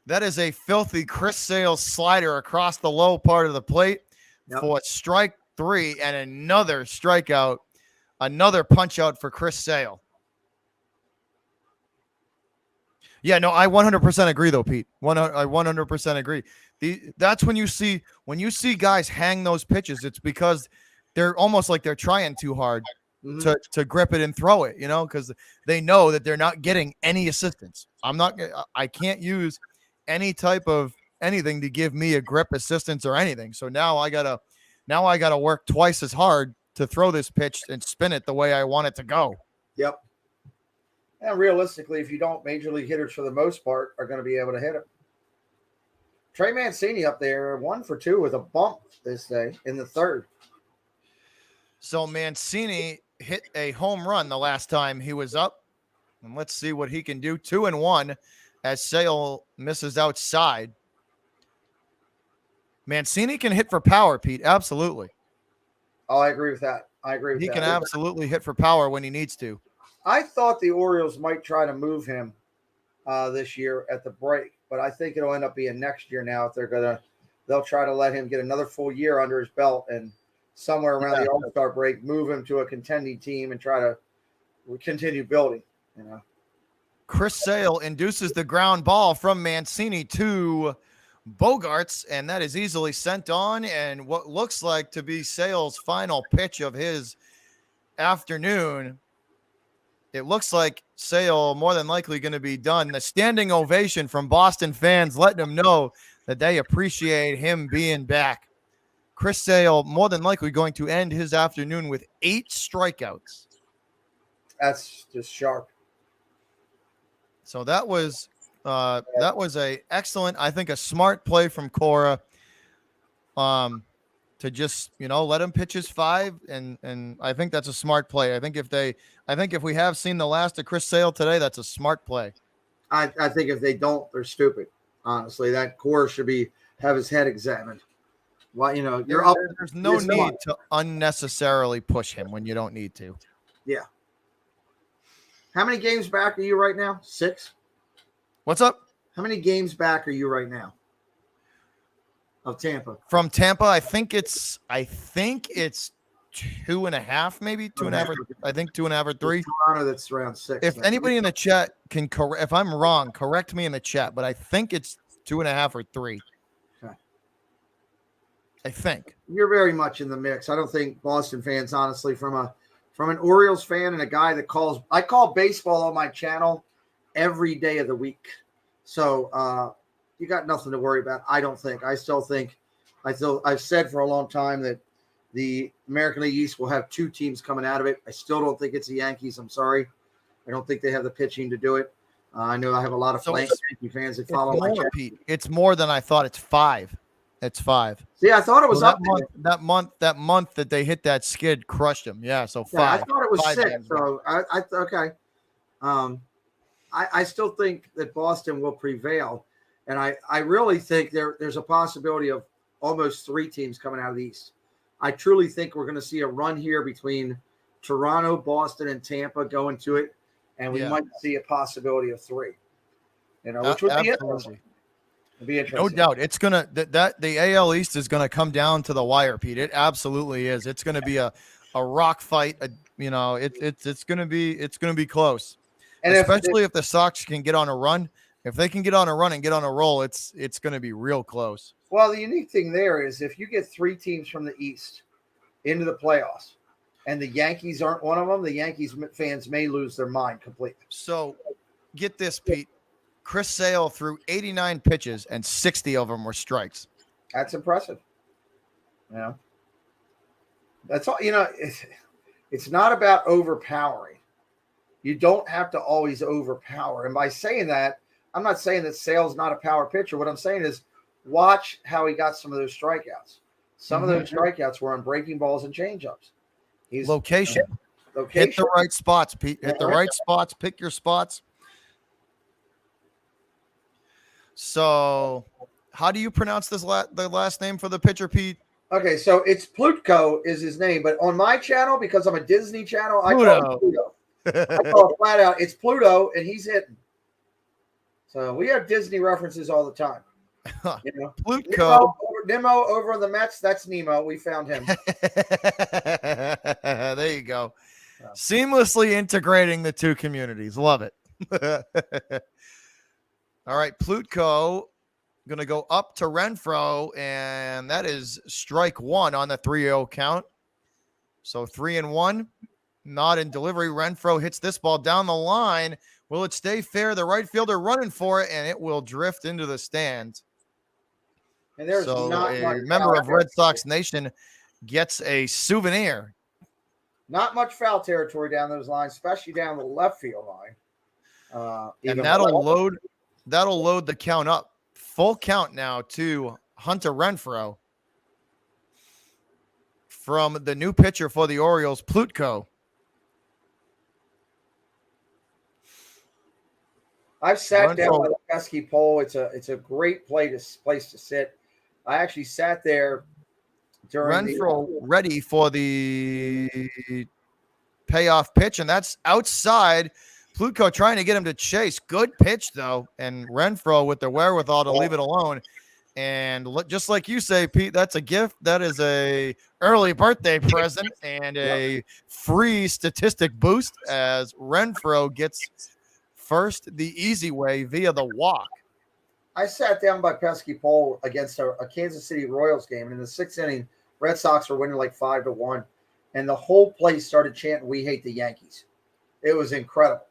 That is a filthy Chris Sale slider across the low part of the plate for strike 3 and another strikeout, another punch out for Chris Sale. Yeah, no, I 100% agree though, Pete. I 100% agree. That's when you see guys hang those pitches, it's because they're almost like they're trying too hard to grip it and throw it, because they know that they're not getting any assistance. I can't use any type of anything to give me a grip assistance or anything. So now I gotta work twice as hard to throw this pitch and spin it the way I want it to go. Yep. And realistically, if you don't, major league hitters for the most part are going to be able to hit it. Trey Mancini up there, 1 for 2 with a bump this day in the 3rd. So Mancini hit a home run the last time he was up. And let's see what he can do. 2-1 as Sale misses outside. Mancini can hit for power, Pete. Absolutely. Oh, I agree with that. He can absolutely hit for power when he needs to. I thought the Orioles might try to move him this year at the break, but I think it'll end up being next year now if they'll try to let him get another full year under his belt and somewhere around the All-Star break, move him to a contending team and try to continue building, Chris Sale induces the ground ball from Mancini to Bogarts, and that is easily sent on. And what looks like to be Sale's final pitch of his afternoon. It looks like Sale more than likely going to be done. The standing ovation from Boston fans letting him know that they appreciate him being back. Chris Sale more than likely going to end his afternoon with 8 strikeouts. That's just sharp. So that was a excellent, I think, a smart play from Cora. To just, let him pitch his 5. And I think that's a smart play. I think if we have seen the last of Chris Sale today, that's a smart play. I think if they don't, they're stupid. Honestly, that Cora should have his head examined. Well, you're up. There's no need to unnecessarily push him when you don't need to. Yeah. How many games back are you right now? 6? What's up? How many games back are you right now? Of Tampa. From Tampa, I think it's 2.5, maybe 2.5. I think 2.5 or 3. Toronto, that's around 6. If anybody in the chat can correct, if I'm wrong, correct me in the chat. But I think it's 2.5 or 3. Okay. I think You're very much in the mix. I don't think Boston fans, honestly, from an Orioles fan and a guy that I call baseball on my channel every day of the week. So you got nothing to worry about. I don't think. I've said for a long time that the American League East will have 2 teams coming out of it. I still don't think it's the Yankees. I'm sorry. I don't think they have the pitching to do it. I know I have a lot of Yankee fans that follow my channel. It's more than I thought. It's 5. It's 5. See, I thought it was up that month that they hit that skid crushed them. Yeah, so 5. I thought it was 6. Games, so okay. I still think that Boston will prevail, and I really think there's a possibility of almost 3 teams coming out of the East. I truly think we're going to see a run here between Toronto, Boston, and Tampa going to it, and we might see a possibility of 3. Which would be interesting. It'd be interesting. No doubt, it's gonna the AL East is gonna come down to the wire, Pete. It absolutely is. It's gonna be a rock fight. It's gonna be close, and especially if the Sox can get on a run. If they can get on a run and get on a roll, it's gonna be real close. Well, the unique thing there is if you get 3 teams from the East into the playoffs, and the Yankees aren't one of them, the Yankees fans may lose their mind completely. So, get this, Pete. Chris Sale threw 89 pitches, and 60 of them were strikes. That's impressive. That's all. It's not about overpowering. You don't have to always overpower. And by saying that, I'm not saying that Sale's not a power pitcher. What I'm saying is watch how he got some of those strikeouts. Some of those strikeouts were on breaking balls and changeups. Location. Hit the right spots, Pete. Hit the right spots. Pick your spots. So, how do you pronounce the last name for the pitcher, Pete? Okay, so it's Plutko is his name, but on my channel, because I'm a Disney channel, I call it Pluto. I call it flat out. It's Pluto, and he's hitting. So we have Disney references all the time. You know, Plutko. Nemo over on the Mets. That's Nemo. We found him. There you go. Seamlessly integrating the two communities. Love it. All right, Plutko going to go up to Renfro, and that is strike one on the 3-0 count. So 3-1, not in delivery. Renfro hits this ball down the line. Will it stay fair? The right fielder running for it, and it will drift into the stands. And there's so not a much member foul of Red Sox Nation gets a souvenir. Not much foul territory down those lines, especially down the left field line. And that'll load the count up. Full count now to Hunter Renfro from the new pitcher for the Orioles, Plutko. I've sat down by the pesky pole. It's a great place to sit. I actually sat there during Renfro ready for the payoff pitch, and that's outside. Plutko trying to get him to chase. Good pitch, though, and Renfro with the wherewithal to leave it alone. And just like you say, Pete, that's a gift. That is a early birthday present and a free statistic boost as Renfro gets first the easy way via the walk. I sat down by pesky pole against a Kansas City Royals game, and in the 6th inning, Red Sox were winning like 5-1, and the whole place started chanting, "We hate the Yankees." It was incredible.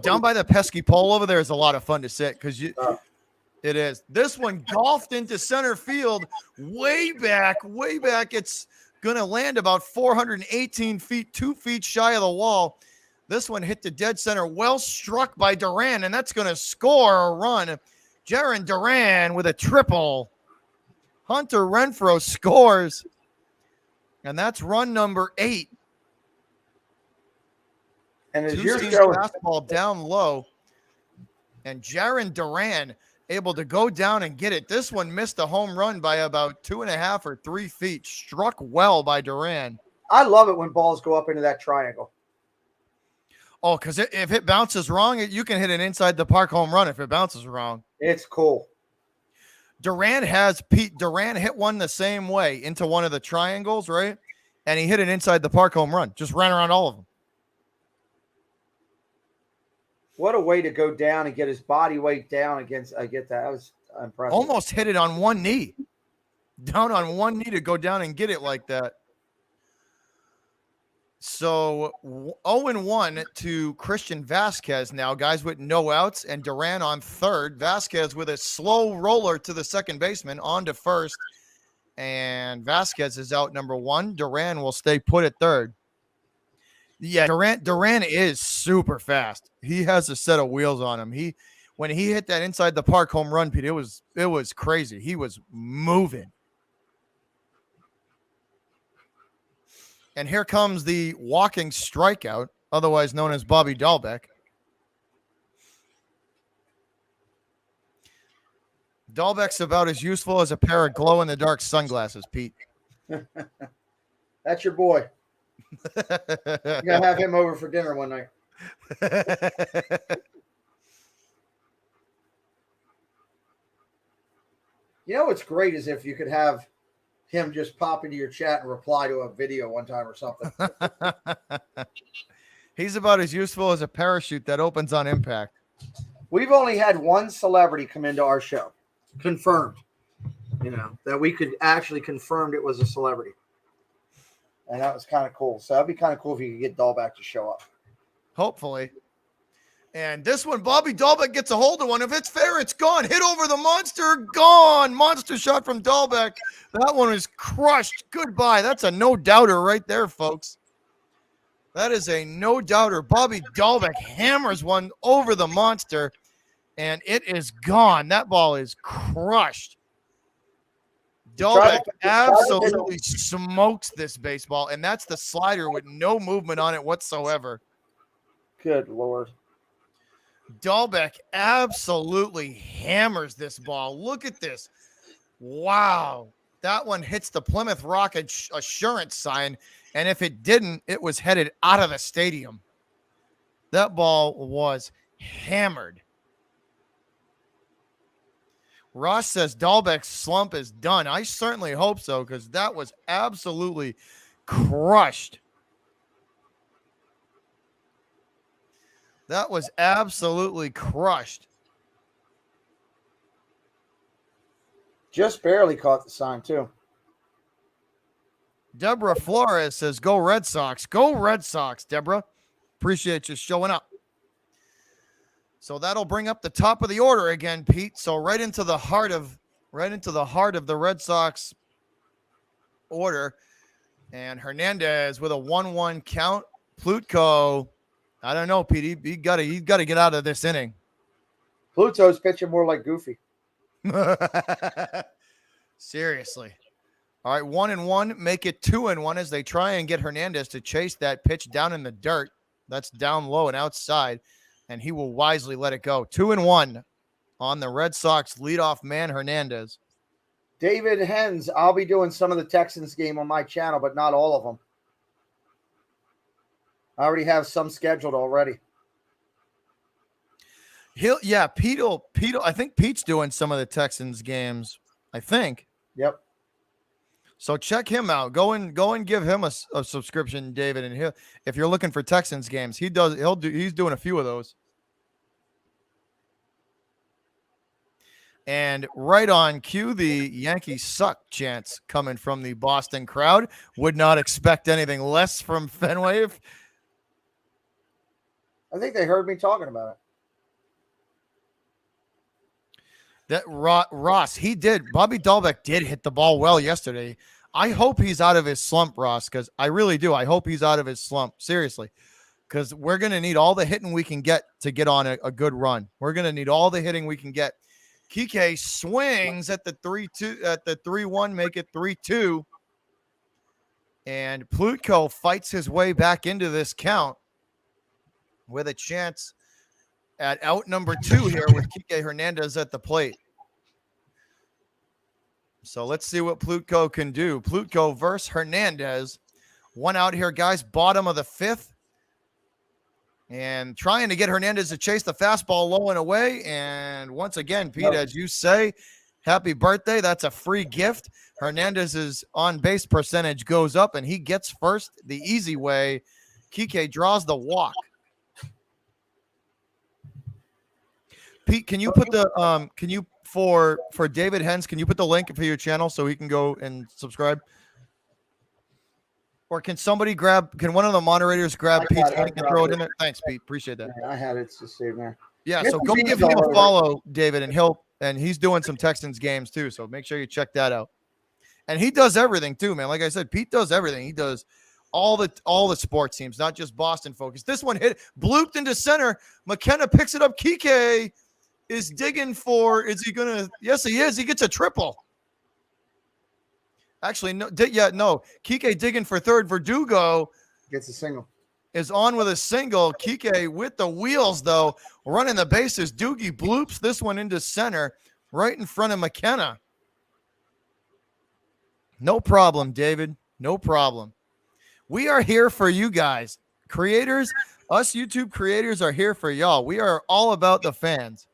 Down by the pesky pole over there is a lot of fun to sit because it is. This one golfed into center field way back. It's going to land about 418 feet, 2 feet shy of the wall. This one hit the dead center, well struck by Duran, and that's going to score a run. Jaron Duran with a triple. Hunter Renfro scores, and that's run number 8. And as Two seams fastball down low, and Jaron Duran able to go down and get it. This one missed a home run by about 2.5 or 3 feet. Struck well by Duran. I love it when balls go up into that triangle. Oh, because if it bounces wrong, you can hit an inside the park home run if it bounces wrong. It's cool. Duran hit one the same way into one of the triangles, right? And he hit an inside the park home run. Just ran around all of them. What a way to go down and get his body weight down against. I get that. That was impressive. Almost hit it on one knee. Down on one knee to go down and get it like that. So 0-1 to Christian Vasquez now, guys with no outs, and Duran on third. Vasquez with a slow roller to the second baseman on to first, and Vasquez is out number 1. Duran will stay put at third. Yeah, Duran is super fast. He has a set of wheels on him. When he hit that inside the park home run, Pete, it was crazy. He was moving. And here comes the walking strikeout, otherwise known as Bobby Dahlbeck. Dahlbeck's about as useful as a pair of glow-in-the-dark sunglasses, Pete. That's your boy. You gotta have him over for dinner one night. You know what's great is if you could have him just pop into your chat and reply to a video one time or something. He's about as useful as a parachute that opens on impact. We've only had one celebrity come into our show, confirmed, that we could actually confirmed it was a celebrity. And that was kind of cool. So that'd be kind of cool if you could get Dahlbeck to show up. Hopefully. And this one, Bobby Dahlbeck gets a hold of one. If it's fair, it's gone. Hit over the monster, gone. Monster shot from Dahlbeck. That one is crushed. Goodbye. That's a no-doubter right there, folks. That is a no-doubter. Bobby Dahlbeck hammers one over the monster, and it is gone. That ball is crushed. Dahlbeck absolutely smokes this baseball, and that's the slider with no movement on it whatsoever. Good Lord. Dahlbeck absolutely hammers this ball. Look at this. Wow. That one hits the Plymouth Rock assurance sign, and if it didn't, it was headed out of the stadium. That ball was hammered. Ross says Dahlbeck's slump is done. I certainly hope so, because that was absolutely crushed. That was absolutely crushed. Just barely caught the sign, too. Deborah Flores says, go Red Sox. Go Red Sox, Deborah. Appreciate you showing up. So that'll bring up the top of the order again, Pete. So right into the heart of the Red Sox order. And Hernandez with a 1-1 count. Plutko, I don't know, Pete. He got to get out of this inning. Pluto's pitching more like Goofy. Seriously. All right, 1-1, make it 2-1 as they try and get Hernandez to chase that pitch down in the dirt. That's down low and outside, and he will wisely let it go. 2-1 on the Red Sox leadoff man, Hernandez. David Hens, I'll be doing some of the Texans game on my channel, but not all of them. I already have some scheduled already. Pete. I think Pete's doing some of the Texans games. I think. Yep. So check him out. Go and give him a subscription, David. And if you're looking for Texans games, he's doing a few of those. And right on cue, the Yankees suck chants coming from the Boston crowd. Would not expect anything less from Fenway. I think they heard me talking about it. That Ross, he did. Bobby Dahlbeck did hit the ball well yesterday. I hope he's out of his slump, Ross, because I really do. I hope he's out of his slump. Seriously. Because we're going to need all the hitting we can get to get on a good run. We're going to need all the hitting we can get. Kike swings at the 3-2, at the 3-1, make it 3-2. And Plutko fights his way back into this count with a chance at out number 2 here with Kike Hernandez at the plate. So let's see what Plutko can do. Plutko versus Hernandez. 1 out here, guys. Bottom of the 5th. And trying to get Hernandez to chase the fastball low and away. And once again, Pete, as you say, happy birthday. That's a free gift. Hernandez's on-base percentage goes up, and he gets first the easy way. Kike draws the walk. Pete, can you put the for David Hens, can you put the link for your channel so he can go and subscribe? Or can one of the moderators grab Pete's link and throw it in there? Thanks, Pete. Appreciate that. Yeah, I had it to save there. Yeah, so go give him a follow, David, and he's doing some Texans games too. So make sure you check that out. And he does everything too, man. Like I said, Pete does everything. He does all the sports teams, not just Boston focused. This one hit, blooped into center. McKenna picks it up. Kike is digging for, yes, he is. He gets a triple. Actually, no. Kike digging for third. Verdugo gets a single. Is on with a single. Kike with the wheels, though, running the bases. Doogie bloops this one into center right in front of McKenna. No problem, David. No problem. We are here for you guys. Creators, us YouTube creators are here for y'all. We are all about the fans.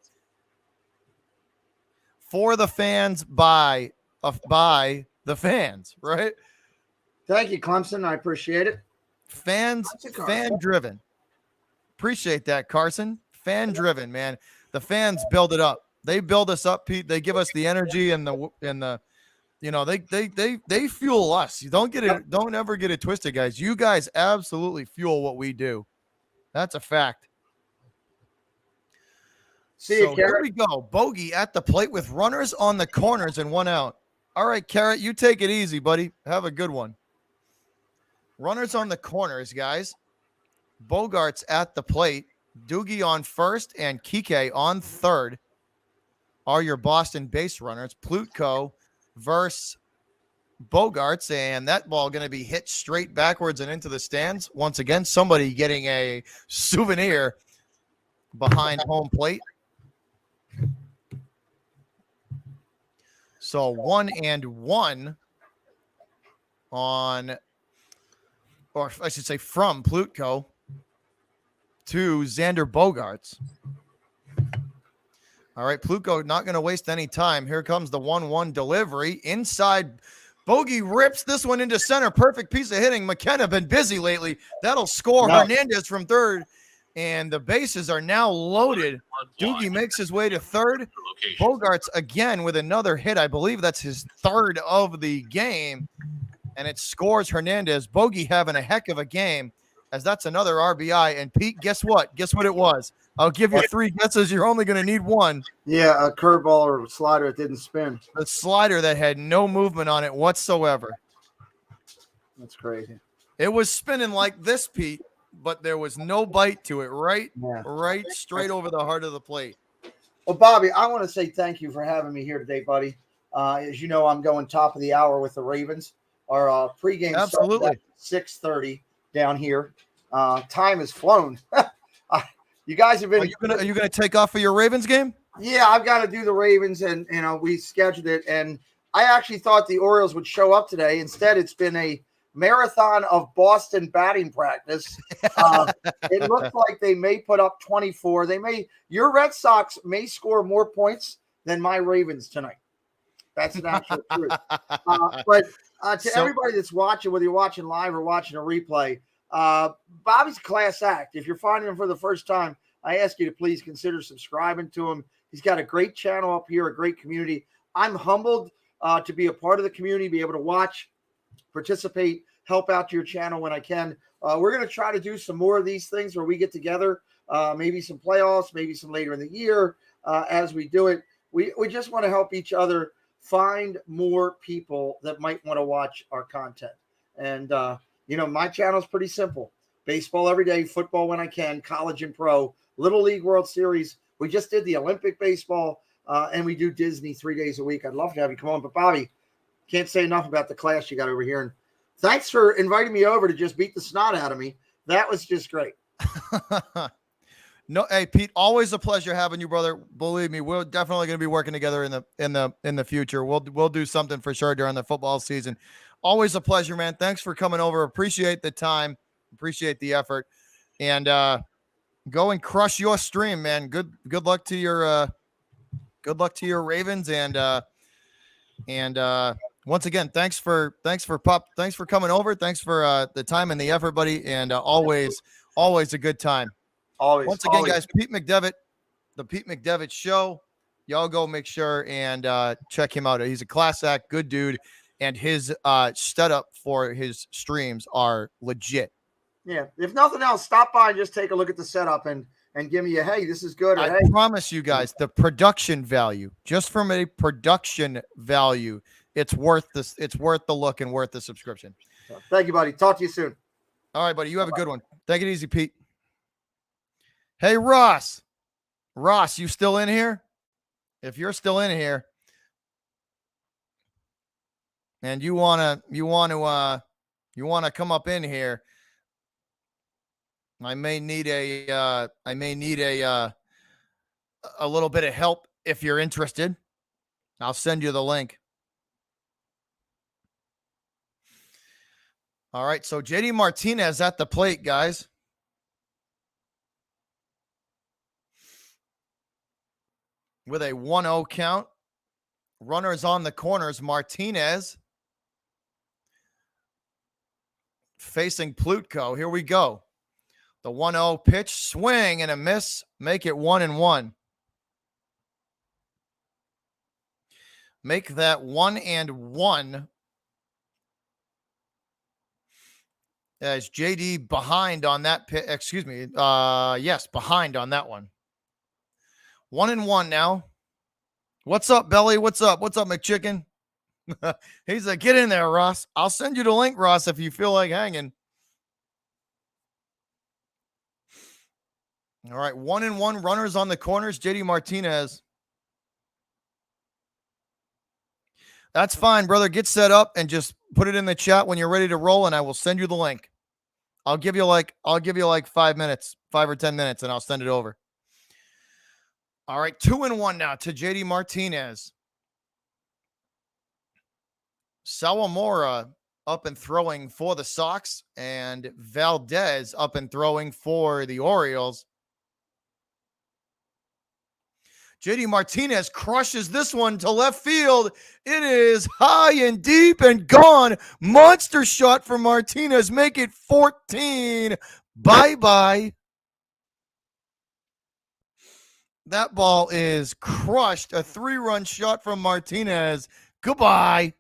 For the fans, by the fans, right? Thank you, Clemson. I appreciate it. Fan driven. Appreciate that, Carson. Fan driven, man. The fans build it up. They build us up, Pete. They give us the energy and the they fuel us. You don't ever get it twisted, guys. You guys absolutely fuel what we do. That's a fact. Here we go. Bogey at the plate with runners on the corners and 1 out. All right, Carrot, you take it easy, buddy. Have a good one. Runners on the corners, guys. Bogarts at the plate. Doogie on first and Kike on third are your Boston base runners. Plutko versus Bogarts, and that ball going to be hit straight backwards and into the stands. Once again, somebody getting a souvenir behind home plate. So 1-1 on, or I should say from Plutko to Xander Bogarts. All right, Pluko not going to waste any time. Here comes the 1-1 delivery. Inside, Bogey rips this one into center. Perfect piece of hitting. McKenna been busy lately. That'll score No. Hernandez from third. And the bases are now loaded. Doogie makes his way to third. Bogarts again with another hit. I believe that's his third of the game. And it scores Hernandez. Bogey having a heck of a game, as that's another RBI. And Pete, guess what? Guess what it was? I'll give you 3 guesses. You're only going to need one. Yeah, a curveball or a slider that didn't spin. The slider that had no movement on it whatsoever. That's crazy. It was spinning like this, Pete, but there was no bite to it. Right straight over the heart of the plate. Well, Bobby, I want to say thank you for having me here today, buddy. As you know, I'm going top of the hour with the Ravens. Our pregame starts at 6:30 down here. Time has flown. You guys have been. Are you gonna take off for your Ravens game? Yeah, I've got to do the Ravens, and we scheduled it. And I actually thought the Orioles would show up today. Instead, it's been a marathon of Boston batting practice. It looks like they may put up 24. Your Red Sox may score more points than my Ravens tonight. That's an actual truth. But to everybody that's watching, whether you're watching live or watching a replay, Bobby's a class act. If you're finding him for the first time, I ask you to please consider subscribing to him. He's got a great channel up here, a great community. I'm humbled to be a part of the community, be able to watch, participate, help out your channel when I can. We're going to try to do some more of these things where we get together, maybe some playoffs, maybe some later in the year as we do it. We just want to help each other find more people that might want to watch our content. And, my channel is pretty simple. Baseball every day, football when I can, college and pro, Little League World Series. We just did the Olympic baseball, and we do Disney 3 days a week. I'd love to have you come on. But, Bobby, can't say enough about the class you got over here. And thanks for inviting me over to just beat the snot out of me. That was just great. No, hey Pete, always a pleasure having you, brother. Believe me, we're definitely going to be working together in the future. We'll do something for sure during the football season. Always a pleasure, man. Thanks for coming over. Appreciate the time. Appreciate the effort. And go and crush your stream, man. Good luck to your Ravens. And once again, thanks for coming over. Thanks for the time and the effort, buddy. And always a good time. Always. Once again, guys, Pete McDevitt, the Pete McDevitt Show. Y'all go make sure and check him out. He's a class act, good dude, and his setup for his streams are legit. Yeah. If nothing else, stop by and just take a look at the setup and give me a, hey, this is good. Or, I hey. promise you guys, the production value, just from a production value, it's worth this. It's worth the look and worth the subscription. Thank you, buddy. Talk to you soon. All right, buddy. You have a good one. Take it easy, Pete. Hey, Ross. Ross, you still in here? If you're still in here and you want to come up in here, I may need a little bit of help if you're interested. I'll send you the link. All right, so JD Martinez at the plate, guys. With a 1-0 count. Runners on the corners. Martinez facing Plutko. Here we go. The 1-0 pitch, swing and a miss. Make it 1-1. Make that 1-1. As JD behind on that pitch. Excuse me. Yes, behind on that one. 1-1 now. What's up, Belly? What's up? What's up, McChicken? He's like, get in there, Ross. I'll send you the link, Ross, if you feel like hanging. All right, 1-1. Runners on the corners. JD Martinez. That's fine, brother. Get set up and just put it in the chat when you're ready to roll, and I will send you the link. I'll give you like 5 minutes, 5 or 10 minutes, and I'll send it over. All right, 2-1 now to JD Martinez. Sawamura up and throwing for the Sox, and Valdez up and throwing for the Orioles. JD Martinez crushes this one to left field. It is high and deep and gone. Monster shot for Martinez. Make it 14. Bye-bye. That ball is crushed. A 3-run shot from Martinez. Goodbye.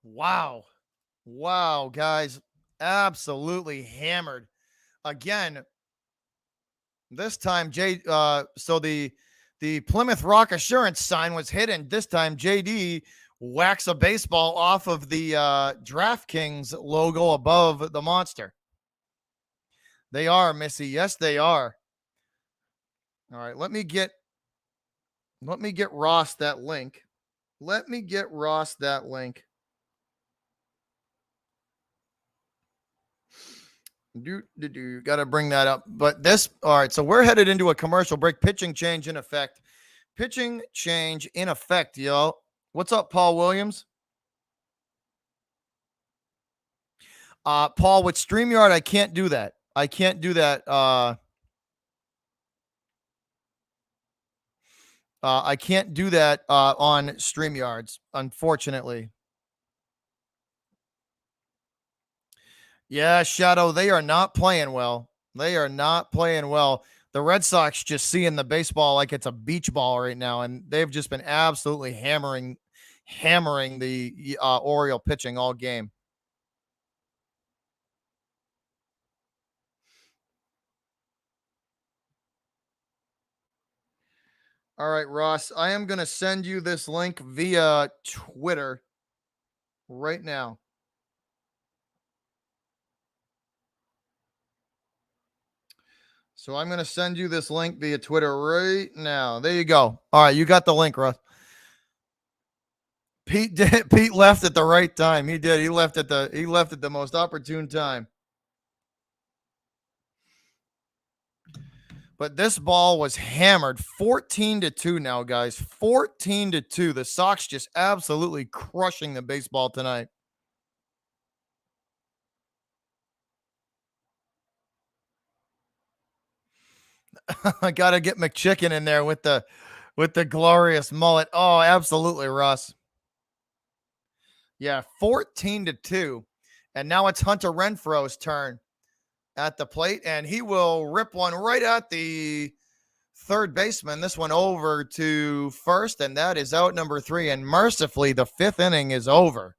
Wow. Wow, guys. Absolutely hammered. Again, this time so the Plymouth Rock Assurance sign was hidden. This time JD whacks a baseball off of the DraftKings logo above the monster. They are, Missy. Yes, they are. All right, let me get Ross that link. Let me get Ross that link. Got to bring that up. But all right, so we're headed into a commercial break. Pitching change in effect. Pitching change in effect, yo. What's up, Paul Williams? Paul, with StreamYard, I can't do that. I can't do that. I can't do that on StreamYards, unfortunately. Yeah, Shadow, they are not playing well. They are not playing well. The Red Sox just seeing the baseball like it's a beach ball right now, and they've just been absolutely hammering the Oriole pitching all game. All right, Ross, I am going to send you this link via Twitter right now. So I'm going to send you this link via Twitter right now. There you go. All right, you got the link, Russ. Pete left at the right time. He did. He left at the most opportune time. But this ball was hammered 14-2 now, guys. 14-2. The Sox just absolutely crushing the baseball tonight. I got to get McChicken in there with the glorious mullet. Oh, absolutely, Russ. Yeah, 14-2. And now it's Hunter Renfroe's turn at the plate, and he will rip one right at the third baseman. This one over to first, and that is out number 3. And mercifully, the 5th inning is over.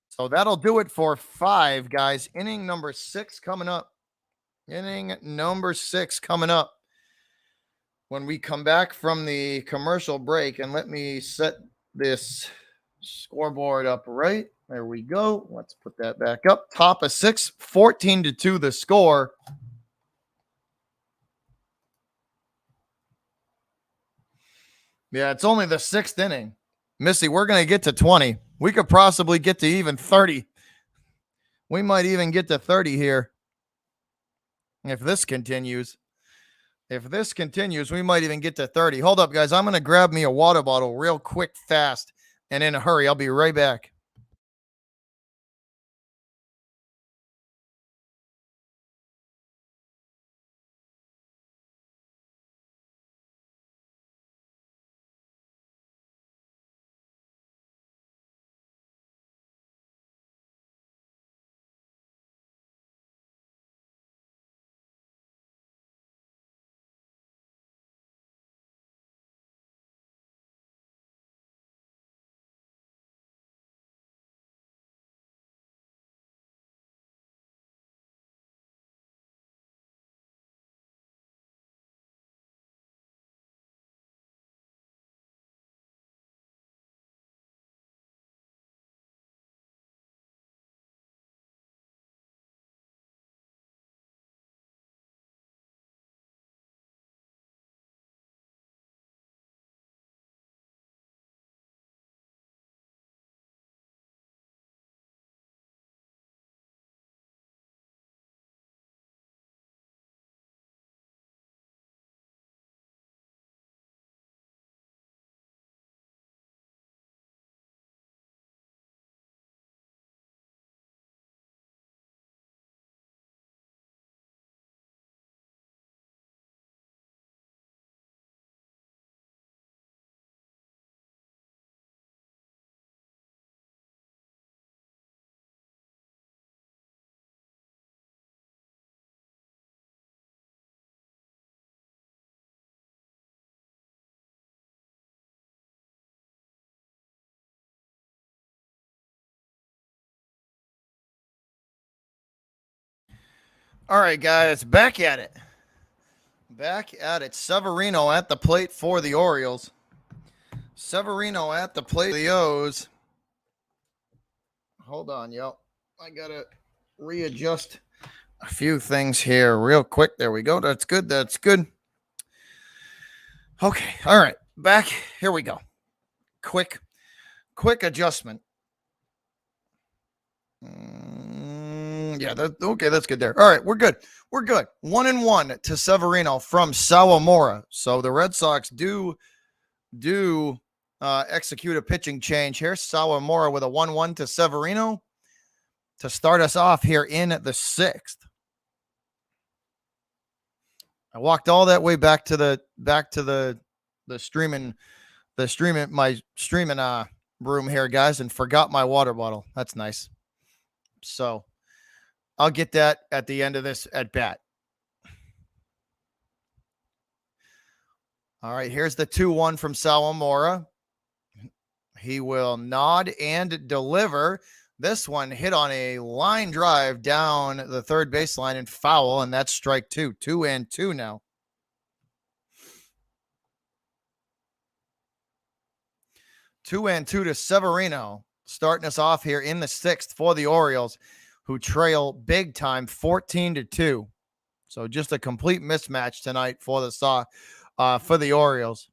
So that'll do it for 5, guys. Inning number 6 coming up. Inning number 6 coming up when we come back from the commercial break. And let me set this scoreboard up right. There we go. Let's put that back up. Top of 6, 14-2 the score. Yeah, it's only the 6th inning. Missy, we're going to get to 20. We could possibly get to even 30. We might even get to 30 here. If this continues. If this continues, we might even get to 30. Hold up, guys. I'm going to grab me a water bottle real quick, fast, and in a hurry. I'll be right back. All right, guys, back at it. Back at it. Severino at the plate for the Orioles. Severino at the plate for the O's. Hold on, yo. I got to readjust a few things here real quick. There we go. That's good. That's good. Okay. All right. Back. Here we go. Quick adjustment. Yeah. Okay. That's good there. All right. We're good. We're good. 1-1 to Severino from Sawamura. So the Red Sox do execute a pitching change here. Sawamura with a 1-1 to Severino to start us off here in the sixth. I walked all that way back to the streaming room here, guys, and forgot my water bottle. That's nice. So I'll get that at the end of this at bat. All right, here's the 2-1 from Sawamura. He will nod and deliver. This one hit on a line drive down the third baseline and foul, and that's strike two. 2-2 now. 2-2 to Severino, starting us off here in the sixth for the Orioles, who trail big time 14-2. So just a complete mismatch tonight for the Orioles.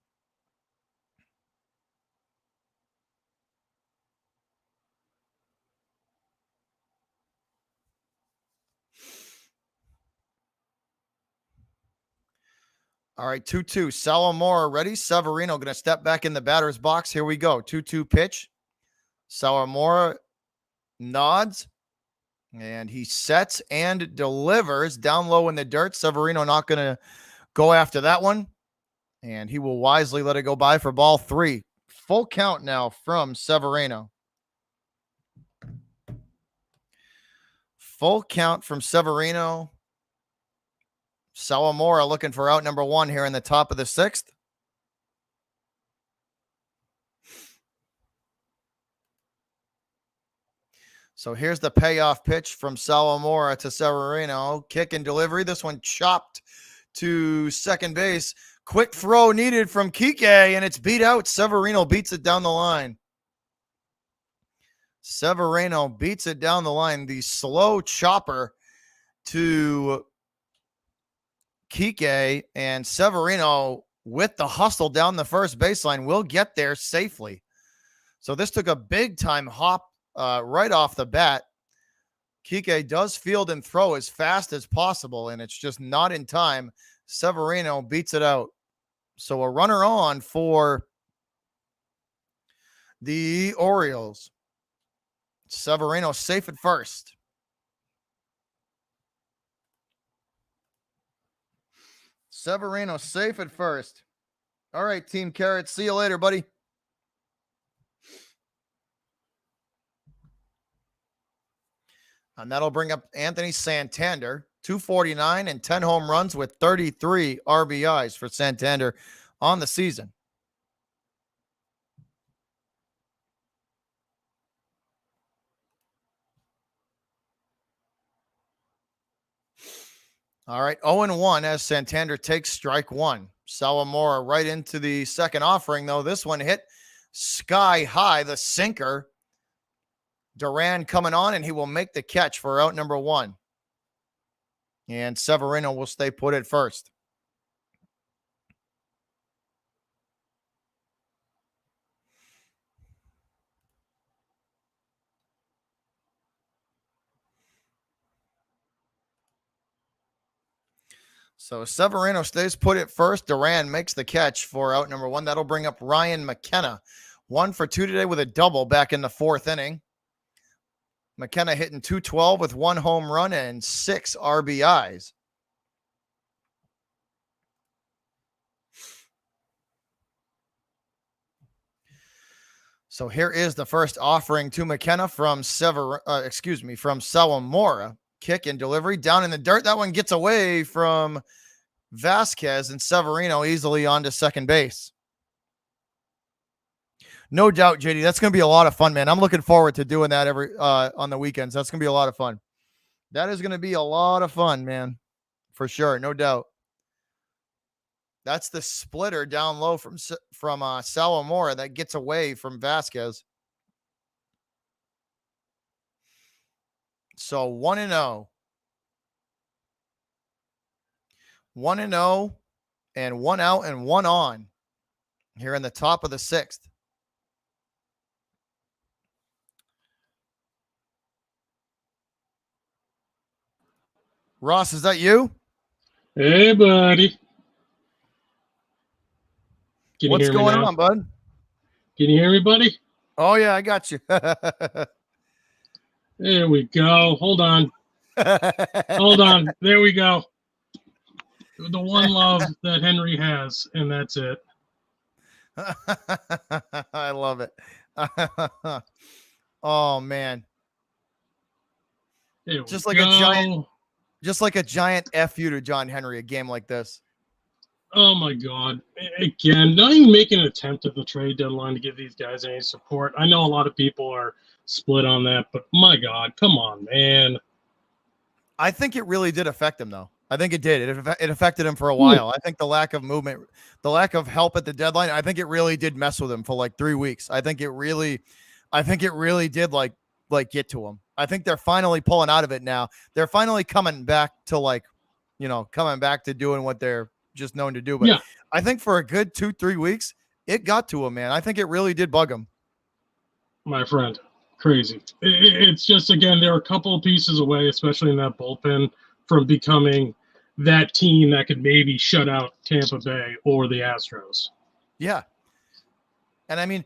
All right, 2-2. Sawamura ready. Severino going to step back in the batter's box. Here we go. 2-2 pitch. Sawamura nods, and he sets and delivers down low in the dirt. Severino not going to go after that one, and he will wisely let it go by for ball 3. Full count now from Severino. Full count from Severino. Sawamura looking for out number 1 here in the top of the sixth. So here's the payoff pitch from Sawamura to Severino. Kick and delivery. This one chopped to second base. Quick throw needed from Kike, and it's beat out. Severino beats it down the line. Severino beats it down the line. The slow chopper to Kike, and Severino with the hustle down the first baseline will get there safely. So this took a big time hop right off the bat. Kike does field and throw as fast as possible, and it's just not in time. Severino beats it out. So a runner on for the Orioles. Severino safe at first. Severino safe at first. All right, Team Carrot. See you later, buddy. And that'll bring up Anthony Santander, 249 and 10 home runs with 33 RBIs for Santander on the season. All right, 0-1 as Santander takes strike 1. Sawamura right into the second offering, though. This one hit sky high, the sinker. Duran coming on, and he will make the catch for out number 1. And Severino will stay put at first. So Severino stays put at first. Duran makes the catch for out number 1. That'll bring up Ryan McKenna. 1 for 2 today with a double back in the 4th inning. McKenna hitting .212 with 1 home run and 6 RBIs. So here is the first offering to McKenna from Sawamura. Kick and delivery down in the dirt. That one gets away from Vasquez, and Severino easily onto second base. No doubt, JD. That's going to be a lot of fun, man. I'm looking forward to doing that every on the weekends. That's going to be a lot of fun. That is going to be a lot of fun, man. For sure, no doubt. That's the splitter down low from Salamora that gets away from Vasquez. So 1-0. 1-0 and 1 out and 1 on here in the top of the 6th. Ross, is that you? Hey, buddy. Can What's you hear me going now? on, bud? Can you hear me, buddy? Oh, yeah, I got you. There we go. Hold on. Hold on. There we go. The one love that Henry has, and that's it. I love it. Oh, man. There Just we like go. a giant F you to John Henry, a game like this. Oh, my God. Again, not even making an attempt at the trade deadline to give these guys any support. I know a lot of people are split on that, but my God, come on, man. I think it really did affect him, though. I think it did. It affected him for a while. I think the lack of movement, the lack of help at the deadline, I think it really did mess with him for like 3 weeks. I think it really did like get to him. I think they're finally pulling out of it now. They're finally coming back to doing what they're just known to do. But Yeah. I think for a good 2-3 weeks, it got to him, man. I think it really did bug him. My friend, crazy. It's just, again, they're a couple of pieces away, especially in that bullpen, from becoming that team that could maybe shut out Tampa Bay or the Astros. Yeah. And I mean,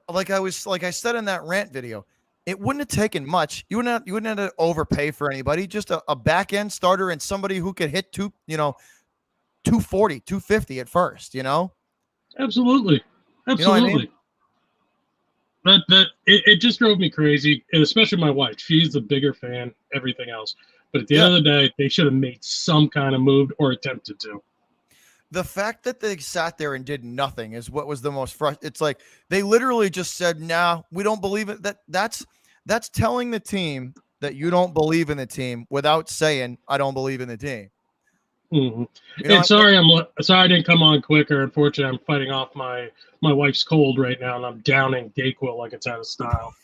like I said in that rant video, it wouldn't have taken much. You wouldn't have to overpay for anybody. Just a back end starter and somebody who could hit 240, 250 at first, Absolutely. You know what I mean? It just drove me crazy, and especially my wife. She's the bigger fan, everything else. But at the end of the day, they should have made some kind of move or attempted to. The fact that they sat there and did nothing is what was the most frustrating. It's like they literally just said, "No, we don't believe it." That's telling the team that you don't believe in the team without saying, "I don't believe in the team." Mm-hmm. And sorry I didn't come on quicker. Unfortunately, I'm fighting off my wife's cold right now, and I'm downing Dayquil like it's out of style.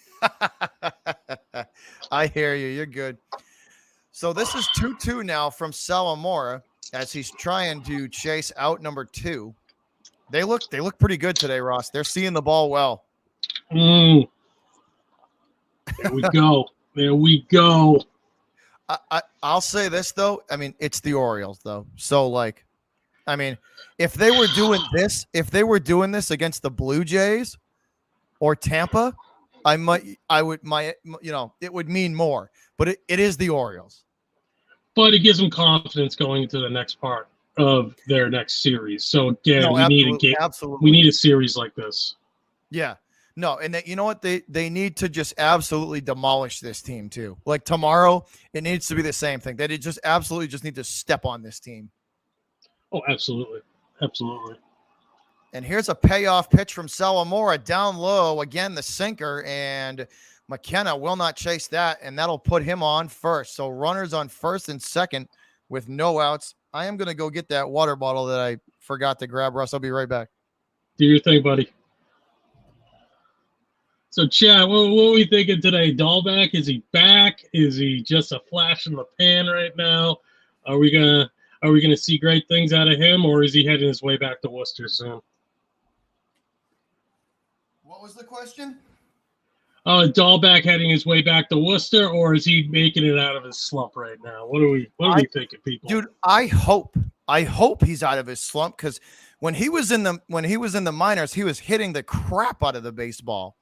I hear you. You're good. So this is 2-2 now from Salamora as he's trying to chase out number 2. They look pretty good today, Ross. They're seeing the ball well. There we go. There we go. I'll say this though. I mean, it's the Orioles though. So if they were doing this against the Blue Jays or Tampa, it would mean more. But it is the Orioles. But it gives them confidence going into the next part of their next series. So again, we need a series like this. Yeah. No, and you know what? They need to just absolutely demolish this team too. Like tomorrow, it needs to be the same thing. They just absolutely just need to step on this team. Oh, absolutely. Absolutely. And here's a payoff pitch from Salamora down low. Again, the sinker, and McKenna will not chase that, and that'll put him on first. So runners on first and second with no outs. I am going to go get that water bottle that I forgot to grab, Russ. I'll be right back. Do your thing, buddy. So, Chad, what are we thinking today? Dahlback, is he back? Is he just a flash in the pan right now? Are we gonna see great things out of him, or is he heading his way back to Worcester soon? What was the question? Dahlback heading his way back to Worcester, or is he making it out of his slump right now? What are we thinking, people? Dude, I hope he's out of his slump, because when he was in the minors, he was hitting the crap out of the baseball.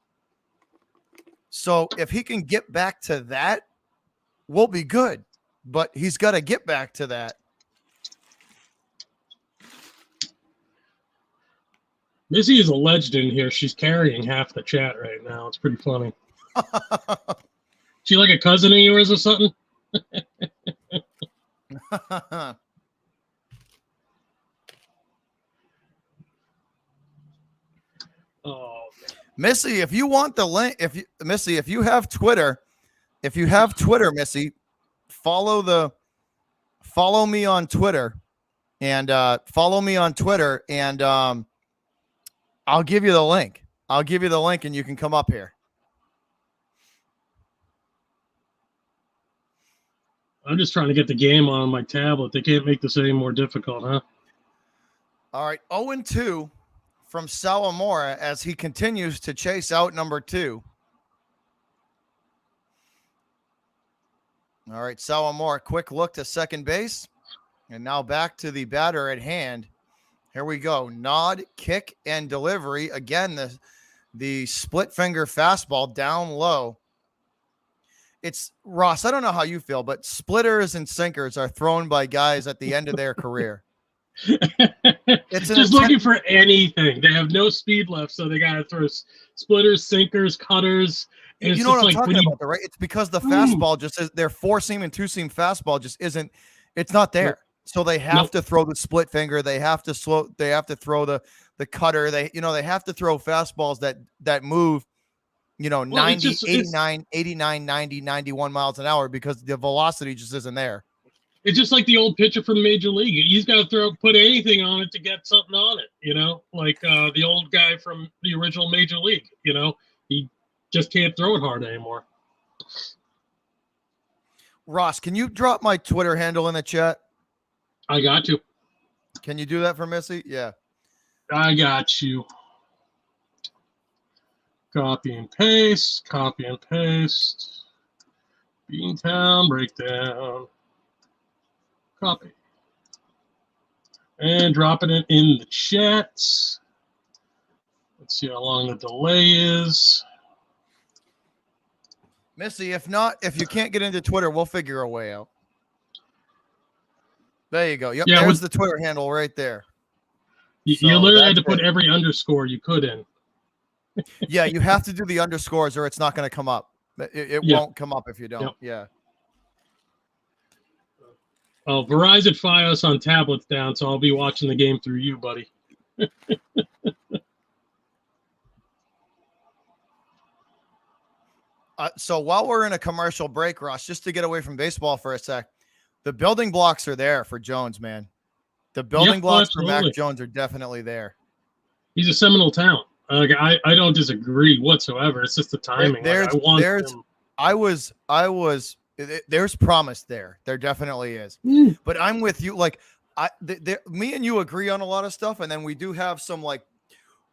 So if he can get back to that, we'll be good. But he's got to get back to that. Missy is a legend in here. She's carrying half the chat right now. It's pretty funny. She like a cousin of yours or something? Oh, Missy, if you want the link, if you have Twitter, Missy, follow me on Twitter, and I'll give you the link. And you can come up here. I'm just trying to get the game on my tablet. They can't make this any more difficult, huh? All right, 0-2 from Sawamura as he continues to chase out number 2. All right, Sawamura, quick look to second base. And now back to the batter at hand. Here we go. Nod, kick, and delivery. Again, the split finger fastball down low. It's Ross. I don't know how you feel, but splitters and sinkers are thrown by guys at the end of their career. It's just looking for anything. They have no speed left, so they got to throw splitters, sinkers, cutters. And You know what I'm talking about, though, right? It's because the fastball just is their 4-seam and 2-seam fastball just isn't. It's not there. So they have to throw the split finger. They have to throw the cutter. They have to throw fastballs that move, 89, 90, 91 miles an hour because the velocity just isn't there. It's just like the old pitcher from Major League. He's got to put anything on it to get something on it, like the old guy from the original Major League, he just can't throw it hard anymore. Ross, can you drop my Twitter handle in the chat? I got you. Can you do that for Missy? Yeah. I got you. Copy and paste. Beantown breakdown. Copy. And dropping it in the chat. Let's see how long the delay is. Missy, if you can't get into Twitter, we'll figure a way out. There you go. Yep, yeah, there's the Twitter handle right there. You literally had to put every underscore you could in. Yeah, you have to do the underscores or it's not going to come up. It won't come up if you don't. Yep. Yeah. Oh, Verizon Fios on tablets down, so I'll be watching the game through you, buddy. So while we're in a commercial break, Ross, just to get away from baseball for a sec, the building blocks are there for Jones, man. The building blocks for Mac Jones are definitely there. He's a seminal talent. I don't disagree whatsoever. It's just the timing. There's promise there. There definitely is. But I'm with you. Like me and you agree on a lot of stuff, and then we do have some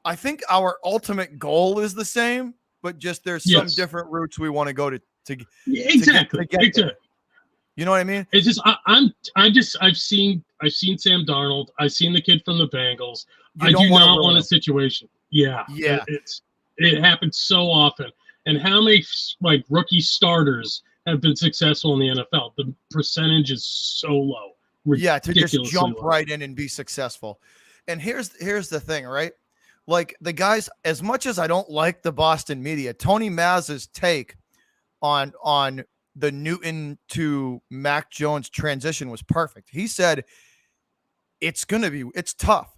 I think our ultimate goal is the same, but just there's some different routes we want to go to exactly. get there. You know what I mean? It's just I've seen Sam Darnold. I've seen the kid from the Bengals. I do not want a situation. Yeah. It happens so often. And how many rookie starters have been successful in the NFL? The percentage is so low. Yeah, to just jump right in and be successful. And here's the thing, right? Like the guys, as much as I don't like the Boston media, Tony Maz's take on the Newton to Mac Jones transition was perfect. He said it's tough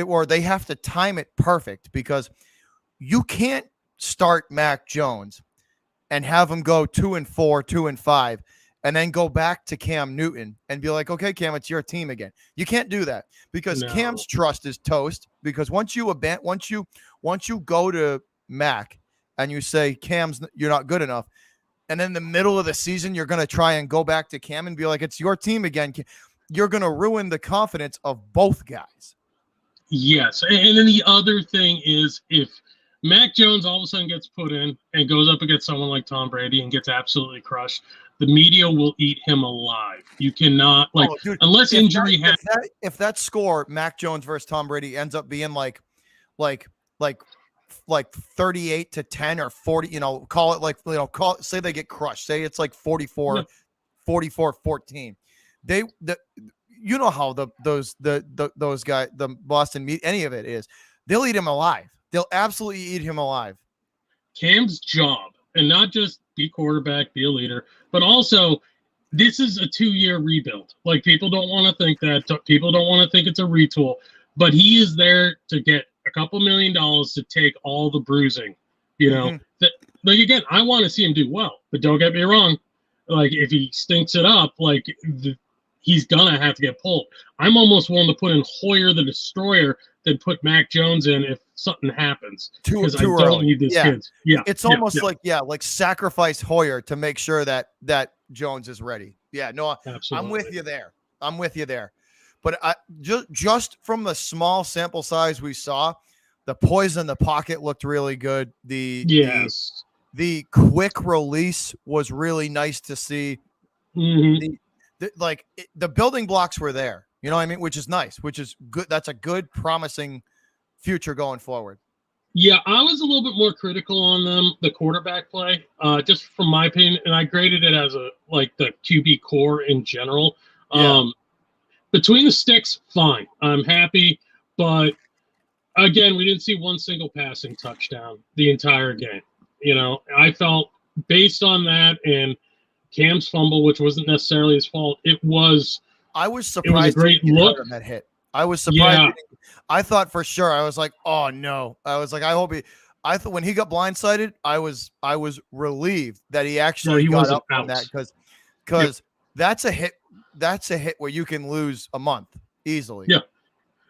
or they have to time it perfect because you can't start Mac Jones and have him go 2-4, 2-5, and then go back to Cam Newton and be like, okay, Cam, it's your team again. You can't do that because Cam's trust is toast. Because once you go to Mac and you say, Cam's, you're not good enough, and in the middle of the season, you're going to try and go back to Cam and be like, it's your team again. You're going to ruin the confidence of both guys. Yes. And then the other thing is if Mac Jones all of a sudden gets put in and goes up against someone like Tom Brady and gets absolutely crushed, the media will eat him alive. You cannot, unless injury happens. If that score, Mac Jones versus Tom Brady, ends up being like 38-10 or 40, say they get crushed. Say it's like 44-14. You know how those guys, the Boston media, any of it is, they'll eat him alive. They'll absolutely eat him alive. Cam's job, and not just be quarterback, be a leader, but also this is a 2-year rebuild. Like people don't want to think that. People don't want to think it's a retool, but he is there to get a couple $1 million to take all the bruising. Again, I want to see him do well, but don't get me wrong. Like if he stinks it up, he's gonna have to get pulled. I'm almost willing to put in Hoyer the Destroyer than put Mac Jones in if something happens, because I don't early. need these Yeah. kids. Yeah, It's yeah, almost yeah. like sacrifice Hoyer to make sure that Jones is ready. Yeah, no, Absolutely. I'm with you there. But just from the small sample size we saw, the poise in the pocket looked really good. Yes. The quick release was really nice to see. Mm-hmm. The building blocks were there, you know what I mean? Which is nice, which is good. That's a good, promising future going forward. Yeah, I was a little bit more critical on them, the quarterback play, just from my opinion, and I graded it as the QB core in general. Yeah. Between the sticks, fine. I'm happy, but again, we didn't see one single passing touchdown the entire game. You know, I felt based on that and Cam's fumble, which wasn't necessarily his fault, I was surprised. It was a great look. On that hit. I was surprised. Yeah. I thought for sure. I was like, oh no. I was like, I hope he. I thought when he got blindsided, I was relieved that he actually got up on that because that's a hit. That's a hit where you can lose a month easily. Yeah.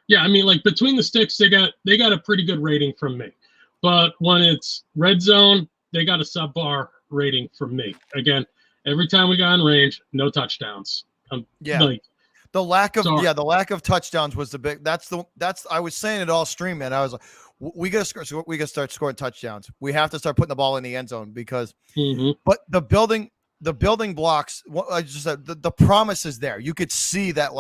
Yeah, I mean, between the sticks, they got a pretty good rating from me. But when it's red zone, they got a subpar rating from me. Again, every time we got in range, no touchdowns. The lack of touchdowns was the big. I was saying it all stream, man. I was like, we got to start scoring touchdowns. We have to start putting the ball in the end zone because. Mm-hmm. But the building blocks. I just said the promise is there. You could see that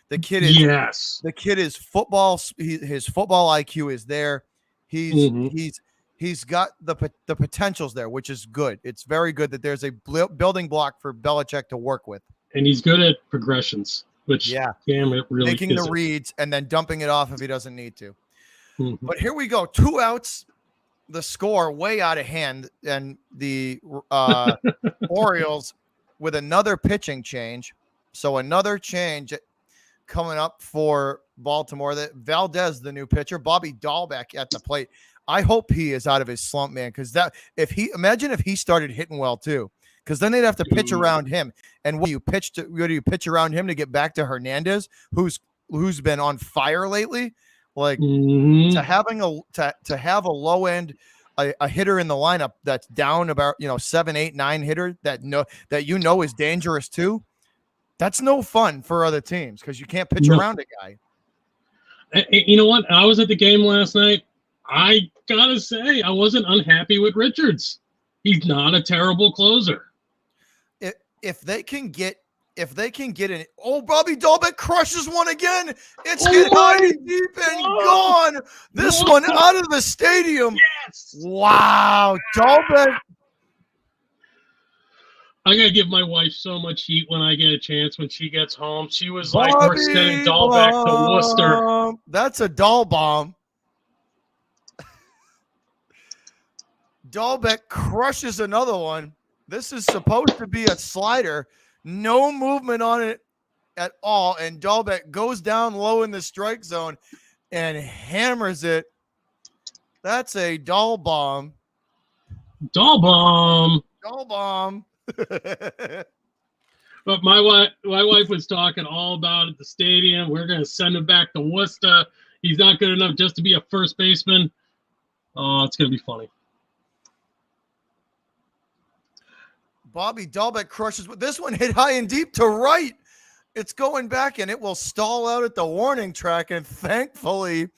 the kid is the kid is football. His football IQ is there. He's got the potentials there, which is good. It's very good that there's a building block for Belichick to work with. And he's good at progressions, which Cam really making the reads and then dumping it off if he doesn't need to. Mm-hmm. But here we go, 2 outs. The score way out of hand, and the Orioles with another pitching change. So another change coming up for Baltimore. That Valdez, the new pitcher, Bobby Dahlbeck at the plate. I hope he is out of his slump, man. Because if he started hitting well too, because then they'd have to pitch around him. And what do you pitch around him to get back to Hernandez, who's been on fire lately? To have a low end a hitter in the lineup that's down about 7, 8, 9 hitter that is dangerous too. That's no fun for other teams because you can't pitch around a guy. You know what? I was at the game last night. I gotta say, I wasn't unhappy with Richards. He's not a terrible closer. If they can get in. Oh, Bobby Dahlbeck crushes one again. It's hit high and deep and gone. This one out of the stadium. Yes. Wow, Dahlbeck. I gotta give my wife so much heat when I get a chance when she gets home. She was like, "We're sending Dahlbeck to Worcester." That's a doll bomb. Dahlbeck crushes another one. This is supposed to be a slider. No movement on it at all. And Dahlbeck goes down low in the strike zone and hammers it. That's a doll bomb. Doll bomb. Doll bomb. But my wife was talking all about at the stadium. We're going to send him back to Worcester. He's not good enough just to be a first baseman. Oh, it's going to be funny. Bobby Dahlbeck crushes. This one hit high and deep to right. It's going back, and it will stall out at the warning track. And thankfully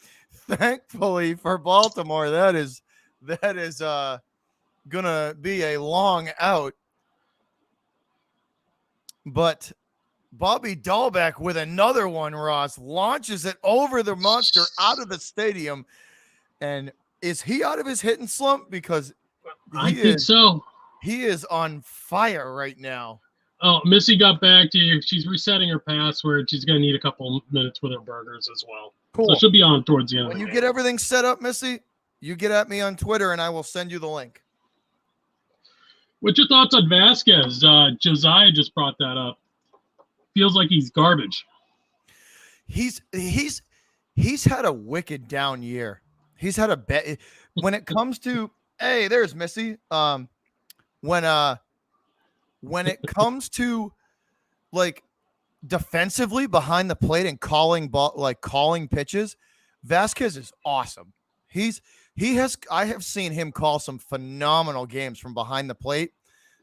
for Baltimore, that is gonna be a long out. But Bobby Dahlbeck with another one, Ross, launches it over the monster out of the stadium. And is he out of his hitting slump? Because I think so. He is on fire right now. Oh, Missy got back to you. She's resetting her password. She's going to need a couple minutes with her burgers as well. Cool. So she'll be on towards the end. When you get everything set up, Missy, you get at me on Twitter and I will send you the link. What's your thoughts on Vasquez? Josiah just brought that up. Feels like he's garbage. He's had a wicked down year. He's had a bet when it comes to, hey, there's Missy. When when it comes to like defensively behind the plate and calling pitches, Vasquez is awesome. I have seen him call some phenomenal games from behind the plate.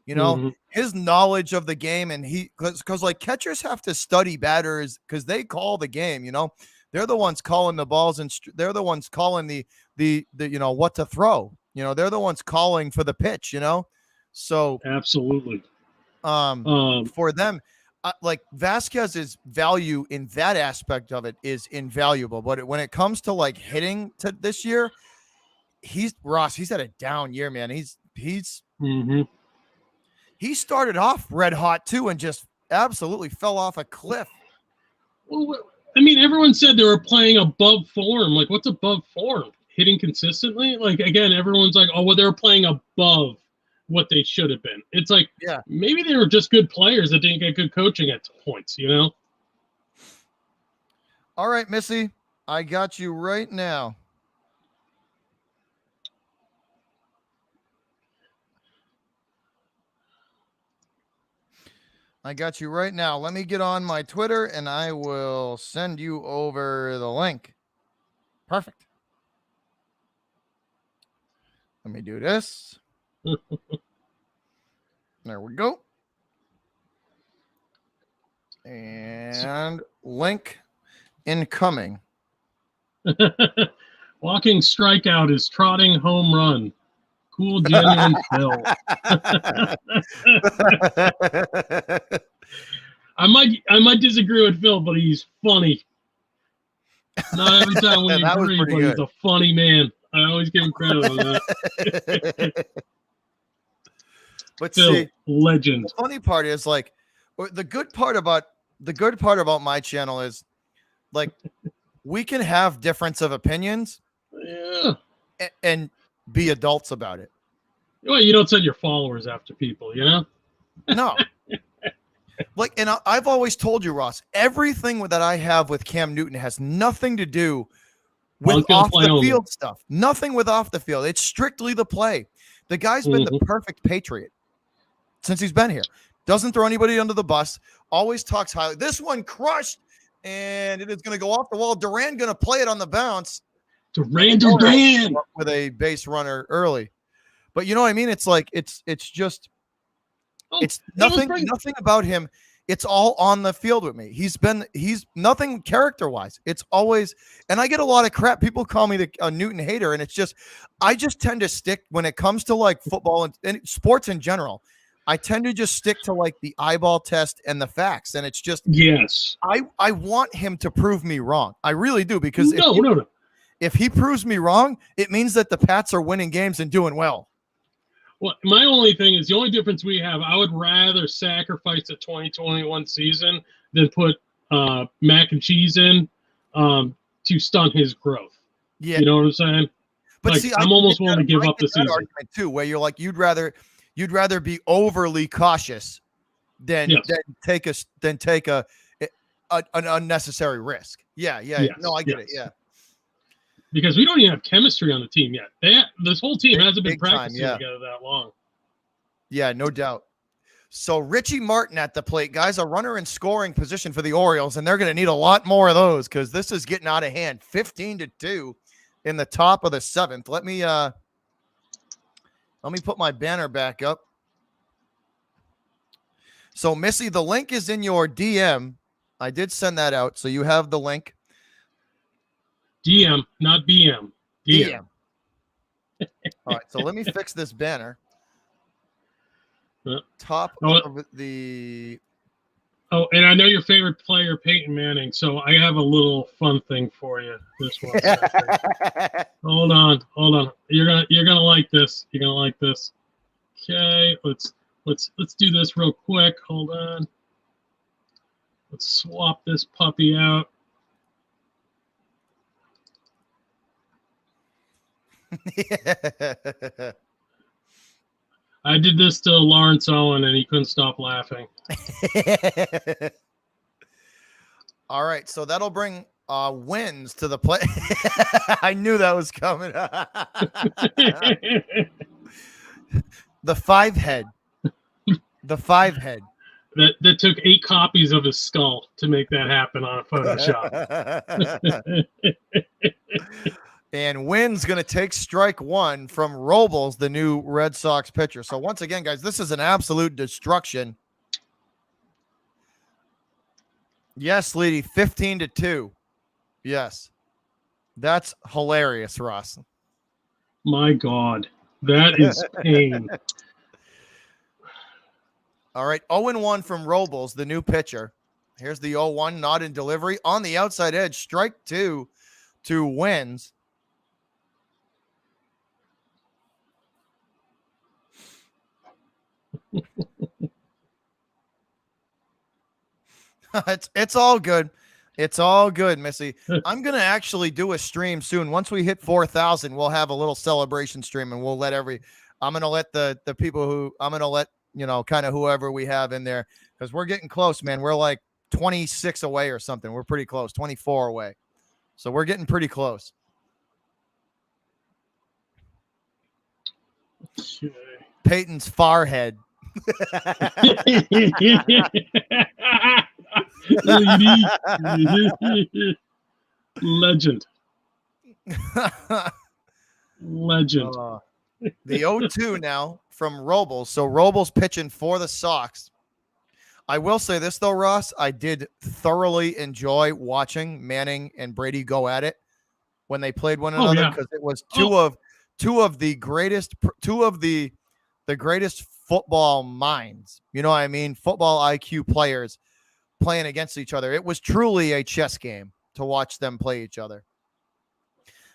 You know, his knowledge of the game, and because like catchers have to study batters because they call the game. You know, they're the ones calling the balls, and they're the ones calling the what to throw. You know, they're the ones calling for the pitch. You know, so absolutely. For them, like Vasquez's value in that aspect of it is invaluable. But when it comes to like hitting to this year, he's had a down year, man. He started off red hot too and just absolutely fell off a cliff. Well, I mean, everyone said they were playing above form. Like, what's above form? Hitting consistently? Like, again, everyone's like, oh, well, they're playing above what they should have been. It's like, yeah, maybe they were just good players that didn't get good coaching at points, you know? All right, Missy, I got you right now. Let me get on my Twitter and I will send you over the link. Perfect. Let me do this. There we go. And link incoming. Walking strikeout is trotting home run. Cool, genuine Phil. I might disagree with Phil, but he's funny. Not every time we agree, but good. He's a funny man. I always give him credit on that. But Phil, see, legend. the funny part is like the good part about my channel is like we can have difference of opinions, yeah, and be adults about it. Well, you don't send your followers after people, you know? No. Like, and I've always told you, Ross, everything that I have with Cam Newton has nothing to do with off the field stuff. Nothing with off the field. It's strictly the play. The guy's been the perfect Patriot since he's been here. Doesn't throw anybody under the bus. Always talks highly. This one crushed, and it is going to go off the wall. Durant going to play it on the bounce. Durant with a base runner early. But you know what I mean? It's like it's just it's nothing about him. It's all on the field with me. He's nothing character-wise. It's always, and I get a lot of crap. People call me a Newton hater, and it's just I just tend to stick when it comes to like football and sports in general. I tend to just stick to like the eyeball test and the facts, and it's just yes. I want him to prove me wrong. I really do, because no. If he proves me wrong, it means that the Pats are winning games and doing well. Well, my only thing is the only difference we have, I would rather sacrifice the 2021 season than put mac and cheese in to stunt his growth. Yeah. You know what I'm saying? But like, see, I'm almost willing to give up the season. Argument too, where you're like, you'd rather be overly cautious than take an unnecessary risk. Yeah. Yes. No, I get it. Yeah. Because we don't even have chemistry on the team yet. This whole team hasn't been practicing together that long. Yeah, no doubt. So Richie Martin at the plate, guys, a runner in scoring position for the Orioles, and they're going to need a lot more of those because this is getting out of hand. 15-2 in the top of the seventh. Let me put my banner back up. So Missy, the link is in your DM. I did send that out, so you have the link. DM, not BM. DM. All right, so let me fix this banner. Top of the. Oh, and I know your favorite player, Peyton Manning. So I have a little fun thing for you. This one. Hold on. You're gonna like this. You're gonna like this. Okay, let's do this real quick. Hold on. Let's swap this puppy out. I did this to Lawrence Owen, and he couldn't stop laughing. All right, so that'll bring wins to the play. I knew that was coming. The five head. The 5 head. That took 8 copies of his skull to make that happen on Photoshop. And Wynn's going to take strike 1 from Robles, the new Red Sox pitcher. So once again, guys, this is an absolute destruction. Yes, Leedy, 15-2. Yes. That's hilarious, Ross. My God, that is pain. All right, 0-1 from Robles, the new pitcher. Here's the 0-1, not in delivery. On the outside edge, strike 2 to Wins. It's all good. It's all good, Missy. I'm going to actually do a stream soon. Once we hit 4,000, we'll have a little celebration stream, and we'll let I'm going to let the people who I'm going to let, kind of whoever we have in there, because we're getting close, man. We're like 26 away or something. We're pretty close, 24 away. So we're getting pretty close. Okay. Peyton's Farhead. Legend. Legend. The 0-2 now from Robles. So Robles pitching for the Sox. I will say this, though, Ross. I did thoroughly enjoy watching Manning and Brady go at it when they played one another, because it was two of the greatest football minds. You know what I mean? Football IQ players playing against each other. It was truly a chess game to watch them play each other.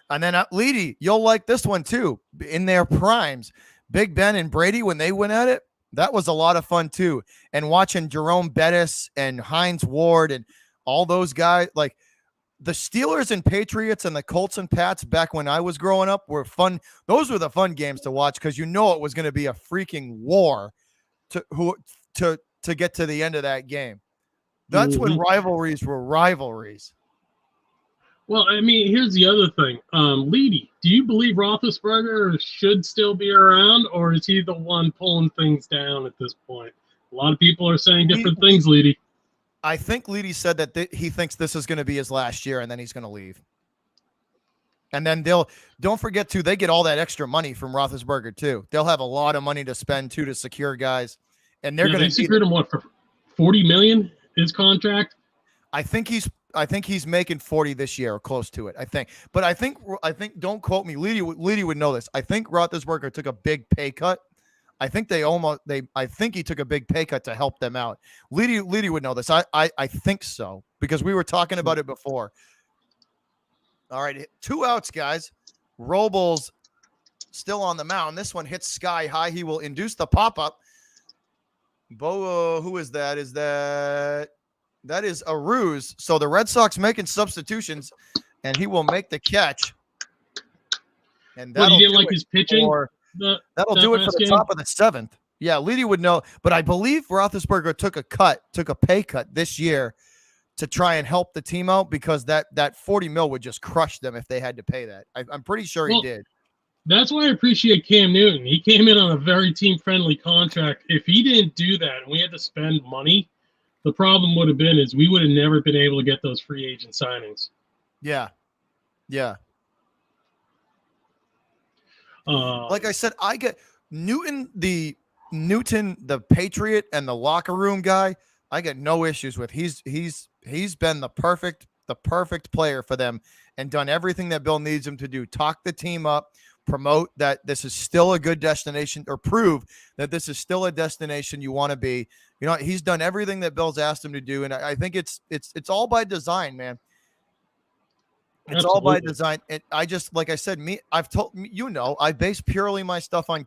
And then Leedy, you'll like this one too. In their primes, Big Ben and Brady, when they went at it, that was a lot of fun too. And watching Jerome Bettis and Hines Ward and all those guys, like the Steelers and Patriots and the Colts and Pats back when I was growing up, were fun. Those were the fun games to watch, because it was going to be a freaking war to get to the end of that game. That's when rivalries were rivalries. Well, I mean, here's the other thing. Leedy, do you believe Roethlisberger should still be around, or is he the one pulling things down at this point? A lot of people are saying different things, Leedy. I think Leedy said that he thinks this is going to be his last year, and then he's going to leave. And then don't forget too, they get all that extra money from Roethlisberger too. They'll have a lot of money to spend too, to secure guys. And they're going to secured him for $40 million, his contract? I think he's making 40 this year, or close to it, I think. But I think don't quote me. Leedy would know this. I think Roethlisberger took a big pay cut. I think I think he took a big pay cut to help them out. Leedy would know this. I think so, because we were talking about it before. All right, 2 outs, guys. Robles still on the mound. This one hits sky high. He will induce the pop-up. Who is that? That is a ruse. So the Red Sox making substitutions, and he will make the catch. And you didn't like his pitching? That'll do it for the top of the 7th. Yeah, Leedy would know. But I believe Roethlisberger took a pay cut this year to try and help the team out, because that $40 million would just crush them if they had to pay that. I'm pretty sure he did. That's why I appreciate Cam Newton. He came in on a very team-friendly contract. If he didn't do that and we had to spend money, the problem would have been is we would have never been able to get those free agent signings. Yeah. Yeah. Like I said, I get Newton, the Patriot and the locker room guy, I get no issues with. He's been the perfect player for them, and done everything that Bill needs him to do. Talk the team up, promote that this is still a good destination, or prove that this is still a destination you want to be. He's done everything that Bill's asked him to do, and I think it's all by design, man. It's Absolutely. all by design. And I just, like I said, I base purely my stuff on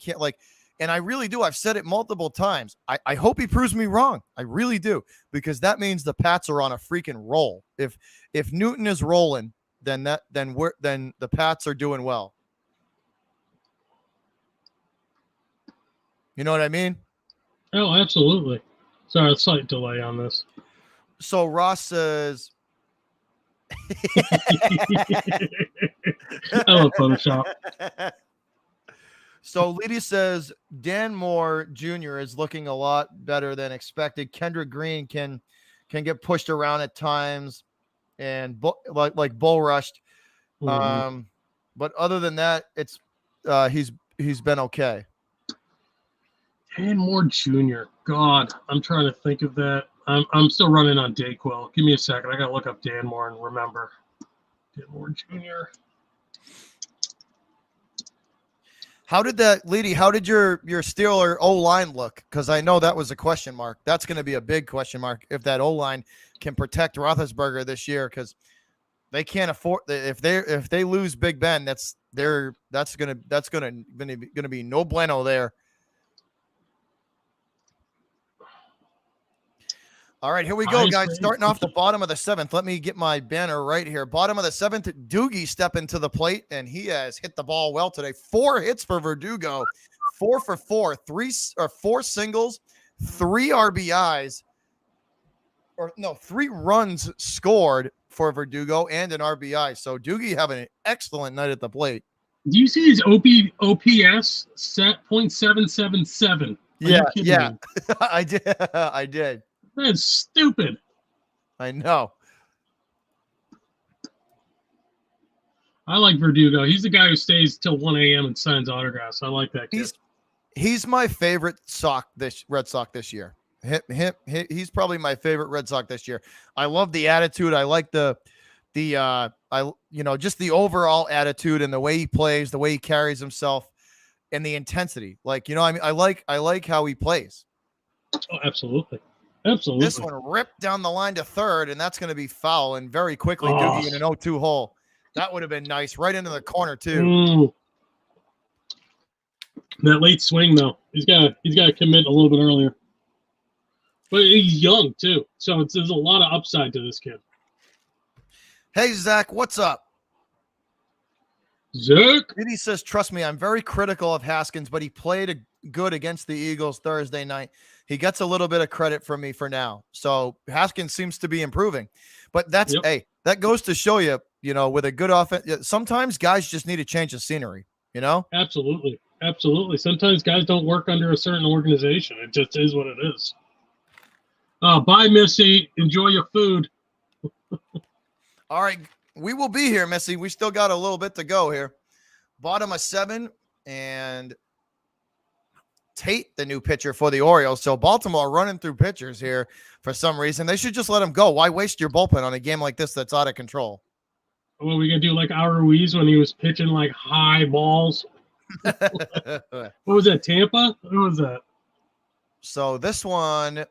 and I really do. I've said it multiple times. I hope he proves me wrong. I really do, because that means the Pats are on a freaking roll. If Newton is rolling, then the Pats are doing well. You know what I mean? Oh, absolutely. Sorry, a slight delay on this. So Ross says, I love Photoshop. So Leedy says Dan Moore Jr. is looking a lot better than expected. Kendrick Green can get pushed around at times and like bull rushed. But other than that, it's he's been okay. Dan Moore Jr. God, I'm trying to think of that. I'm still running on Dayquil. Give me a second. I gotta look up Dan Moore and remember. Dan Moore Jr. How did that, Leedy? How did your Steeler O-line look? Because I know that was a question mark. That's going to be a big question mark if that O-line can protect Roethlisberger this year, because they can't afford if they lose Big Ben. That's gonna be no bueno there. All right, here we go, guys. Starting off the bottom of the seventh. Let me get my banner right here. Bottom of the seventh, Doogie stepping to the plate, and he has hit the ball well today. 4 hits for Verdugo, 4 for 4, 4 singles, 3 RBIs, 3 runs scored for Verdugo and an RBI. So Doogie having an excellent night at the plate. Do you see his OPS set .777? Yeah. I did. That's stupid. I know. I like Verdugo. He's the guy who stays till 1 a.m. and signs autographs. I like that kid. He's my favorite Red Sox this year. He's probably my favorite Red Sox this year. I love the attitude. I like just the overall attitude and the way he plays, the way he carries himself, and the intensity. I like how he plays. Oh, absolutely. Absolutely. This one ripped down the line to third, and that's going to be foul. And very quickly, Doogie in an 0-2 hole. That would have been nice, right into the corner too. That late swing, though, he's got to commit a little bit earlier. But he's young too, so there's a lot of upside to this kid. Hey Zach, what's up? Zach, Diddy says, "Trust me, I'm very critical of Haskins, but he played good against the Eagles Thursday night. He gets a little bit of credit from me for now. So Haskins seems to be improving, but that goes to show you, with a good offense, sometimes guys just need to change the scenery. Absolutely. Sometimes guys don't work under a certain organization. It just is what it is. Bye, Missy. Enjoy your food. All right, we will be here, Missy. We still got a little bit to go here. Bottom of 7, and Tate, the new pitcher for the Orioles. So Baltimore running through pitchers here for some reason. They should just let him go. Why waste your bullpen on a game like this that's out of control? What are we going to do, like Ruiz when he was pitching like high balls? What was that, Tampa? Who was that? So this one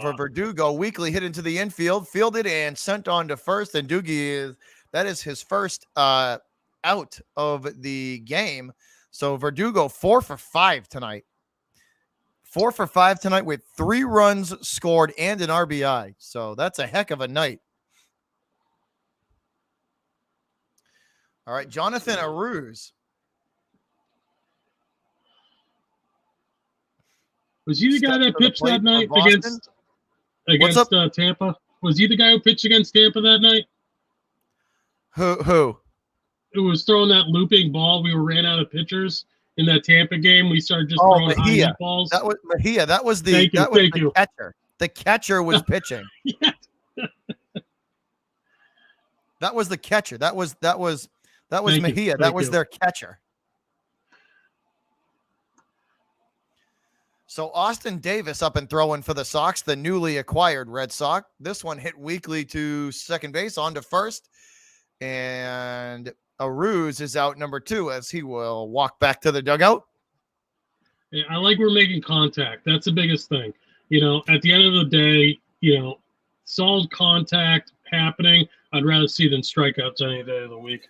for Verdugo, weakly hit into the infield, fielded and sent on to first. And Doogie that is his first out of the game. So Verdugo 4 for 5 tonight. 4 for 5 tonight with 3 runs scored and an RBI. So that's a heck of a night. All right, Jonathan Aruz. Was he the guy that pitched that night against Tampa? Was he the guy who pitched against Tampa that night? Who? It was throwing that looping ball. We ran out of pitchers in that Tampa game. We started just throwing high balls. That was Mejia. That was the catcher. The catcher was pitching. Yeah. That was the catcher. That was Mejia. That was their catcher. So Austin Davis up and throwing for the Sox, the newly acquired Red Sox. This one hit weakly to second base, on to first. And Aruz is out number 2 as he will walk back to the dugout. Yeah, I like we're making contact. That's the biggest thing. At the end of the day, solid contact happening. I'd rather see than strikeouts any day of the week.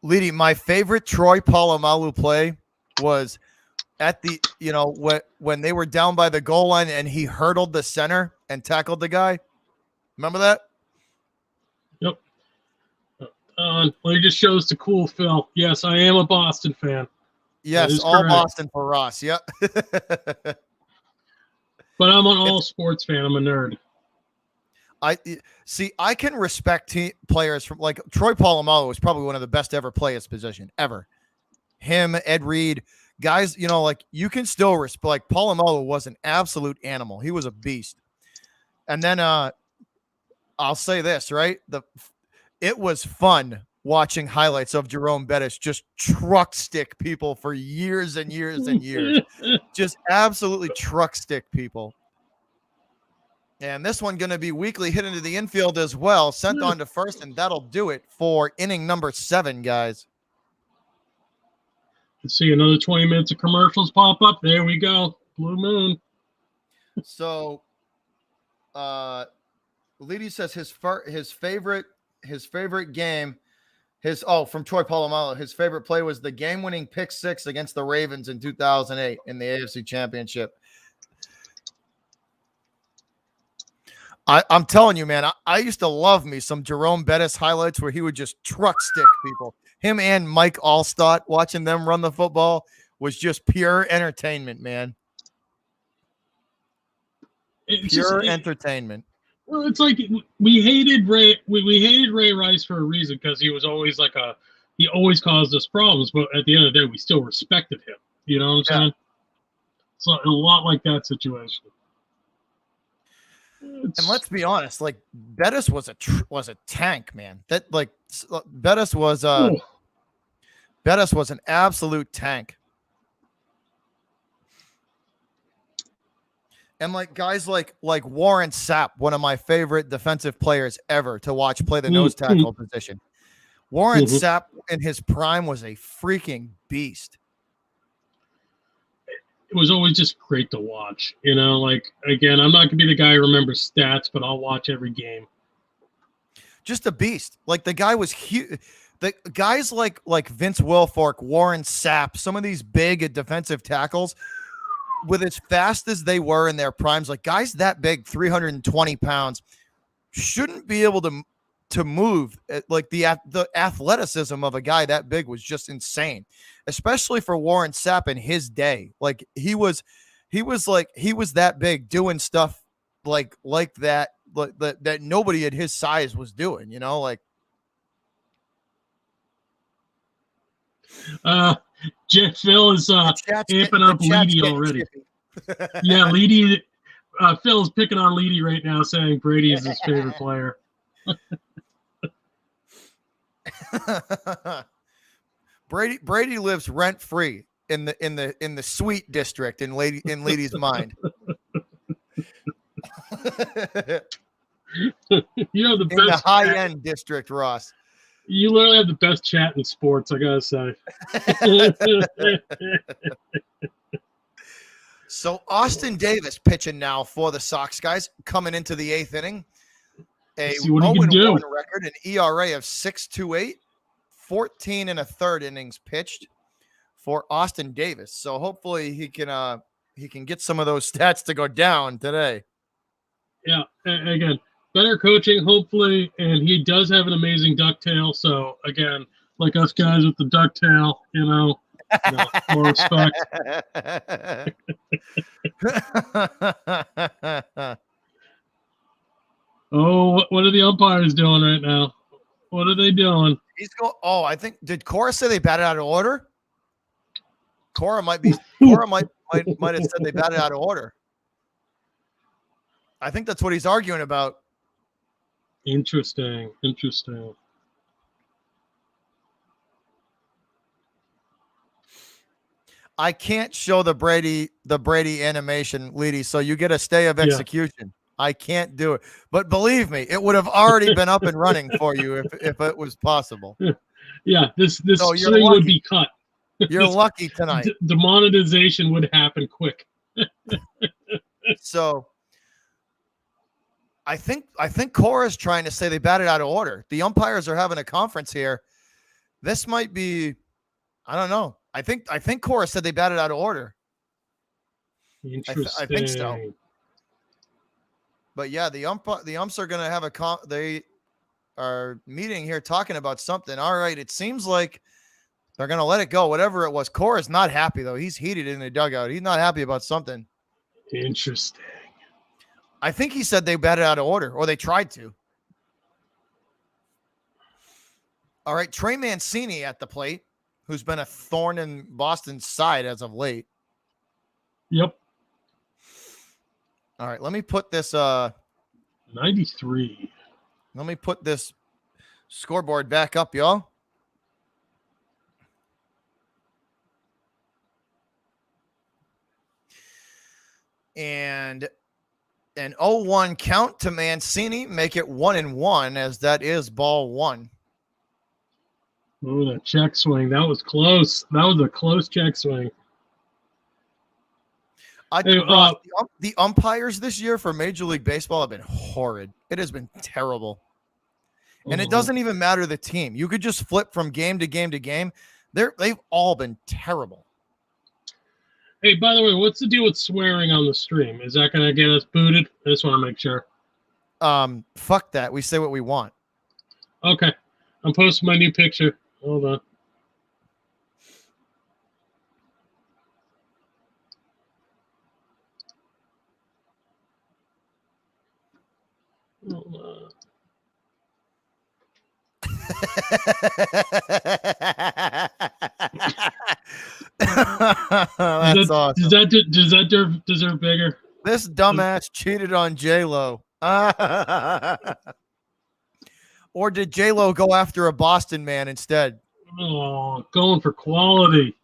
Leedy, my favorite Troy Polamalu play was at the, when they were down by the goal line and he hurdled the center and tackled the guy. Remember that? Yep. Well, he just shows the cool Phil. Yes, I am a Boston fan. Yes, all correct. Boston for Ross. Yep. But I'm an all sports fan. I'm a nerd. I can respect players from like Troy Polamalu was probably one of the best ever play his position ever. Him, Ed Reed, guys, you know, like you can still respect. Like Polamalu was an absolute animal. He was a beast. And then I'll say this, right? It was fun watching highlights of Jerome Bettis just truck stick people for years and years and years. Just absolutely truck stick people. And this one going to be weakly hit into the infield as well, sent on to first, and that'll do it for inning number 7, guys. Let's see another 20 minutes of commercials pop up. There we go. Blue moon. So, Leedy says his favorite game, from Troy Polamalu, his favorite play was the game-winning pick 6 against the Ravens in 2008 in the AFC Championship. I'm telling you, man, I used to love me some Jerome Bettis highlights where he would just truck stick people. Him and Mike Allstott, watching them run the football was just pure entertainment, man. Pure entertainment. Well, it's like we hated Ray. We hated Ray Rice for a reason because he was always he always caused us problems. But at the end of the day, we still respected him. You know what I'm saying? So a lot like that situation. And let's be honest, like Bettis was a tank, man. That like Bettis was an absolute tank. And like guys like Warren Sapp, one of my favorite defensive players ever to watch play the nose tackle position. Warren Sapp in his prime was a freaking beast. It was always just great to watch. You know, like, again, I'm not going to be the guy who remembers stats, but I'll watch every game. Just a beast. Like, the guy was huge. The guys like Vince Wilfork, Warren Sapp, some of these big defensive tackles, with as fast as they were in their primes, like guys that big, 320 pounds, shouldn't be able to move. Like the athleticism of a guy that big was just insane, especially for Warren Sapp in his day. Like he was that big doing stuff like that, that nobody at his size was doing, you know, like. Phil is amping up Leedy already. Yeah, Leedy. Phil's picking on Leedy right now, saying Brady is his favorite player. Brady lives rent free in the sweet district in Leedy's mind. You know, the in best the high end district, Ross. You literally have the best chat in sports, I gotta say. So Austin Davis pitching now for the Sox, guys, coming into the 8th inning. A 0-1 record, an ERA of 6.28, 14 1/3 innings pitched for Austin Davis. So hopefully he can get some of those stats to go down today. Yeah, again, better coaching, hopefully, and he does have an amazing ducktail. So again, like us guys with the ducktail, you know, more respect. Oh, what are the umpires doing right now? What are they doing? I think, did Cora say they batted out of order? Cora might have said they batted out of order. I think that's what he's arguing about. Interesting. I can't show the Brady animation, Leedy, so you get a stay of execution. Yeah. I can't do it. But believe me, it would have already been up and running for you if it was possible. Yeah, this thing would be cut. You're lucky tonight. The monetization would happen quick. So I think Cora's trying to say they batted out of order. The umpires are having a conference here. This might be, I don't know. I think Cora said they batted out of order. Interesting. I think so. But yeah, the umps are going to have they are meeting here talking about something. All right, it seems like they're going to let it go, whatever it was. Cora's not happy though. He's heated in the dugout. He's not happy about something. Interesting. I think he said they batted out of order, or they tried to. All right, Trey Mancini at the plate who's been a thorn in Boston's side as of late. Yep. All right, let me put this 93. let me put this scoreboard back up, y'all. And an 0-1 count to Mancini, make it 1-1, as that is ball one. Oh, that check swing. That was close. That was a close check swing. Hey, Ross, the umpires this year for Major League Baseball have been horrid. It has been terrible. And it doesn't even matter the team. You could just flip from game to game to game. They've all been terrible. Hey, by the way, what's the deal with swearing on the stream? Is that going to get us booted? I just want to make sure. Fuck that. We say what we want. Okay. I'm posting my new picture. Hold on. Hold on. That's awesome. Does that deserve bigger? This dumbass cheated on J-Lo. Or did J-Lo go after a Boston man instead? Oh, going for quality.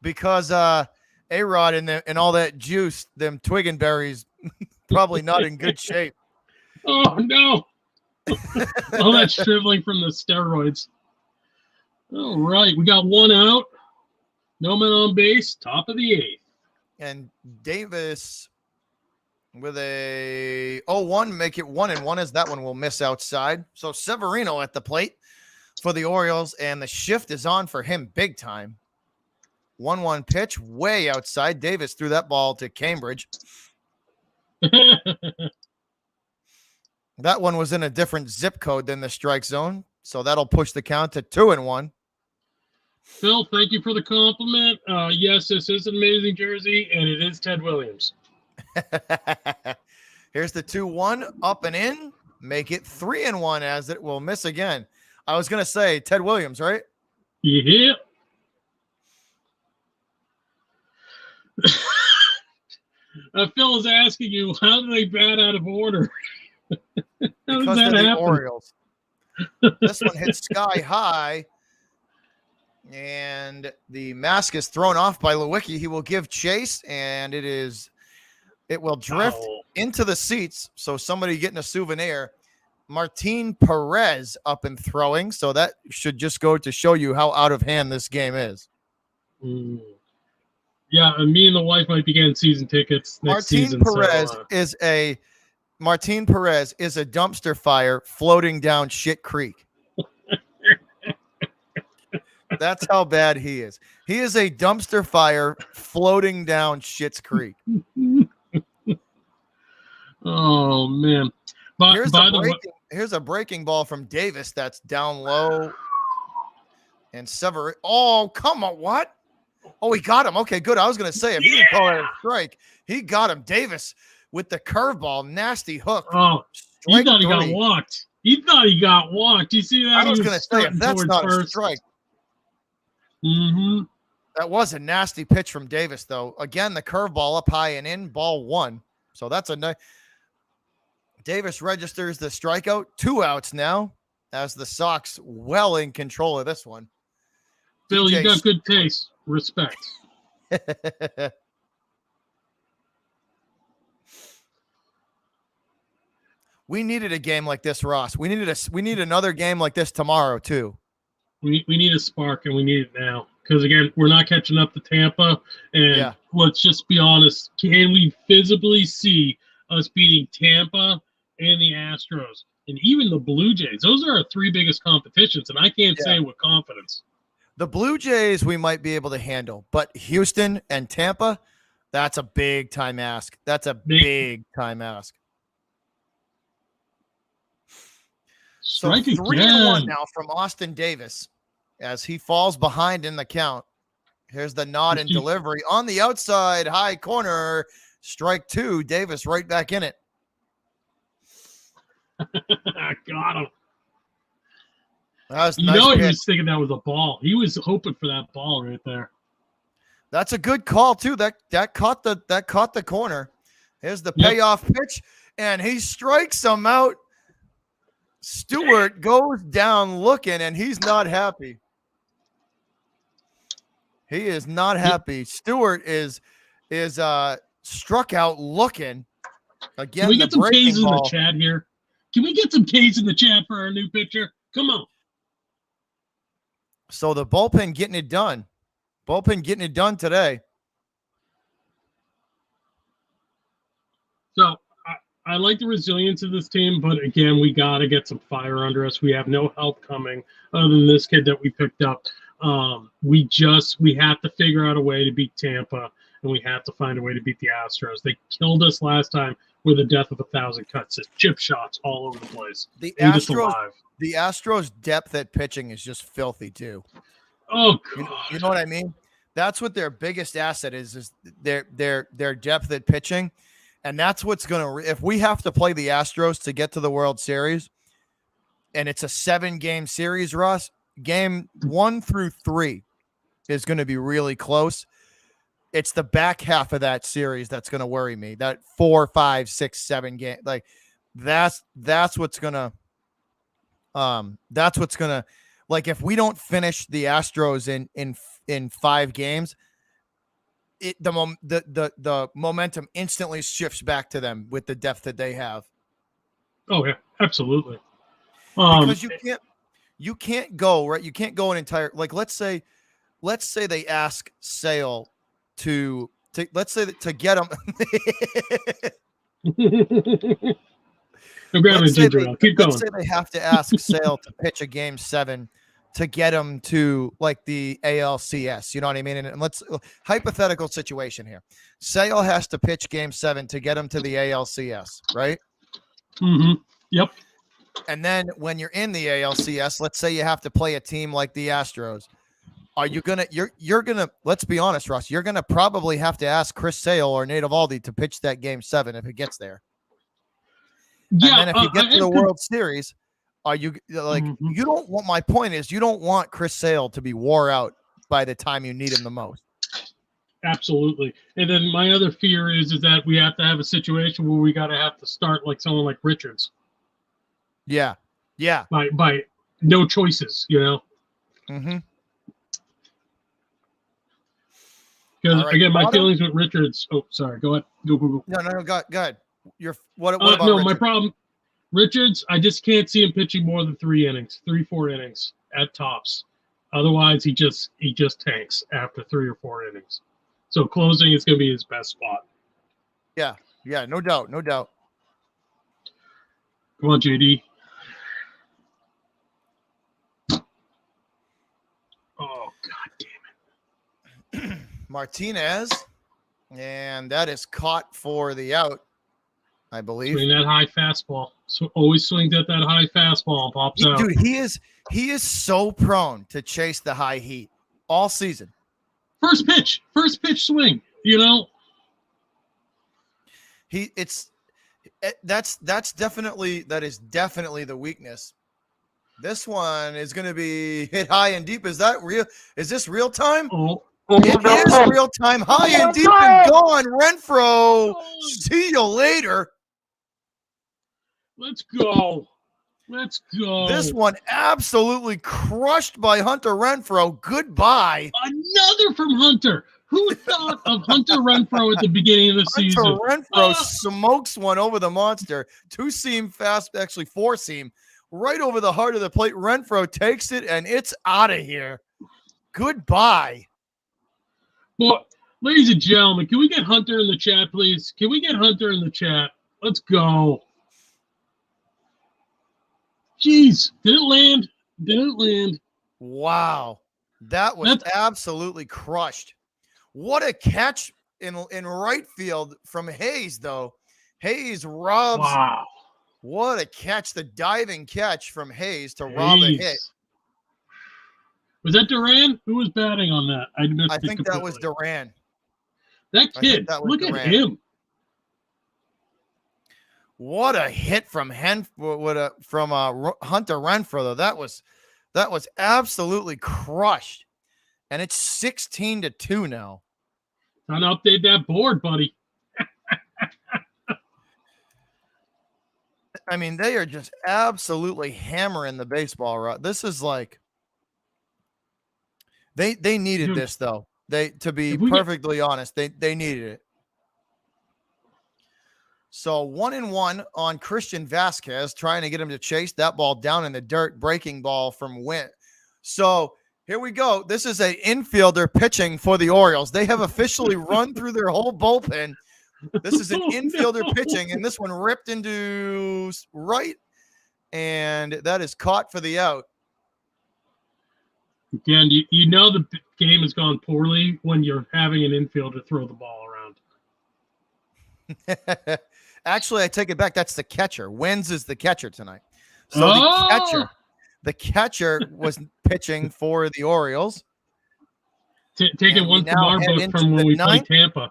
Because A-Rod and all that juice, them twiggin berries, probably not in good shape. Oh, no. All that shriveling from the steroids. All right, we got one out. No man on base, top of the eighth. And Davis with a 0-1, make it 1-1, as that one will miss outside. So Severino at the plate for the Orioles, and the shift is on for him big time. 1-1 pitch, way outside. Davis threw that ball to Cambridge. That one was in a different zip code than the strike zone, so that'll push the count to 2-1. Phil, thank you for the compliment. Yes, this is an amazing jersey, and it is Ted Williams. Here's the 2-1, up and in. Make it 3-1, as it will miss again. I was going to say Ted Williams, right? Yeah. Phil is asking you, how do they bat out of order? Because they're the Orioles. This one hits sky high, and the mask is thrown off by Lewicki. He will give chase, and it will drift into the seats. So somebody getting a souvenir. Martin Perez up and throwing. So that should just go to show you how out of hand this game is. Yeah, and me and the wife might be getting season tickets next season. Martin Perez is a dumpster fire floating down shit creek. That's how bad he is. He is a dumpster fire floating down Shit's Creek. Oh, man. Here's a breaking ball from Davis that's down low. And Sever. Oh, come on. What? Oh, he got him. Okay, good. I was going to say, if he didn't call it a strike, he got him. Davis with the curveball, nasty hook. Oh, he thought he got walked. You see that? I was going to say, if that's not a strike. Mm-hmm. That was a nasty pitch from Davis, though. Again, the curveball up high and in, ball one. So that's a nice. Davis registers the strikeout. 2 outs now, as the Sox well in control of this one. Phil, you got good taste. Respect. We needed a game like this, Ross. We need another game like this tomorrow too. We need a spark, and we need it now. Because again, we're not catching up to Tampa, and let's just be honest. Can we visibly see us beating Tampa and the Astros and even the Blue Jays? Those are our 3 biggest competitions, and I can't say with confidence. The Blue Jays we might be able to handle, but Houston and Tampa, that's a big time ask. That's a big time ask. So 3-1 now from Austin Davis as he falls behind in the count. Here's the nod and delivery on the outside, high corner, strike 2. Davis right back in it. Got him. That was a You nice know he pitch. was thinking that was a ball. He was hoping for that ball right there. That's a good call too. That caught the corner. Here's the Yep. payoff pitch, and he strikes him out. Stewart goes down looking, and he's not happy. He is not happy. Stewart is struck out looking. Again, Can we the get some breaking K's in the ball. chat here? Can we get some K's in the chat for our new pitcher? Come on. So the bullpen getting it done. Bullpen getting it done today. So I like the resilience of this team, but again, we got to get some fire under us. We have no help coming other than this kid that we picked up. We have to figure out a way to beat Tampa, and we have to find a way to beat the Astros. They killed us last time with a death of 1,000 cuts. It's chip shots all over the place. The Leave us Astros, alive. the Astros' depth at pitching is just filthy too. Oh, God. You know what I mean? That's what their biggest asset is their depth at pitching. And that's what's going to, if we have to play the Astros to get to the World Series, and it's a 7-game series, Russ, game 1 through 3 is going to be really close. It's the back half of that series that's going to worry me. That 4, 5, 6, 7 game, like that's what's going to, like if we don't finish the Astros in 5 games, the momentum instantly shifts back to them with the depth that they have. Oh, yeah, absolutely. Because you can't go, right? You can't go an entire, like, let's say they ask Sale to let's say that to get them. Keep going. Let's say they have to ask Sale to pitch a game 7 to get him to like the ALCS. You know what I mean? And let's hypothetical situation here. Sale has to pitch game 7 to get him to the ALCS, right? Mm-hmm. Yep. And then when you're in the ALCS, let's say you have to play a team like the Astros. Are you gonna? You're gonna. Let's be honest, Russ. You're gonna probably have to ask Chris Sale or Nate Eovaldi to pitch that game 7 if it gets there. Yeah. And then if you get to the World Series, are you like? You don't want. My point is, you don't want Chris Sale to be wore out by the time you need him the most. Absolutely. And then my other fear is that we have to have a situation where we gotta have to start like someone like Richards. Yeah. Yeah. By no choices, you know. Mm-hmm. Because right, again, my Otto? feelings with Richards. Oh, sorry. Go ahead. Go. No. Go ahead. What about No, Richard? my problem. Richards, I just can't see him pitching more than 4 innings at tops. Otherwise, he just tanks after 3 or 4 innings. So closing is going to be his best spot. Yeah. No doubt. Come on, JD. Oh, God damn it. Martinez, and that is caught for the out, I believe. Swing that high fastball. So always swings at that high fastball and pops out. Dude, he is so prone to chase the high heat all season. First pitch swing, you know. That is definitely the weakness. This one is going to be hit high and deep. Is that real? Is this real time? Oh. It is real time. High and deep and gone. Renfroe. See you later. Let's go. This one absolutely crushed by Hunter Renfroe. Goodbye. Another from Hunter. Who thought of Hunter Renfroe at the beginning of the season? Hunter Renfroe smokes one over the monster. 2-seam fast, actually 4-seam, right over the heart of the plate. Renfroe takes it, and it's out of here. Goodbye. Well, ladies and gentlemen, can we get Hunter in the chat, please? Can we get Hunter in the chat? Let's go. Jeez, didn't land. Wow. That was absolutely crushed. What a catch in right field from Hayes, though. Hayes robs. Wow. What a catch. The diving catch from Hayes to rob a hit. Was that Duran? Who was batting on that? I think that was Duran. That kid, look at him. What a hit from Hunter Renfroe, though. That was absolutely crushed. And it's 16-2 now. Time to update that board, buddy. I mean, they are just absolutely hammering the baseball. Right? This is like they needed Dude, this though. To be if we get- perfectly honest, they needed it. So 1-1 on Christian Vasquez, trying to get him to chase that ball down in the dirt, breaking ball from Wynn. So here we go. This is an infielder pitching for the Orioles. They have officially run through their whole bullpen. This is an Oh, infielder no. pitching, and this one ripped into right, and that is caught for the out. Again, you know the game has gone poorly when you're having an infielder throw the ball around. Actually, I take it back. That's the catcher. Wins is the catcher tonight. So the catcher was pitching for the Orioles. Taking And one we from now our head book into from when the we played ninth. Tampa.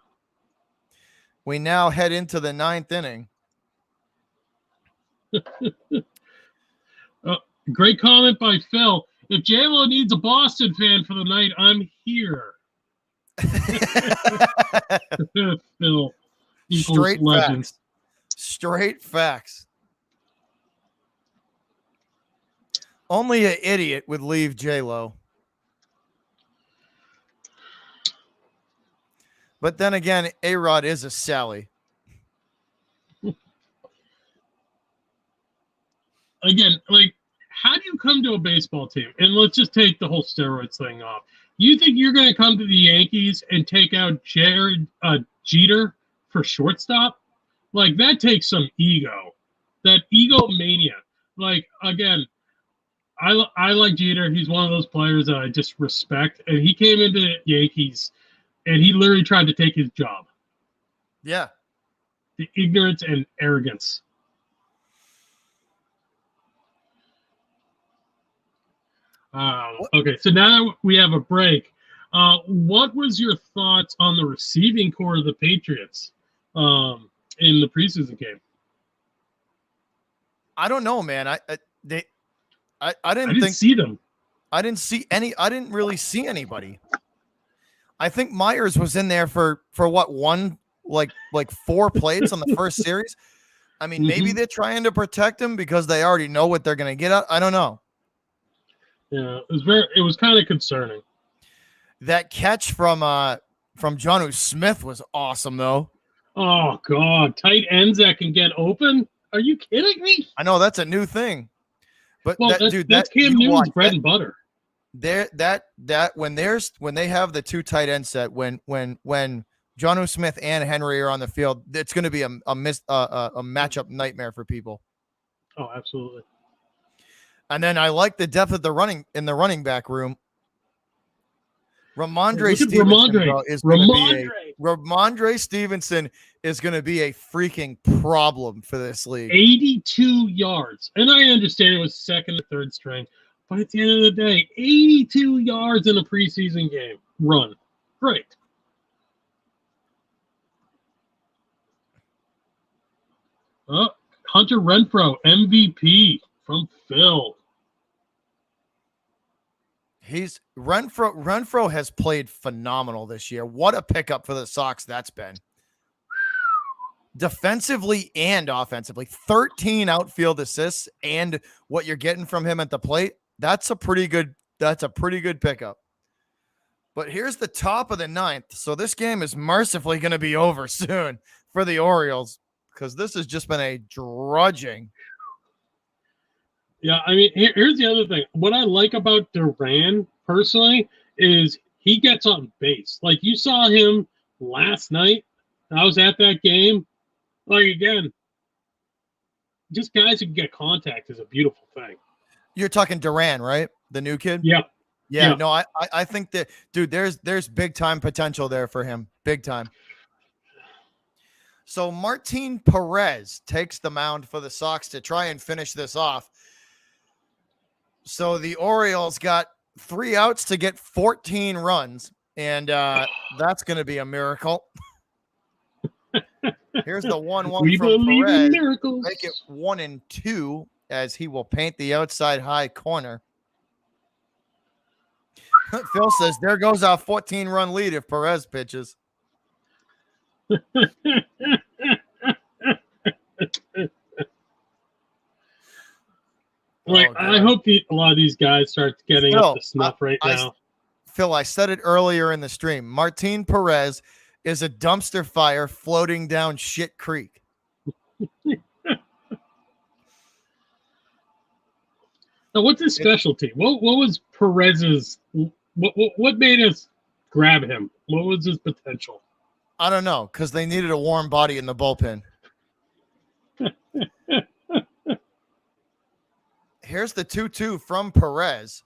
We now head into the 9th inning. Great comment by Phil. If J-Lo needs a Boston fan for the night, I'm here. Phil. Equals Straight legends. facts. Straight facts. Only an idiot would leave J-Lo. But then again, A-Rod is a Sally. Again, like, how do you come to a baseball team? And let's just take the whole steroids thing off. You think you're going to come to the Yankees and take out Jeter for shortstop? Like, that takes some ego. That egomania. Like, again, I like Jeter. He's one of those players that I just respect. And he came into the Yankees, and he literally tried to take his job. Yeah. The ignorance and arrogance. Okay, so now we have a break. What was your thoughts on the receiving core of the Patriots in the preseason game? I don't know, man. I didn't didn't see them. I didn't see any. I didn't really see anybody. I think Myers was in there for what, one, like 4 plays on the first series. I mean, maybe they're trying to protect him because they already know what they're going to get at. I don't know. Yeah, it was kind of concerning. That catch from Jonnu Smith was awesome, though. Oh God, tight ends that can get open? Are you kidding me? I know that's a new thing, but that's Cam Newton's bread and butter. When they have the 2 tight end set, when Jonnu Smith and Henry are on the field, it's going to be a matchup nightmare for people. Oh, absolutely. And then I like the depth of the running back room. Ramondre Stevenson is going to be a freaking problem for this league. 82 yards. And I understand it was second or third string, but at the end of the day, 82 yards in a preseason game. Run. Great. Hunter Renfroe, MVP from Phil. Renfroe has played phenomenal this year. What a pickup for the Sox that's been. Defensively and offensively, 13 outfield assists, and what you're getting from him at the plate, that's a pretty good pickup. But here's the top of the 9th. So this game is mercifully going to be over soon for the Orioles, because this has just been a drudging. Yeah, I mean, here's the other thing. What I like about Duran, personally, is he gets on base. Like, you saw him last night. I was at that game. Like, again, just guys who can get contact is a beautiful thing. You're talking Duran, right? The new kid? Yeah. Yeah. No, I think that, dude, there's big time potential there for him. Big time. So Martin Perez takes the mound for the Sox to try and finish this off. So the Orioles got 3 outs to get 14 runs, and that's going to be a miracle. Here's the 1-1 We from believe Perez. in miracles. Make it 1-2 as he will paint the outside high corner. Phil says, there goes our 14-run lead if Perez pitches. Like, Oh, I God. hope a lot of these guys start getting Phil, up to snuff right now. Phil, I said it earlier in the stream. Martin Perez is a dumpster fire floating down shit creek. Now, what's his specialty? What was Perez's? What made us grab him? What was his potential? I don't know, because they needed a warm body in the bullpen. Here's the 2-2 from Perez.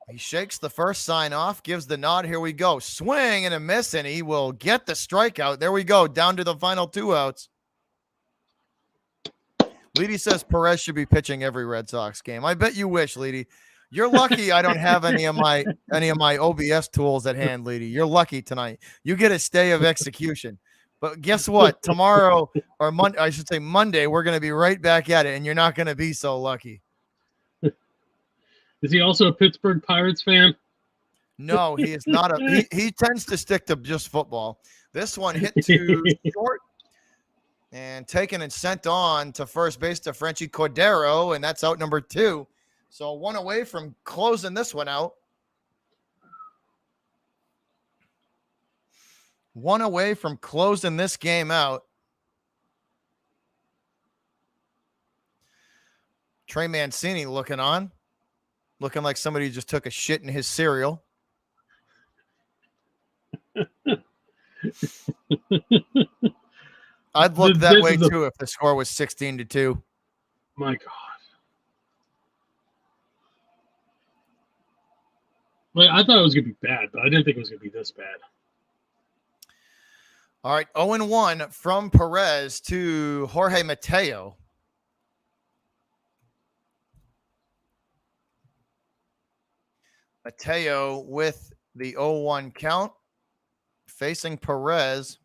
He shakes the first sign off, gives the nod. Here we go. Swing and a miss, and he will get the strikeout. There we go, down to the final 2 outs. Leedy says Perez should be pitching every Red Sox game. I bet you wish, Leedy. You're lucky I don't have any of my OBS tools at hand, Leedy. You're lucky tonight. You get a stay of execution. But guess what? Tomorrow, or Monday, I should say Monday, we're going to be right back at it, and you're not going to be so lucky. Is he also a Pittsburgh Pirates fan? No, he is not. He tends to stick to just football. This one hit to short and taken and sent on to first base to Frenchie Cordero, and that's out number 2. So 1 away from closing this one out. 1 away from closing this game out. Trey Mancini looking on. Looking like somebody just took a shit in his cereal. I'd look that way too if the score was 16-2. My God. Like, I thought it was going to be bad, but I didn't think it was going to be this bad. All right, 0-1 from Perez to Jorge Mateo. Mateo with the 0-1 count, facing Perez.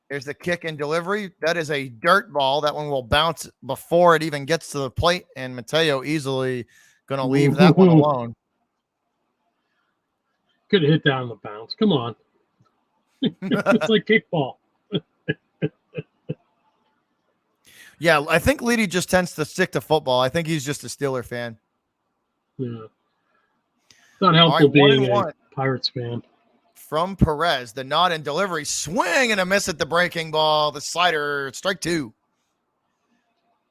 Here's the kick and delivery. That is a dirt ball. That one will bounce before it even gets to the plate, and Mateo easily going to leave that one alone. Could have hit that on the bounce. Come on. It's like kickball. Yeah, I think Leedy just tends to stick to football. I think he's just a Steeler fan. Yeah. It's not helpful being a Pirates fan. From Perez, the nod and delivery, swing and a miss at the breaking ball. The slider, strike 2.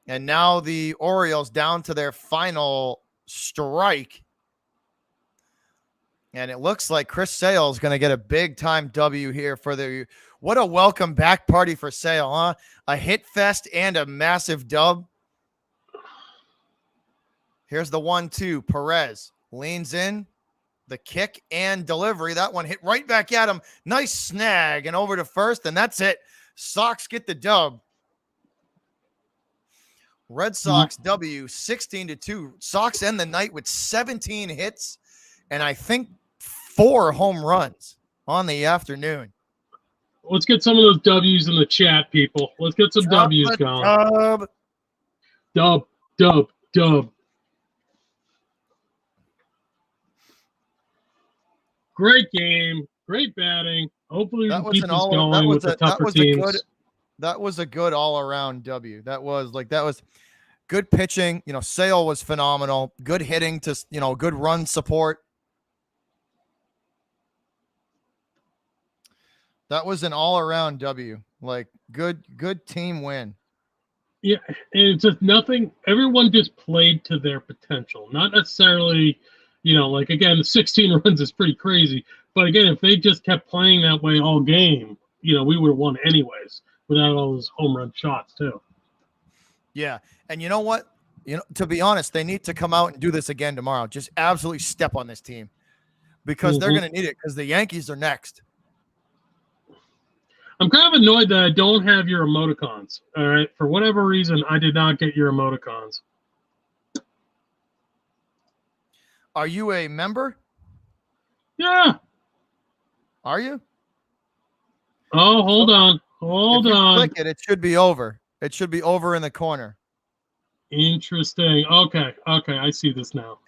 And now the Orioles down to their final strike. And it looks like Chris Sale is going to get a big-time W here for the – what a welcome back party for Sale, huh? A hit fest and a massive dub. Here's the 1-2. Perez leans in. The kick and delivery. That one hit right back at him. Nice snag and over to first, and that's it. Sox get the dub. Red Sox W 16-2. Sox end the night with 17 hits and I think 4 home runs on the afternoon. Let's get some of those W's in the chat, people. Let's get some W's going. Dub. Great game. Great batting. Hopefully we can keep this going with the tougher teams. That was a good all-around W. That was good pitching. You know, Sale was phenomenal. Good hitting to, good run support. That was an all-around W. Like, good team win. Yeah, and it's just nothing. Everyone just played to their potential. Not necessarily, like, again, 16 runs is pretty crazy. But again, if they just kept playing that way all game, we would have won anyways without all those home run shots too. Yeah, and you know what? To be honest, they need to come out and do this again tomorrow. Just absolutely step on this team because they're going to need it because the Yankees are next. I'm kind of annoyed that I don't have your emoticons. All right. For whatever reason, I did not get your emoticons. Are you a member? Yeah. Are you? Oh, hold on. Hold on. Click it. It should be over. It should be over in the corner. Interesting. Okay, I see this now.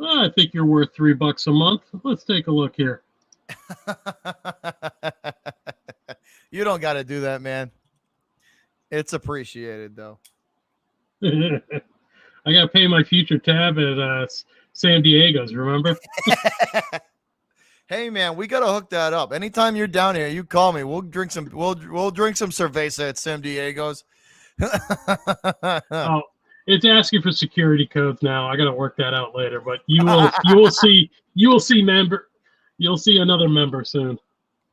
I think you're worth $3 a month. Let's take a look here. You don't got to do that, man. It's appreciated, though. I got to pay my future tab at San Diego's, remember? Hey, man, we got to hook that up. Anytime you're down here, you call me. We'll drink some cerveza at San Diego's. Oh, it's asking for security codes now. I got to work that out later, but you will see another member soon.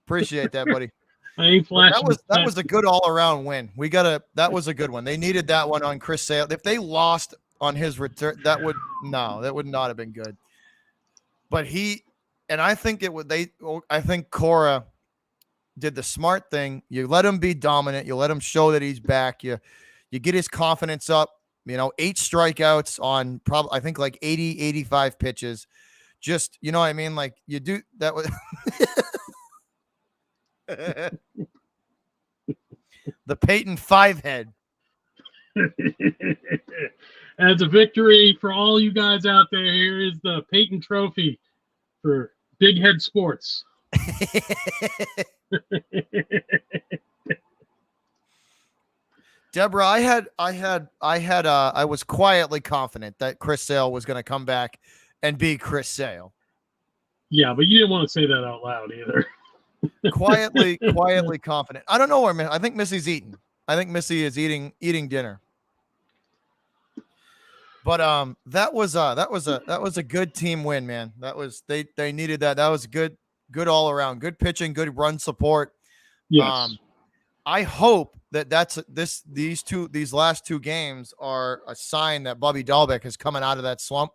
Appreciate that, buddy. I ain't flashing. That was a good all-around win. That was a good one. They needed that one on Chris Sale. If they lost on his return, that would not have been good. But I think Cora did the smart thing. You let him be dominant. You let him show that he's back. You get his confidence up. 8 strikeouts on probably, I think, like 80, 85 pitches. Just, you know what I mean? Like, you do that with the Peyton 5-head. As a victory for all you guys out there, here is the Peyton Trophy for Big Head Sports. Deborah, I was quietly confident that Chris Sale was going to come back and be Chris Sale. Yeah, but you didn't want to say that out loud either. quietly confident. I don't know where I think Missy's eating. I think Missy is eating dinner. But that was a good team win, man. That was they needed that. That was good all around. Good pitching, good run support. Yes. I hope these last 2 games are a sign that Bobby Dahlbeck is coming out of that slump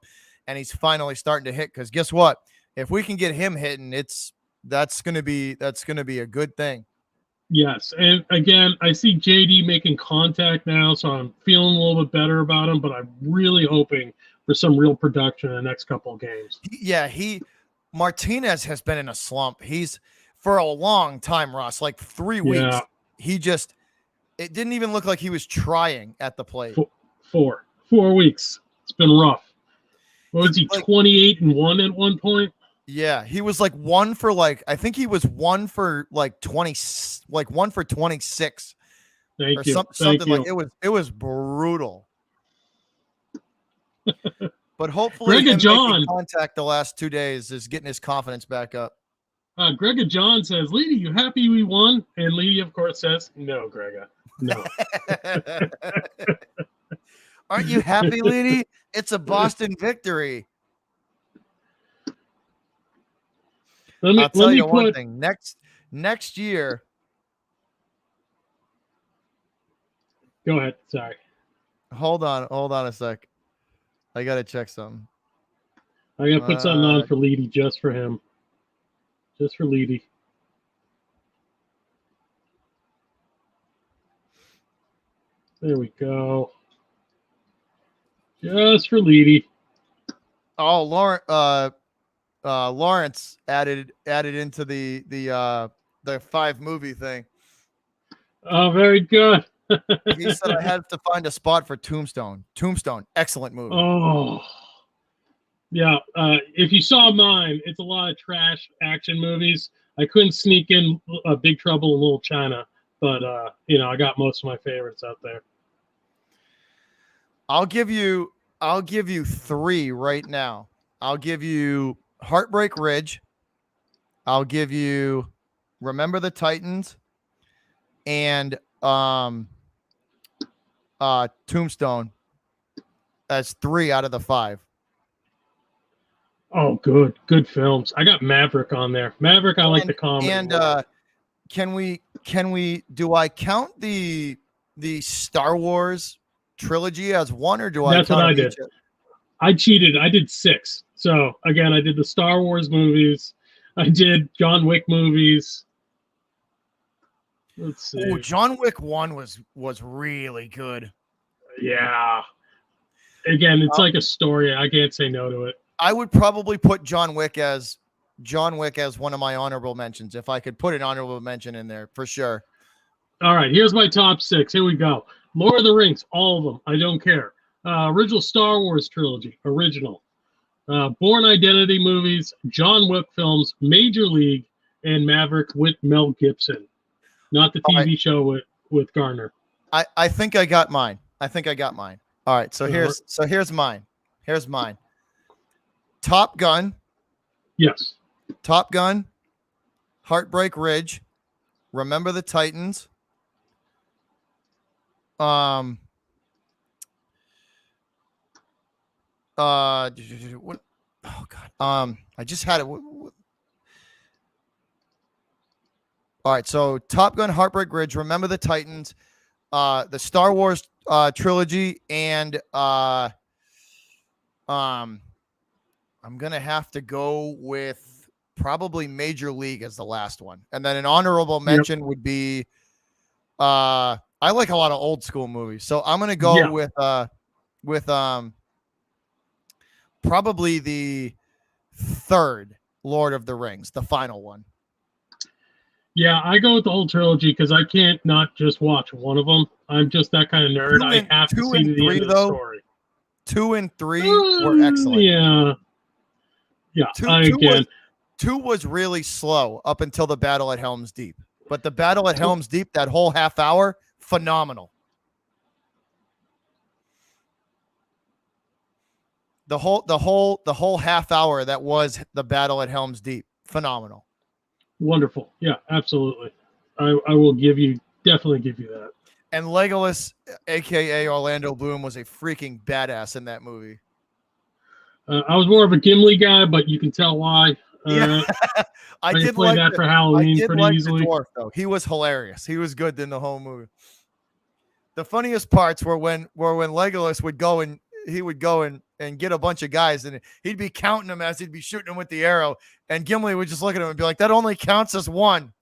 and he's finally starting to hit. Because guess what? If we can get him hitting, that's gonna be a good thing. Yes, and again, I see JD making contact now, so I'm feeling a little bit better about him. But I'm really hoping for some real production in the next couple of games. Yeah, Martinez has been in a slump. He's for a long time, Ross, like 3 weeks. Yeah. It didn't even look like he was trying at the plate. 4 weeks. It's been rough. What was he, 28-1 at one point? Yeah, he was like 1 for I think he was 1 for 20, 1 for 26. Thank you. Something like it was brutal. But hopefully Greg him John making contact the last 2 days is getting his confidence back up. Greg John says, "Leedy, you happy we won?" And Leedy, of course, says, "No, Greg, no." Aren't you happy, Leedy? It's a Boston victory. I'll tell you one thing. Next year. Go ahead. Sorry. Hold on a sec. I gotta check something. I gotta put something on for Leedy, just for him. Just for Leedy. There we go. Just for Leedy. Oh, Lawrence added into the 5 movie thing. Oh, very good. He said I had to find a spot for Tombstone. Tombstone, excellent movie. Oh, yeah. If you saw mine, it's a lot of trash action movies. I couldn't sneak in Big Trouble in Little China, but I got most of my favorites out there. I'll give you 3 right now. I'll give you Heartbreak Ridge. I'll give you Remember the Titans and Tombstone as 3 out of the 5. Oh, good films. I got Maverick on there. Maverick, I like the comedy. And do I count the Star Wars trilogy as 1, or do I? That's what I did. I cheated. I did 6. So again, I did the Star Wars movies. I did John Wick movies. Let's see. Oh, John Wick 1 was really good. Yeah. Again, it's like a story. I can't say no to it. I would probably put John Wick as John Wick as one of my honorable mentions. If I could put an honorable mention in there, for sure. All right, here's my top 6. Here we go. Lord of the Rings, all of them. I don't care. Original Star Wars trilogy, original. Bourne Identity movies, John Wick films, Major League, and Maverick with Mel Gibson. Not the TV show with Garner. I think I got mine. All right, so here's mine. Here's mine. Top Gun. Yes. Top Gun. Heartbreak Ridge. Remember the Titans. What? Oh God. I just had it. All right. So Top Gun, Heartbreak Ridge, Remember the Titans, the Star Wars trilogy, and I'm gonna have to go with probably Major League as the last one, and then an honorable mention would be. I like a lot of old school movies, so I'm gonna go with probably the third Lord of the Rings, the final one. Yeah, I go with the whole trilogy because I can't not just watch one of them. I'm just that kind of nerd. I have to see the end of the story. 2 and 3 were excellent. Yeah. Two was really slow up until the battle at Helm's Deep. But the battle at Helm's Deep, that whole half hour, phenomenal. The whole half hour that was the battle at Helm's Deep, phenomenal. Wonderful. Yeah, absolutely. I will definitely give you that. And Legolas, aka Orlando Bloom, was a freaking badass in that movie. I was more of a Gimli guy, but you can tell why. I did play that for Halloween pretty easily. The dwarf, though. He was hilarious. He was good in the whole movie. The funniest parts were when Legolas would go and get a bunch of guys, and he'd be counting them as he'd be shooting them with the arrow, and Gimli would just look at him and be like, "That only counts as one."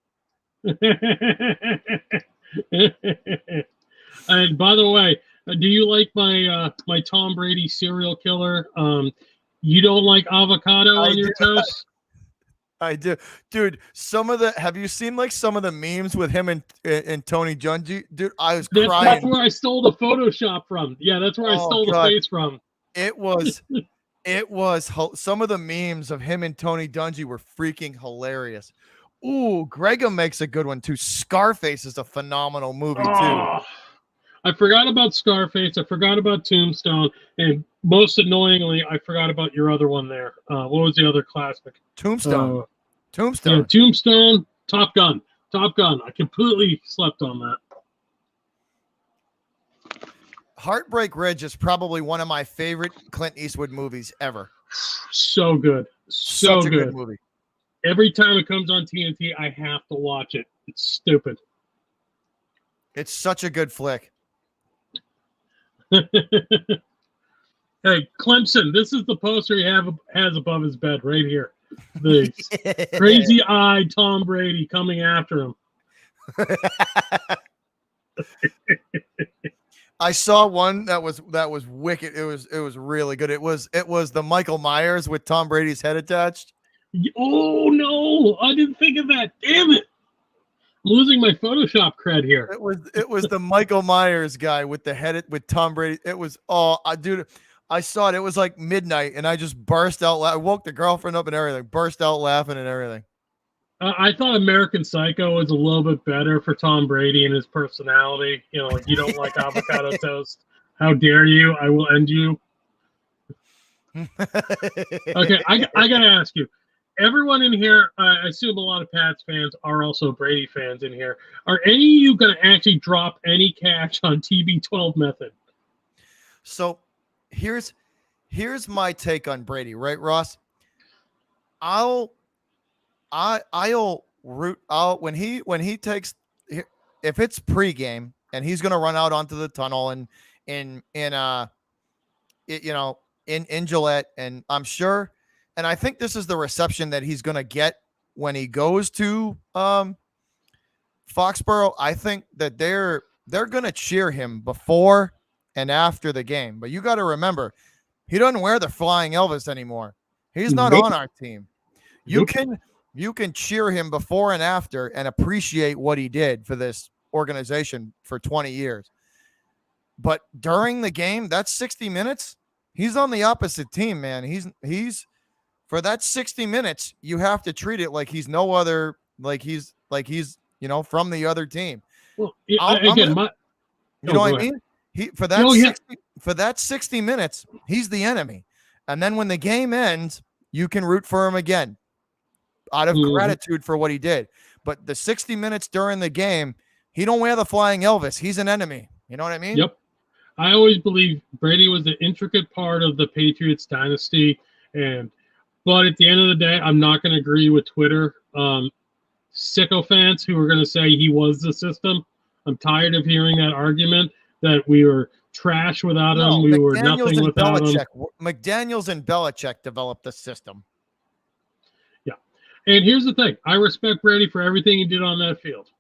And by the way, do you like my Tom Brady serial killer? You don't like avocado on your toast? I do, dude. Have you seen like some of the memes with him and Tony Dungy? Dude, I was crying. That's where I stole the Photoshop from. Yeah, that's where I stole the face from. It was some of the memes of him and Tony Dungy were freaking hilarious. Ooh, Gregor makes a good one too. Scarface is a phenomenal movie too. I forgot about Scarface. I forgot about Tombstone, and most annoyingly, I forgot about your other one there. What was the other classic? Tombstone. Yeah, Tombstone. Top Gun. I completely slept on that. Heartbreak Ridge is probably one of my favorite Clint Eastwood movies ever. So good. So Such a good movie. Every time it comes on TNT, I have to watch it. It's stupid. It's such a good flick. Hey, Clemson, this is the poster he has above his bed right here. The crazy-eyed Tom Brady coming after him. I saw one that was wicked. It was really good. It was the Michael Myers with Tom Brady's head attached. Oh no, I didn't think of that. Damn it. I'm losing my Photoshop cred here. It was the Michael Myers guy with the head with Tom Brady. It was dude, I saw it. It was like midnight, and I just burst out. I woke the girlfriend up and everything. Burst out laughing and everything. I thought American Psycho was a little bit better for Tom Brady and his personality. You know, like, you don't like avocado toast. How dare you? I will end you. Okay, I gotta ask you. Everyone in here, I assume a lot of Pats fans are also Brady fans in here. Are any of you going to actually drop any cash on TB12 method? So here's my take on Brady, right, Ross? I'll root out when he takes, if it's pregame and he's going to run out onto the tunnel and in Gillette, and I'm sure. And I think this is the reception that he's going to get when he goes to Foxborough. I think that they're going to cheer him before and after the game. But you got to remember, he doesn't wear the Flying Elvis anymore. He's not on our team. You Nope. can cheer him before and after and appreciate what he did for this organization for 20 years. But during the game, that's 60 minutes. He's on the opposite team, man. He's for that 60 minutes, you have to treat it like he's no other, like he's from the other team. Well, I'm again, gonna- You know go what I ahead. mean? He for that Oh, yeah. 60 minutes, he's the enemy. And then when the game ends, you can root for him again out of Mhm. gratitude for what he did. But the 60 minutes during the game, he don't wear the flying Elvis. He's an enemy. You know what I mean? Yep. I always believe Brady was an intricate part of the Patriots dynasty, but at the end of the day, I'm not going to agree with Twitter sycophants who are going to say he was the system. I'm tired of hearing that argument that we were trash without him, we were nothing without him. McDaniels and Belichick developed the system. Yeah. And here's the thing. I respect Brady for everything he did on that field.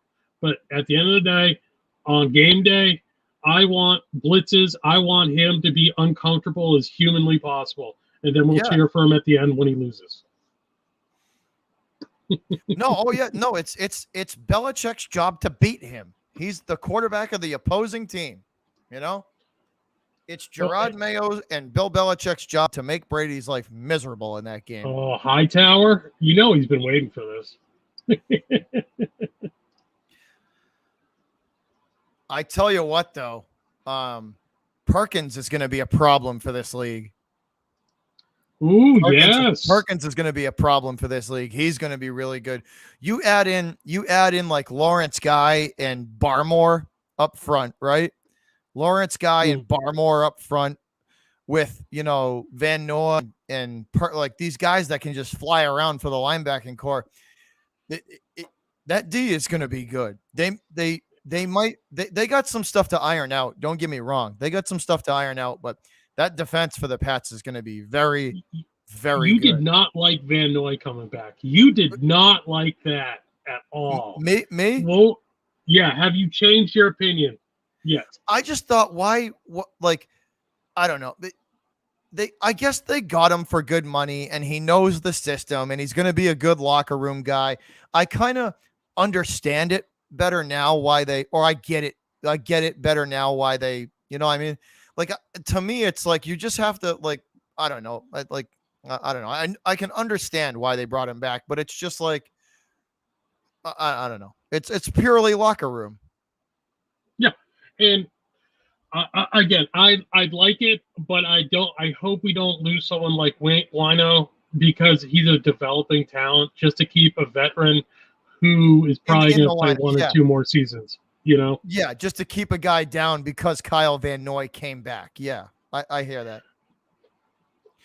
But at the end of the day, on game day, I want blitzes. I want him to be uncomfortable as humanly possible. And then we'll cheer for him at the end when he loses. No, it's Belichick's job to beat him. He's the quarterback of the opposing team. You know? It's Gerard Mayo and Bill Belichick's job to make Brady's life miserable in that game. Oh, Hightower, he's been waiting for this. I tell you what, though, Perkins is going to be a problem for this league. Ooh, yes. Perkins is going to be a problem for this league. He's going to be really good. You add in like Lawrence Guy and Barmore up front, right? Lawrence Guy and Barmore up front with, Van Noy and like these guys that can just fly around for the linebacking core. That D is going to be good. They got some stuff to iron out. Don't get me wrong. They got some stuff to iron out, but that defense for the Pats is going to be very, very You good. did not like Van Noy coming back. You did not like that at all. Me? Well, yeah. Have you changed your opinion? Yes. I just thought, I don't know. I guess they got him for good money, and he knows the system, and he's going to be a good locker room guy. I kind of understand it better now I get it. I get it better now why they, I mean? Like, to me, it's like you just have to, like, I don't know. I don't know. I can understand why they brought him back, but it's just like, I don't know. It's purely locker room. Yeah. And again, I'd like it, but I hope we don't lose someone like Wino because he's a developing talent just to keep a veteran who is probably going to play one or two more seasons. Yeah, just to keep a guy down because Kyle Van Noy came back. Yeah, I hear that.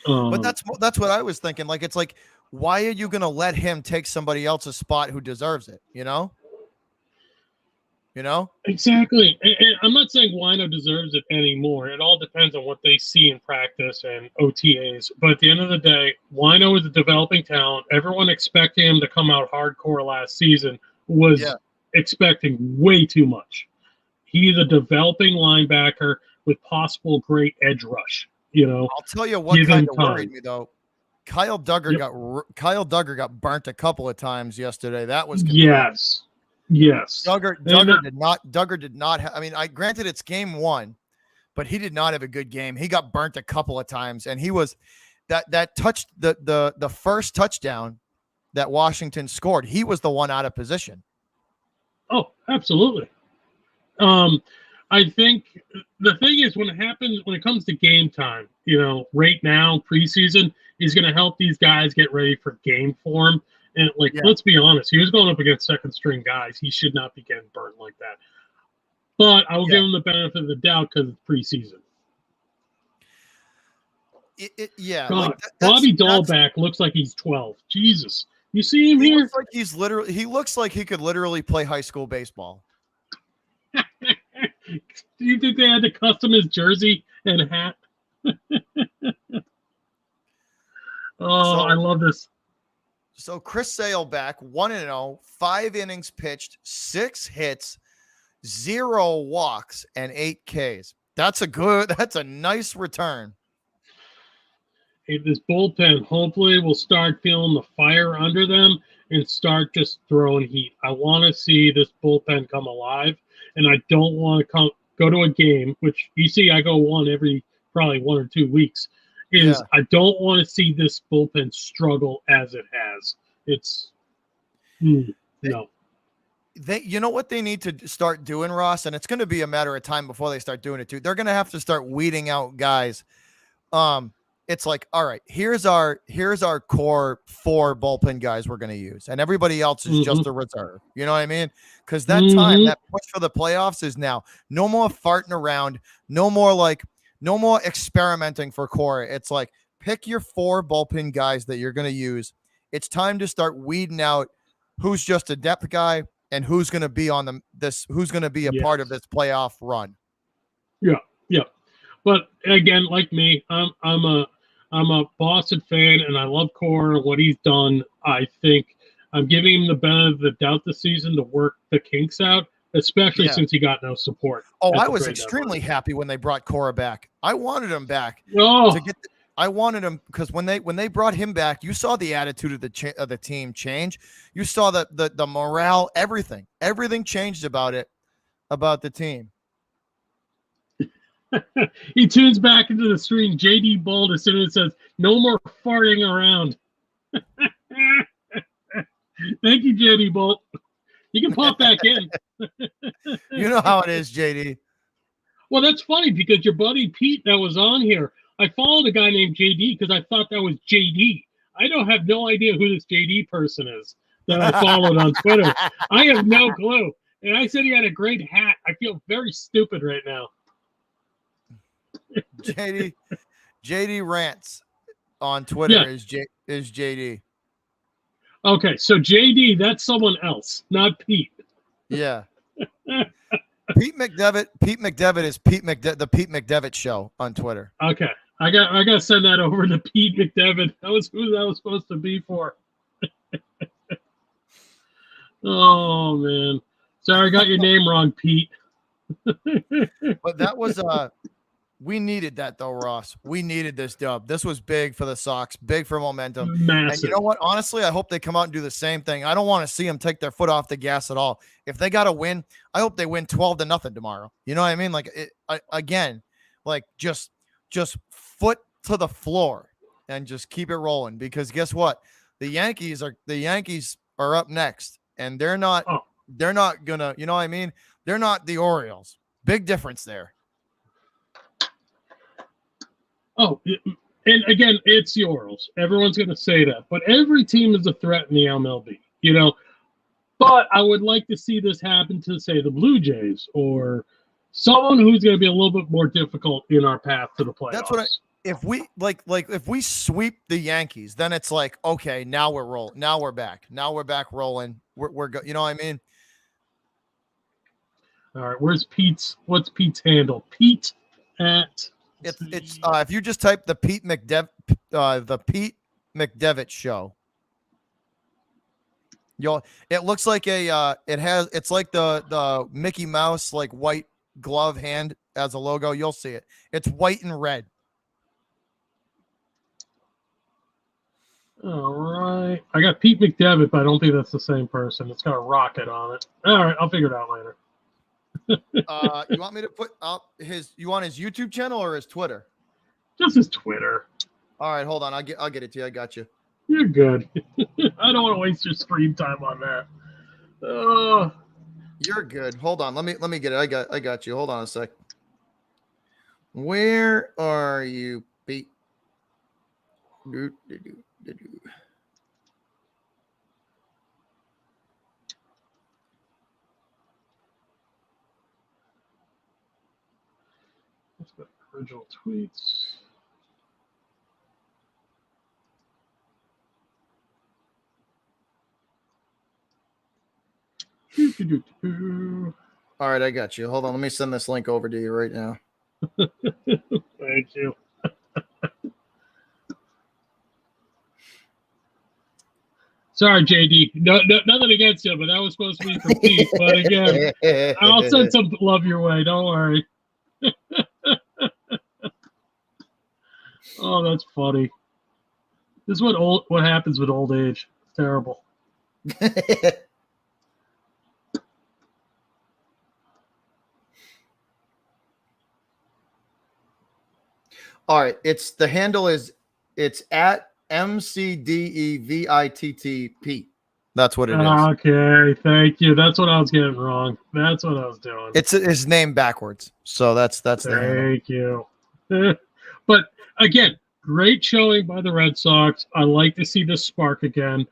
But that's what I was thinking. Like, it's like, why are you going to let him take somebody else's spot who deserves it? Exactly. And I'm not saying Wino deserves it anymore. It all depends on what they see in practice and OTAs. But at the end of the day, Wino is a developing talent. Everyone expecting him to come out hardcore last season was expecting way too much. He's a developing linebacker with possible great edge rush. I'll tell you what kind of worried me though. Kyle Duggar got burnt a couple of times yesterday. That was yes. Duggar did not have, I mean, granted it's game one, but he did not have a good game. He got burnt a couple of times, and he was that touched the first touchdown that Washington scored. He was the one out of position. Oh, absolutely. I think the thing is when it comes to game time, right now, preseason is going to help these guys get ready for game form. And let's be honest, he was going up against second string guys. He should not be getting burnt like that. But I will give him the benefit of the doubt because it's preseason. God, Bobby Dahlback looks like he's 12. Jesus. You see him here? He looks like he could literally play high school baseball. Do you think they had to custom his jersey and hat? I love this. So Chris Sale back 1-0, 5 innings pitched, 6 hits, 0 walks, and 8 Ks. That's a nice return. this bullpen hopefully will start feeling the fire under them and start just throwing heat. I want to see this bullpen come alive, and I don't want to go to a game, which you see I go one every probably 1 or 2 weeks, I don't want to see this bullpen struggle as it has. It's no. You know what they need to start doing, Ross, and it's going to be a matter of time before they start doing it too. They're going to have to start weeding out guys. It's like, all right, here's our core 4 bullpen guys we're going to use, and everybody else is just a reserve. You know what I mean? Because that time, that push for the playoffs is now. No more farting around. No more experimenting for core. It's like, pick your 4 bullpen guys that you're going to use. It's time to start weeding out who's just a depth guy and who's going to be on who's going to be a part of this playoff run. Yeah. But again, like me, I'm a Boston fan, and I love Core, what he's done. I think I'm giving him the benefit of the doubt this season to work the kinks out, especially since he got no support. Oh, I was extremely happy when they brought Cora back. I wanted him back. I wanted him because when they brought him back, you saw the attitude of the team change. You saw the morale, everything changed about the team. He tunes back into the screen. JD Bold as soon as it says, "No more farting around." Thank you, JD Bolt. You can pop back in. You know how it is, JD. Well, that's funny because your buddy Pete that was on here, I followed a guy named JD because I thought that was JD. I have no idea who this JD person is that I followed on Twitter. I have no clue. And I said he had a great hat. I feel very stupid right now. JD Rants on Twitter is JD. Okay, so JD, that's someone else, not Pete. Yeah. Pete McDevitt is the Pete McDevitt show on Twitter. Okay. I got to send that over to Pete McDevitt. That was who that was supposed to be for. Oh man. Sorry, I got your name wrong, Pete. But that was we needed that though, Ross. We needed this dub. This was big for the Sox, big for momentum. Massive. And you know what? Honestly, I hope they come out and do the same thing. I don't want to see them take their foot off the gas at all. If they got to win, I hope they win 12-0 tomorrow. You know what I mean? Like just foot to the floor and just keep it rolling. Because guess what? The Yankees are up next, and they're not gonna. You know what I mean? They're not the Orioles. Big difference there. Oh, and again, it's the Orioles. Everyone's going to say that. But every team is a threat in the MLB, you know. But I would like to see this happen to, say, the Blue Jays or someone who's going to be a little bit more difficult in our path to the playoffs. That's what if we sweep the Yankees, then it's like, okay, now we're rolling. Now we're back. Now we're back rolling. We're you know what I mean? All right, what's Pete's handle? Pete at... It's if you just type the Pete McDevitt show, it looks like it's like the Mickey Mouse like white glove hand as a logo. You'll see it. It's white and red. All right. I got Pete McDevitt, but I don't think that's the same person. It's got a rocket on it. All right, I'll figure it out later. You want me to put up you want his YouTube channel or his Twitter? Just his Twitter. All right, hold on. I'll get it to you. I got you. You're good. I don't want to waste your screen time on that. You're good. Hold on. Let me get it. I got you. Hold on a sec. Where are you, Pete? Original tweets. All right, I got you. Hold on. Let me send this link over to you right now. Thank you. Sorry, JD. No, nothing against you, but that was supposed to be for Pete. But again, I'll send some love your way. Don't worry. Oh, that's funny. This is what happens with old age. It's terrible. All right, it's at MCDEVITTP. That's what it is. Okay, thank you. That's what I was getting wrong. That's what I was doing. It's his name backwards. So that's the handle. Thank you. But again, great showing by the Red Sox. I like to see this spark again.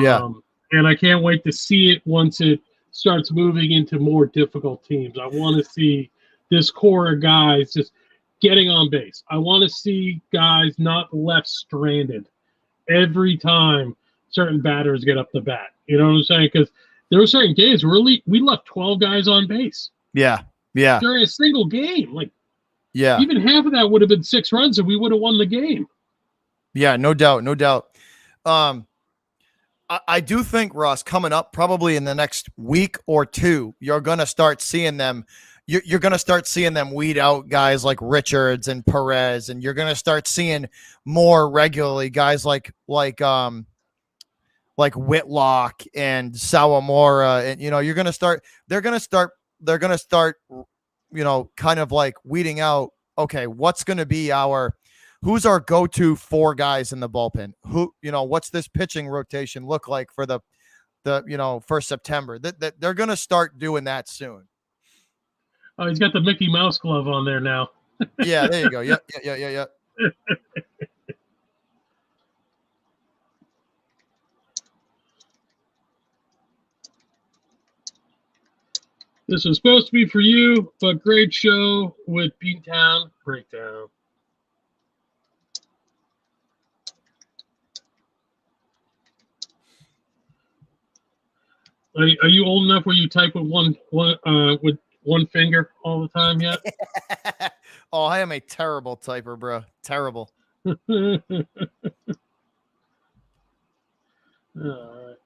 Yeah. And I can't wait to see it once it starts moving into more difficult teams. I want to see this core of guys just getting on base. I want to see guys not left stranded every time certain batters get up the bat. You know what I'm saying? Because there were certain games where we left 12 guys on base. Yeah. Yeah. During a single game. Like, yeah. even half of that would have been 6 runs and we would have won the game. Yeah, no doubt. No doubt. I do think, Ross, coming up probably in the next week or two, you're going to start seeing them. You're going to start seeing them weed out guys like Richards and Perez, and you're going to start seeing more regularly guys like Whitlock and Sawamura, and you're going to start. They're going to start. Kind of like weeding out. Okay, what's going to be who's our go-to 4 guys in the bullpen? What's this pitching rotation look like for for September? That they're going to start doing that soon. Oh, he's got the Mickey Mouse glove on there now. Yeah, there you go. Yeah. This was supposed to be for you, but great show with Beantown Breakdown. Are you old enough where you type with one finger all the time yet? Oh, I am a terrible typer, bro. Terrible. All right.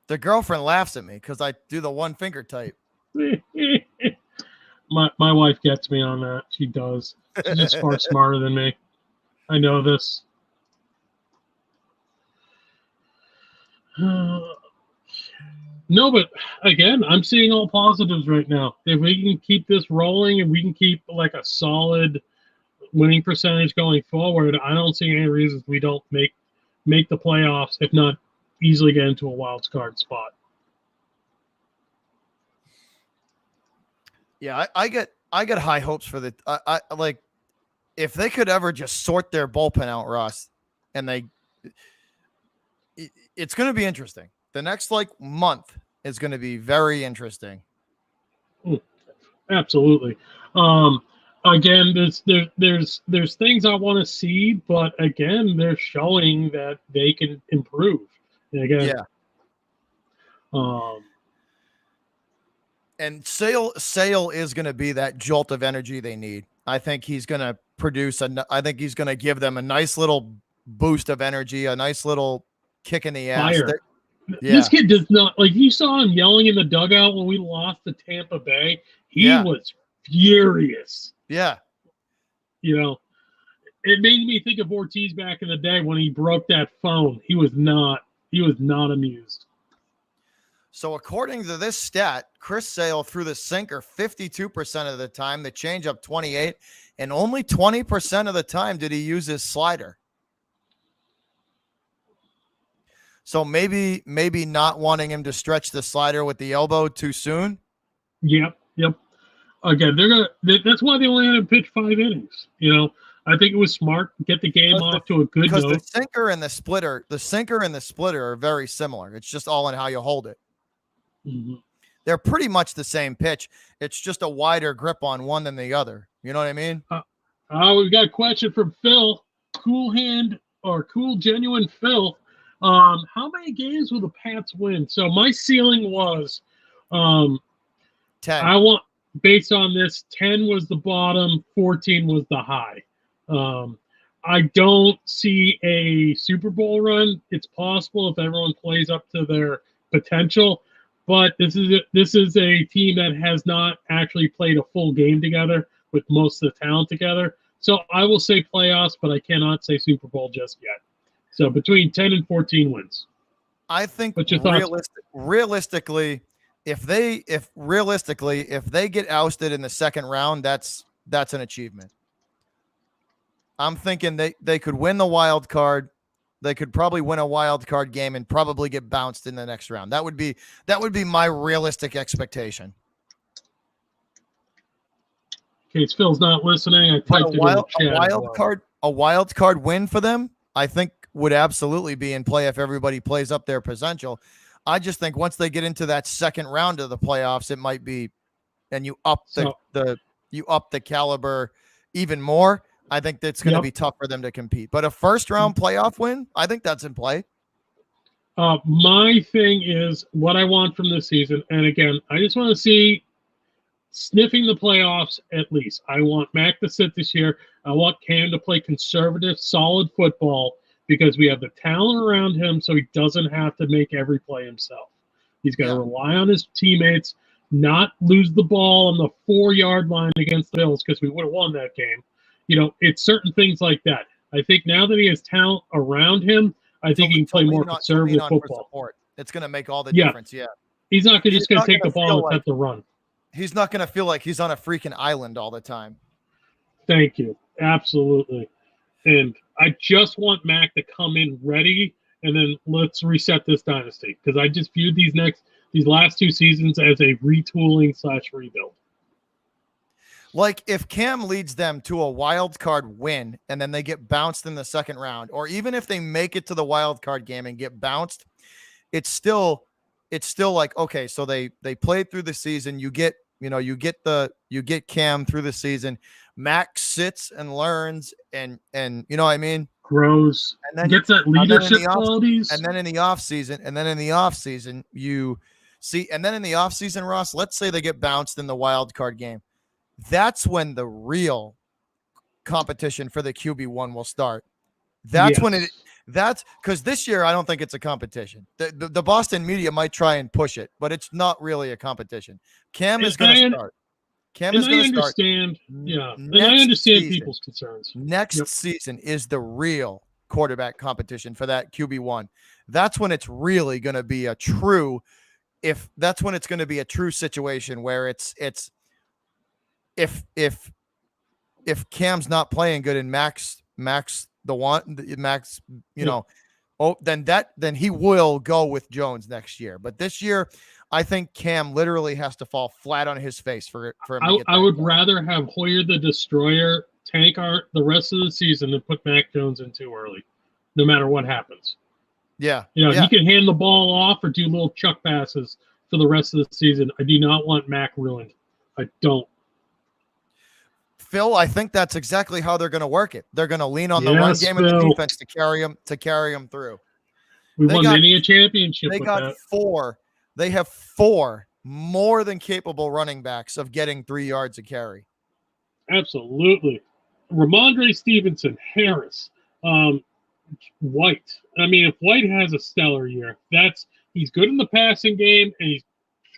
The girlfriend laughs at me because I do the one finger type. My wife gets me on that. She does. She's just far smarter than me. I know this. No, but again, I'm seeing all positives right now. If we can keep this rolling and we can keep like a solid winning percentage going forward, I don't see any reasons we don't make the playoffs, if not easily get into a wild card spot. Yeah, I get high hopes for I like if they could ever just sort their bullpen out, Ross, and it's going to be interesting. The next month is going to be very interesting. Absolutely. Again, there's things I want to see, but again, they're showing that they can improve. And again, and Sale is going to be that jolt of energy they need. I think he's going to produce I think he's going to give them a nice little boost of energy, a nice little kick in the ass. This kid does not, like, you saw him yelling in the dugout when we lost to Tampa Bay. He was furious. Yeah. It made me think of Ortiz back in the day when he broke that phone. He was not amused. So according to this stat, Chris Sale threw the sinker 52% of the time, the changeup 28%, and only 20% of the time did he use his slider. So maybe not wanting him to stretch the slider with the elbow too soon. Yep. Again, that's why they only had to pitch 5 innings. I think it was smart to get the game off to a good note. Because the sinker and the splitter are very similar. It's just all in how you hold it. Mm-hmm. They're pretty much the same pitch. It's just a wider grip on one than the other. You know what I mean? We've got a question from Phil. Cool genuine Phil. How many games will the Pats win? So my ceiling was 10. Based on this, 10 was the bottom, 14 was the high. I don't see a Super Bowl run. It's possible if everyone plays up to their potential, but this is a team that has not actually played a full game together with most of the talent together. So I will say playoffs, but I cannot say Super Bowl just yet. So between 10 and 14 wins. I think What's your thoughts? realistically, if they get ousted in the second round, that's an achievement. I'm thinking they could win the wild card. They could probably win a wild card game and probably get bounced in the next round. That would be my realistic expectation. In case Phil's not listening, I But typed it in the chat. a wild card win for them, I think would absolutely be in play if everybody plays up their potential. I just think once they get into that second round of the playoffs, it might be, and you up the caliber even more. I think that's going to be tough for them to compete. But a first round playoff win, I think that's in play. My thing is what I want from this season. And again, I just want to see sniffing the playoffs at least. I want Mac to sit this year. I want Cam to play conservative, solid football because we have the talent around him so he doesn't have to make every play himself. He's got to rely on his teammates, not lose the ball on the 4-yard line against the Bills because we would have won that game. It's certain things like that. I think now that he has talent around him, I think he can play more conservative football. It's going to make all the difference. Yeah. He's not just going to take the ball and cut the run. He's not going to feel like he's on a freaking island all the time. Thank you. Absolutely. And I just want Mac to come in ready, and then let's reset this dynasty because I just viewed these last 2 seasons as a retooling/rebuild. Like if Cam leads them to a wild card win and then they get bounced in the second round, or even if they make it to the wild card game and get bounced, it's still like, okay, so they played through the season. You get Cam through the season. Max sits and learns and you know what I mean? Grows. And then gets that leadership qualities. And then in the off season, you see, and then in the off season, Ross, let's say they get bounced in the wild card game. That's when the real competition for the QB1 will start. That's because this year I don't think it's a competition. The Boston media might try and push it, but it's not really a competition. Cam is going to start. Cam is going to start. Yeah, and I understand people's concerns. Next season is the real quarterback competition for that QB1. That's when it's really going to be a true. That's when it's going to be a true situation where it's. If Cam's not playing good and Max, then he will go with Jones next year. But this year, I think Cam literally has to fall flat on his face for him to get I would rather have Hoyer the Destroyer tank the rest of the season than put Mac Jones in too early, no matter what happens. Yeah. He can hand the ball off or do little chuck passes for the rest of the season. I do not want Mac ruined. I don't. Phil, I think that's exactly how they're going to work it. They're going to lean on the run game and the defense to carry them through. We won many a championship. They have 4 more than capable running backs of getting 3 yards a carry. Absolutely. Ramondre Stevenson, Harris, White. I mean, if White has a stellar year, he's good in the passing game and he's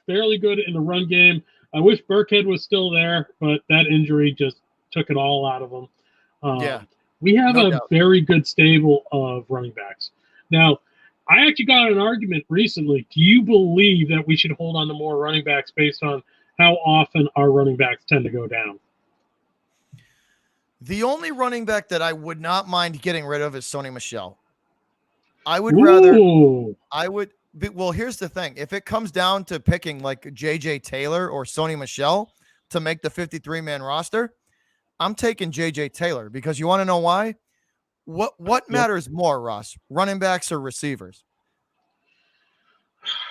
fairly good in the run game. I wish Burkhead was still there, but that injury just took it all out of him. We have a very good stable of running backs. Now, I actually got an argument recently. Do you believe that we should hold on to more running backs based on how often our running backs tend to go down? The only running back that I would not mind getting rid of is Sony Michel. Well, here's the thing. If it comes down to picking like J.J. Taylor or Sony Michel to make the 53-man roster, I'm taking J.J. Taylor because you want to know why? What matters more, Ross? Running backs or receivers?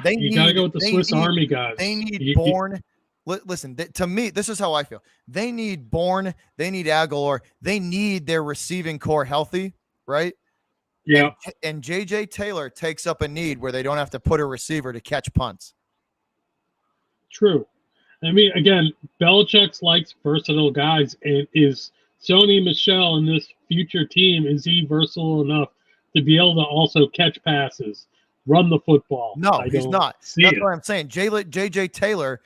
You got to go with the Swiss Army guys. They need Bourne. Listen, to me, this is how I feel. They need Bourne. They need Aguilar. They need their receiving core healthy, right? Yeah. And J.J. Taylor takes up a need where they don't have to put a receiver to catch punts. True. I mean, again, Belichick likes versatile guys, and is Sony Michel in this future team, is he versatile enough to be able to also catch passes, run the football? No, he's not. That's what I'm saying. J.J. Taylor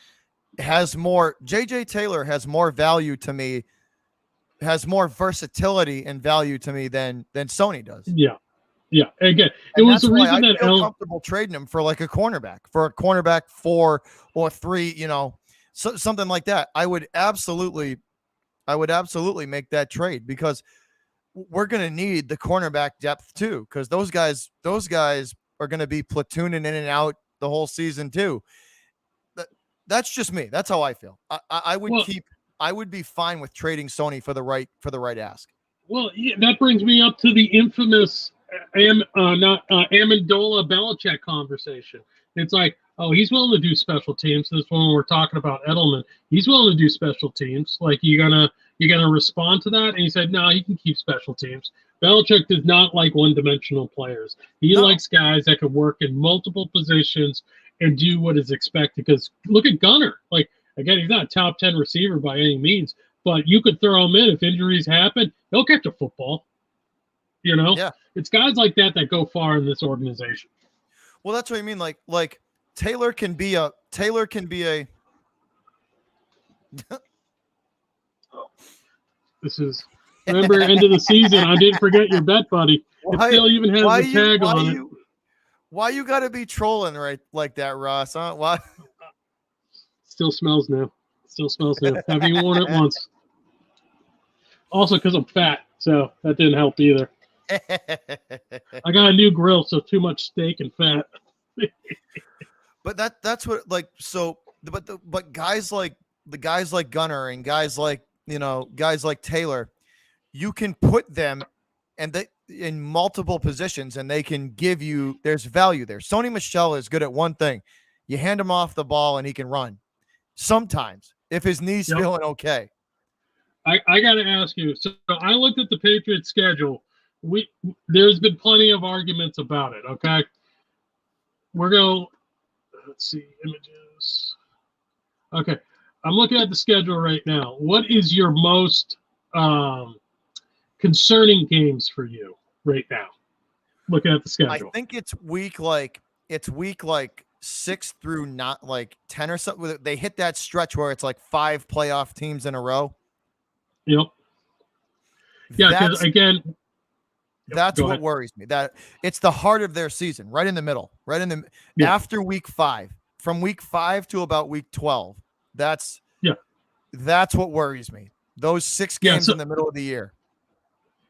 has more value to me has more versatility and value to me than Sony does. Yeah. Again, it And was that's the why reason I that feel comfortable trading him for like a cornerback 4 or 3, something like that. I would absolutely make that trade because we're going to need the cornerback depth too, because those guys are going to be platooning in and out the whole season too. That's just me. That's how I feel. I would be fine with trading Sony for the right ask. Well, yeah, that brings me up to the infamous Amendola Belichick conversation. It's like, oh, he's willing to do special teams. This one we're talking about Edelman. He's willing to do special teams. Like, you gonna respond to that? And he said, no, he can keep special teams. Belichick does not like one-dimensional players. He likes guys that can work in multiple positions and do what is expected. Because look at Gunner. Like, again, he's not a top 10 receiver by any means, but you could throw him in if injuries happen. He'll catch a football. Yeah. It's guys like that go far in this organization. Well, that's what I mean. Like Taylor can be a. This is remember end of the season. I didn't forget your bet, buddy. It still even has the tag on it. Why you got to be trolling right like that, Ross? Huh? Why? Still smells new. Haven't worn it once. Also, because I'm fat, so that didn't help either. I got a new grill, so too much steak and fat. But that's what but guys like Gunner and guys like Taylor, you can put them and they in multiple positions and they can give you, there's value there. Sony Michel is good at one thing. You hand him off the ball and he can run. Sometimes if his knee's feeling okay. I got to ask you. So I looked at the Patriots schedule. There's been plenty of arguments about it. Okay, let's see images. Okay, I'm looking at the schedule right now. What is your most concerning games for you right now? Looking at the schedule, I think it's week 6 through not like 10 or something. They hit that stretch where it's like 5 playoff teams in a row. Yep. Yeah, because again, that's what worries me. That it's the heart of their season, right in the middle, after week 5, from week 5 to about week 12. That's what worries me. Those 6 games in the middle of the year.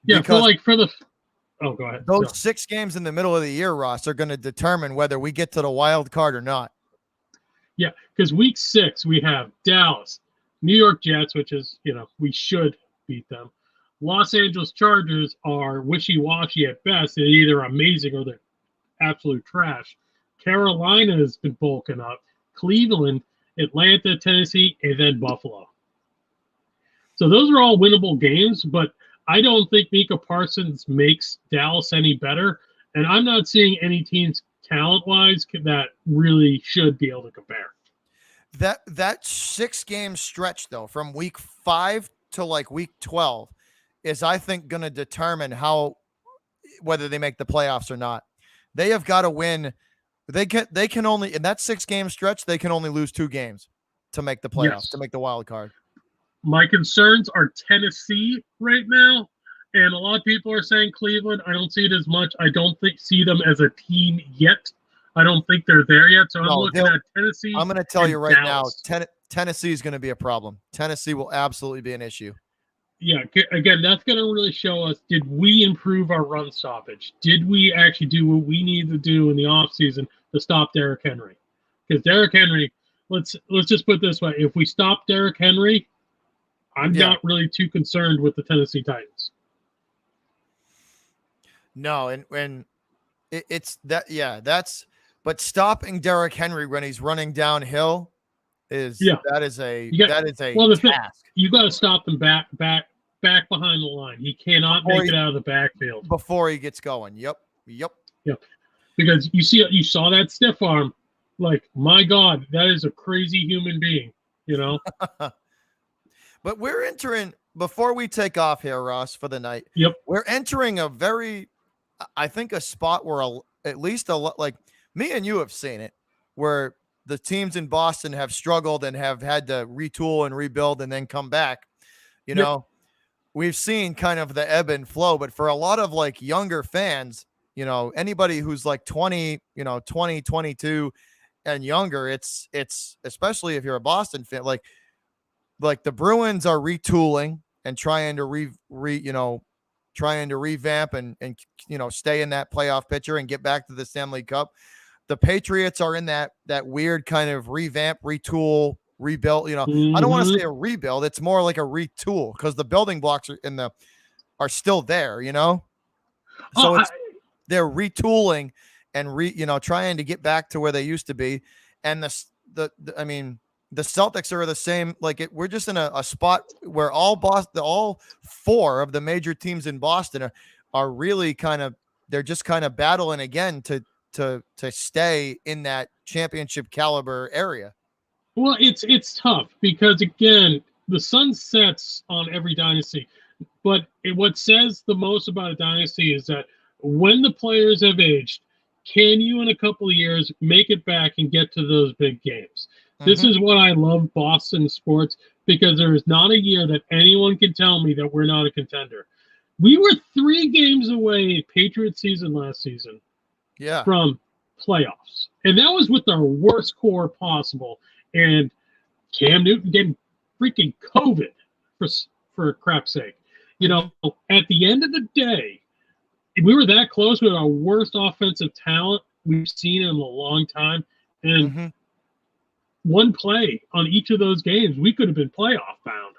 Yeah, go ahead. Those 6 games in the middle of the year, Ross, are going to determine whether we get to the wild card or not. Yeah, because week 6 we have Dallas, New York Jets, which is, we should beat them. Los Angeles Chargers are wishy-washy at best. They're either amazing or they're absolute trash. Carolina has been bulking up. Cleveland, Atlanta, Tennessee, and then Buffalo. So those are all winnable games, but I don't think Micah Parsons makes Dallas any better. And I'm not seeing any teams talent-wise that really should be able to compare. That 6-game stretch, though, from week 5 to like week 12 is, I think, going to determine whether they make the playoffs or not. They have got to win. They can only, in that 6-game stretch, they can only lose 2 games to make the playoffs, to make the wild card. My concerns are Tennessee right now, and a lot of people are saying Cleveland. I don't see it as much. I don't see them as a team yet. I don't think they're there yet. So I'm looking at Tennessee. I'm going to tell you right Dallas. now, Tennessee is going to be a problem. Tennessee will absolutely be an issue. Yeah, again, that's going to really show us, did we improve our run stoppage? Did we actually do what we need to do in the offseason to stop Derrick Henry? Because Derrick Henry, let's just put it this way. If we stop Derrick Henry, I'm not really too concerned with the Tennessee Titans. No, and it's that, but stopping Derrick Henry when he's running downhill is a task. You got to stop him back behind the line. He cannot make it out of the backfield before he gets going. Yep. Because you saw that stiff arm. Like, my God, that is a crazy human being. But we're entering, before we take off here, Ross, for the night. Yep. We're entering a spot where at least like me and you have seen it, where the teams in Boston have struggled and have had to retool and rebuild and then come back. we've seen kind of the ebb and flow, but for a lot of like younger fans, anybody who's like 20, 20, 22 and younger, it's especially if you're a Boston fan, like the Bruins are retooling and trying to trying to revamp and stay in that playoff picture and get back to the Stanley Cup. The Patriots are in that weird kind of revamp, retool, rebuild. I don't want to say a rebuild. It's more like a retool because the building blocks are still there. So they're retooling and trying to get back to where they used to be. And the Celtics are the same. Like we're just in a spot where all four of the major teams in Boston are really they're just kind of battling again to stay in that championship caliber area. Well, it's tough because again, the sun sets on every dynasty, but what says the most about a dynasty is that when the players have aged, can you in a couple of years make it back and get to those big games? This is what I love Boston sports, because there is not a year that anyone can tell me that we're not a contender. We were 3 games away Patriots season last season from playoffs. And that was with our worst core possible. And Cam Newton getting freaking COVID for crap's sake. At the end of the day, we were that close with our worst offensive talent we've seen in a long time. And one play on each of those games, we could have been playoff bound.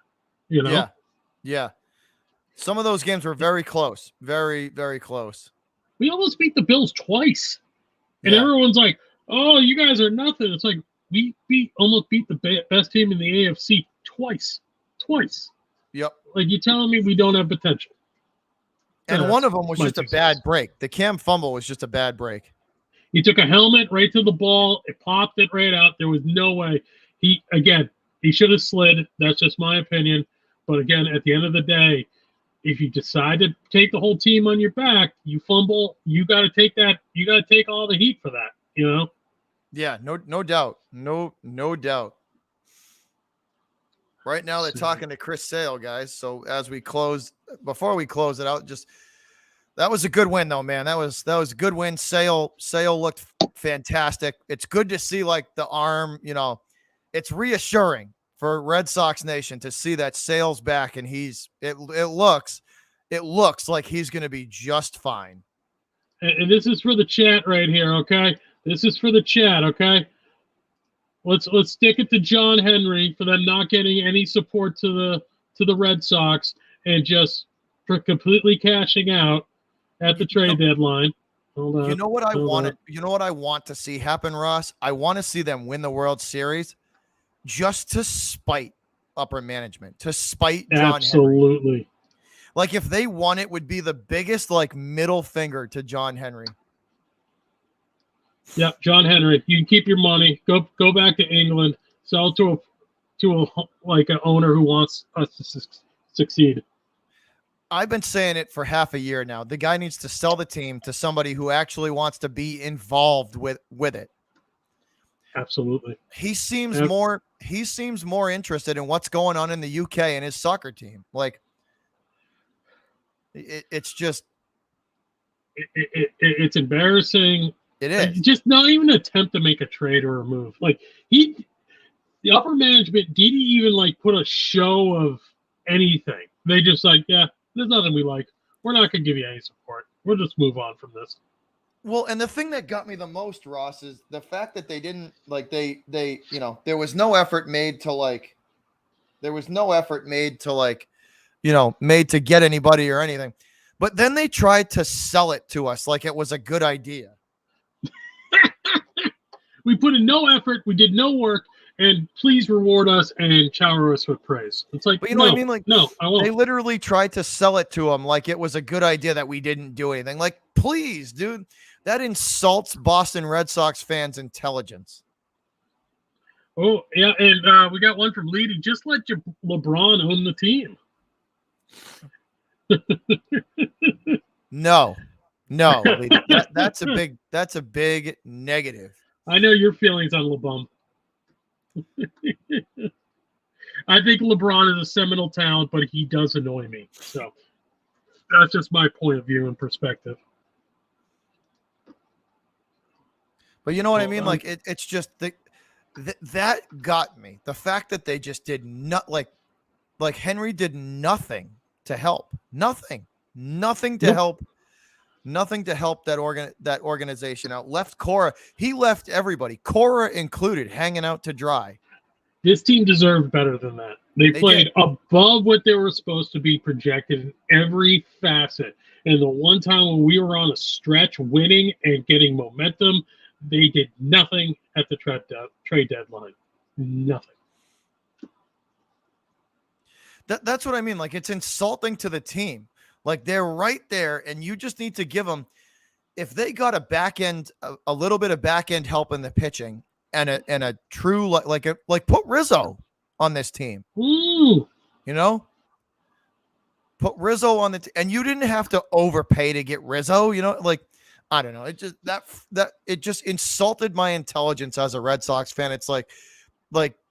Yeah. Some of those games were very close. Very, very close. We almost beat the Bills twice. And everyone's like, oh, you guys are nothing. It's like, we almost beat the best team in the AFC twice. Yep. Like, you're telling me we don't have potential. And one of them was just a bad break. The Cam fumble was just a bad break. He took a helmet right to the ball. It popped it right out. There was no way. He should have slid. That's just my opinion. But again, at the end of the day, if you decide to take the whole team on your back, you fumble, you got to take that. You got to take all the heat for that, Yeah, no doubt. No doubt. Right now they're talking to Chris Sale, guys. So before we close it out, that was a good win though, man. That was a good win. Sale looked fantastic. It's good to see like the arm, it's reassuring for Red Sox Nation to see that Sale's back and it looks like he's going to be just fine. And this is for the chat right here, okay? This is for the chat, okay? Let's stick it to John Henry for them not getting any support to the Red Sox and just for completely cashing out at the trade deadline. Hold on. You know what I want to see happen, Ross? I want to see them win the World Series just to spite upper management, to spite John Absolutely. Henry. Like if they won, it would be the biggest like middle finger to John Henry. Yep, John Henry. You can keep your money. Go back to England. Sell to an owner who wants us to succeed. I've been saying it for half a year now. The guy needs to sell the team to somebody who actually wants to be involved with it. Absolutely. He seems more interested in what's going on in the UK and his soccer team. Like it's just it's embarrassing. It is just not even attempt to make a trade or a move. Like the upper management didn't even like put a show of anything. They just like, yeah, there's nothing we like. We're not going to give you any support. We'll just move on from this. Well, and the thing that got me the most, Ross, is the fact that they didn't like there was no effort made to made to get anybody or anything. But then they tried to sell it to us like it was a good idea. We put in no effort. We did no work. And please reward us and shower us with praise. It's like, but you know what I mean? Like, no, I won't. They literally tried to sell it to him like it was a good idea that we didn't do anything. Like, please, dude, that insults Boston Red Sox fans' intelligence. Oh, yeah, and we got one from Leedy. Just let LeBron own the team. No, Leedy. That's a big negative. I know your feelings on LeBron. I think LeBron is a seminal talent, but he does annoy me. So that's just my point of view and perspective. But you know what I mean? Like it's just that got me. The fact that they just did not like Henry did nothing to help. Nothing to help. Nothing to help that organization out. Left Cora. He left everybody, Cora included, hanging out to dry. This team deserved better than that. They played above what they were supposed to be projected in every facet. And the one time when we were on a stretch winning and getting momentum, they did nothing at the trade deadline. Nothing. That's what I mean. Like, it's insulting to the team. Like, they're right there, and you just need to give them, if they got a little bit of back end help in the pitching and a true, like put Rizzo on this team. Ooh. You know? Put Rizzo on and you didn't have to overpay to get Rizzo, you know, like, I don't know. It just, it just insulted my intelligence as a Red Sox fan. It's like,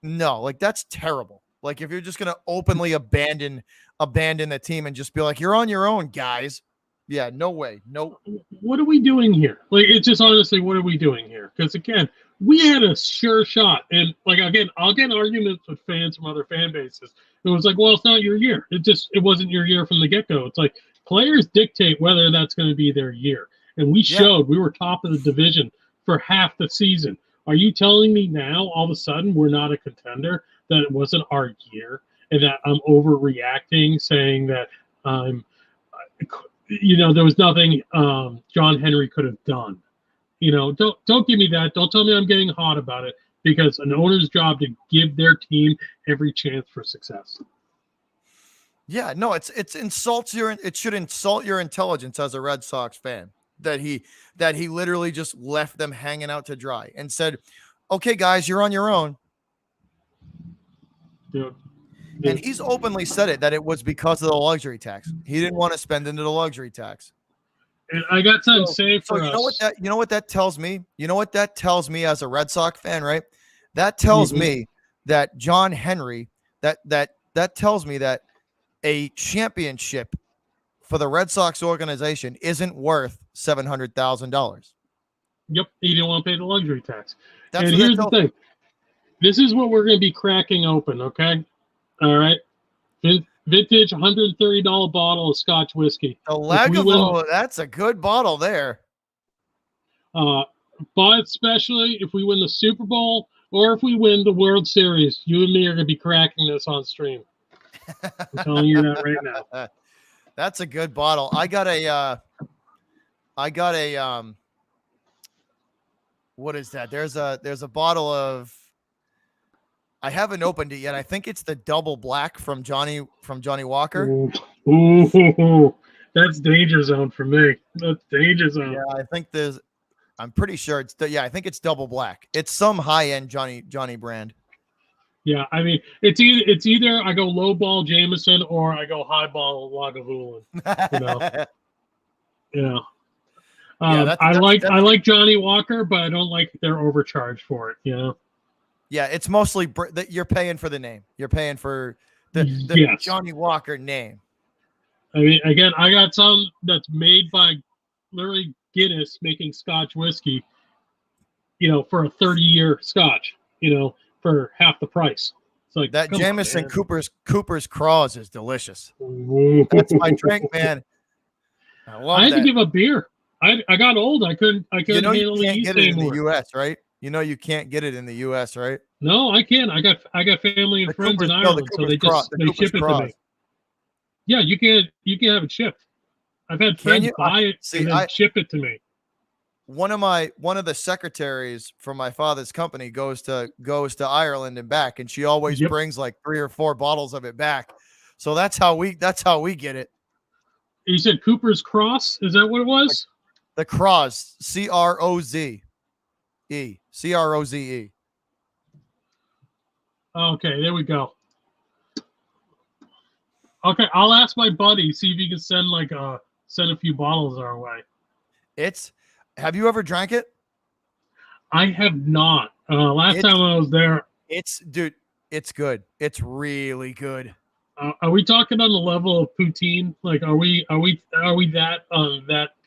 no, like, that's terrible. Like, if you're just going to openly abandon the team and just be like, you're on your own, guys. Yeah, no way. No. What are we doing here? Like, it's just honestly, what are we doing here? Because again, we had a sure shot. And like, again, I'll get arguments with fans from other fan bases. It was like, well, it's not your year. It wasn't your year from the get-go. It's like players dictate whether that's going to be their year. And we showed we were top of the division for half the season. Are you telling me now, all of a sudden, we're not a contender, that it wasn't our year, and that I'm overreacting, saying that there was nothing John Henry could have done? Don't give me that. Don't tell me I'm getting hot about it, because an owner's job to give their team every chance for success. Yeah, no, it should insult your intelligence as a Red Sox fan that he literally just left them hanging out to dry and said, "Okay, guys, you're on your own." Yeah. And he's openly said it, that it was because of the luxury tax. He didn't want to spend into the luxury tax. And I got something to say for us. You know what that tells me? You know what that tells me as a Red Sox fan, right? That tells me that John Henry, that tells me that a championship for the Red Sox organization isn't worth $700,000. Yep, he didn't want to pay the luxury tax. And here's the thing. This is what we're going to be cracking open, okay? All right? Vintage $130 bottle of Scotch whiskey. The Lagavulin, that's a good bottle there. But especially if we win the Super Bowl or if we win the World Series, you and me are going to be cracking this on stream. I'm telling you that right now. That's a good bottle. I got a what is that? There's a bottle of, I haven't opened it yet. I think it's the double black from Johnny Walker. Ooh, that's danger zone for me. That's danger zone. Yeah, I'm pretty sure I think it's double black. It's some high-end Johnny brand. Yeah, I mean, it's either I go low ball Jameson or I go high ball Lagavulin. I like Johnny Walker, but I don't like they're overcharged for it. Yeah, it's mostly that you're paying for the name. You're paying for the Johnny Walker name. I mean, again, I got some that's made by literally Guinness making Scotch whiskey, for a 30-year Scotch, for half the price. It's like that Jameson Cooper's Craws is delicious. That's my drink, man. I had to give up beer. I got old. I couldn't handle you can't get it anymore. In the U.S., right? You can't get it in the U.S., right? No, I can't. I got family and friends in Ireland, so they ship it to me. Yeah, you can have it shipped. I've had friends buy it and then ship it to me. One of the secretaries from my father's company goes to Ireland and back, and she always brings like 3 or 4 bottles of it back. So that's how we get it. You said Cooper's Cross? Is that what it was? The Cross, Croze. Croze. Okay, there we go. Okay, I'll ask my buddy, see if he can send a few bottles our way. Have you ever drank it? I have not. Last time I was there. Dude, It's good. It's really good. Are we talking on the level of poutine? Like, are we that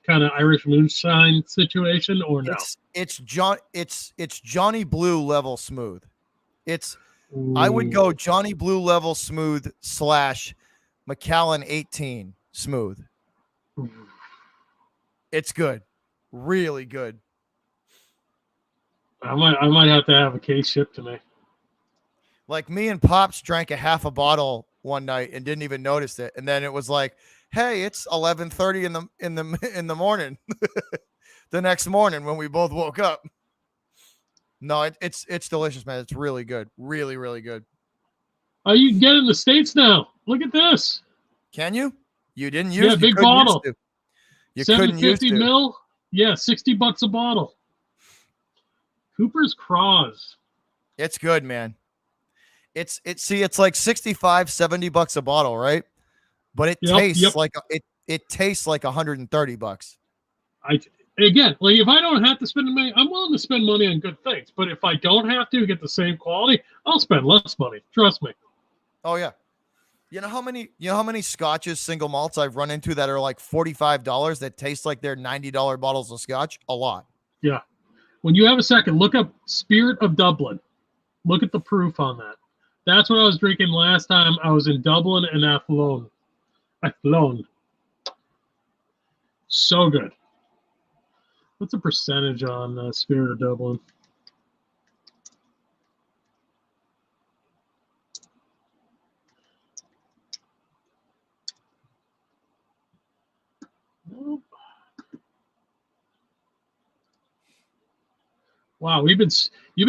kind of Irish moonshine situation or no? It's Johnny Blue level smooth. I would go Johnny Blue level smooth / Macallan 18 smooth. Ooh. It's good. Really good. I might have to have a case shipped to me. Like me and Pops drank a half a bottle one night and didn't even notice it. And then it was like, hey, it's 11:30 in the morning. The next morning when we both woke up. No, it's delicious, man. It's really good. Really, really good. Oh, you can get it in the States now. Look at this. Can you? You didn't use Yeah, big bottle. You couldn't use 750 mil. Yeah, $60 a bottle. Cooper's Craws. It's good, man. It's like $65-$70 a bottle, right? But it tastes like it tastes like $130. Again, like if I don't have to spend money, I'm willing to spend money on good things. But if I don't have to get the same quality, I'll spend less money. Trust me. Oh yeah. You know how many scotches, single malts I've run into that are like $45 that taste like they're $90 bottles of scotch? A lot. Yeah. When you have a second, look up Spirit of Dublin. Look at the proof on that. That's what I was drinking last time I was in Dublin and Athlone. So good. What's the percentage on Spirit of Dublin? Nope. Wow, you've been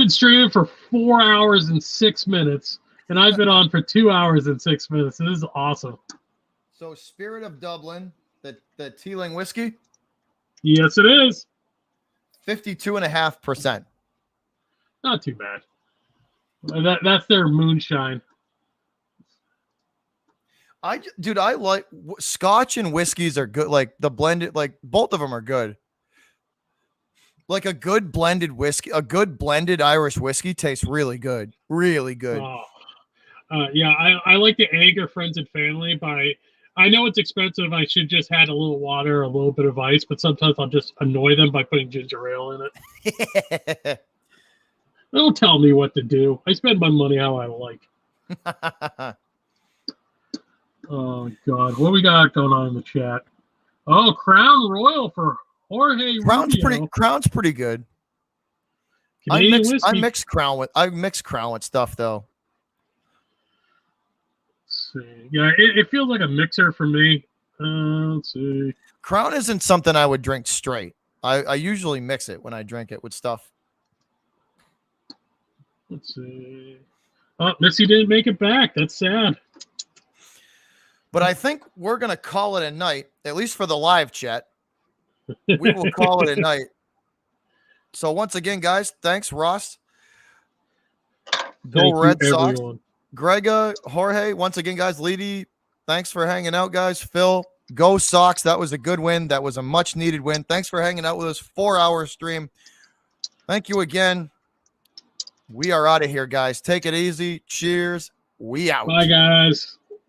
streaming for 4 hours and 6 minutes, and I've been on for 2 hours and 6 minutes. This is awesome. So Spirit of Dublin, the Teeling whiskey? Yes, it is. 52.5%. Not too bad. That's their moonshine. I like scotch and whiskeys are good. Like the blended, like both of them are good. Like a good blended whiskey, a good blended Irish whiskey tastes really good. Really good. Yeah, I like to anger friends and family by, I know it's expensive. I should just add a little water, a little bit of ice, but sometimes I'll just annoy them by putting ginger ale in it. Don't tell me what to do. I spend my money how I like. Oh, God. What we got going on in the chat? Oh, Crown Royal for Jorge Rubio. Crown's pretty good. I mix Crown with stuff though. Let's see. Yeah, it feels like a mixer for me. Let's see. Crown isn't something I would drink straight. I usually mix it when I drink it with stuff. Let's see. Oh, Missy didn't make it back. That's sad. But I think we're going to call it a night, at least for the live chat. We will call it a night. So once again, guys, thanks, Ross. Go Red Sox. Grega, Jorge, once again, guys. Leedy, thanks for hanging out, guys. Phil, go Sox. That was a good win. That was a much-needed win. Thanks for hanging out with us. 4-hour stream. Thank you again. We are out of here, guys. Take it easy. Cheers. We out. Bye, guys.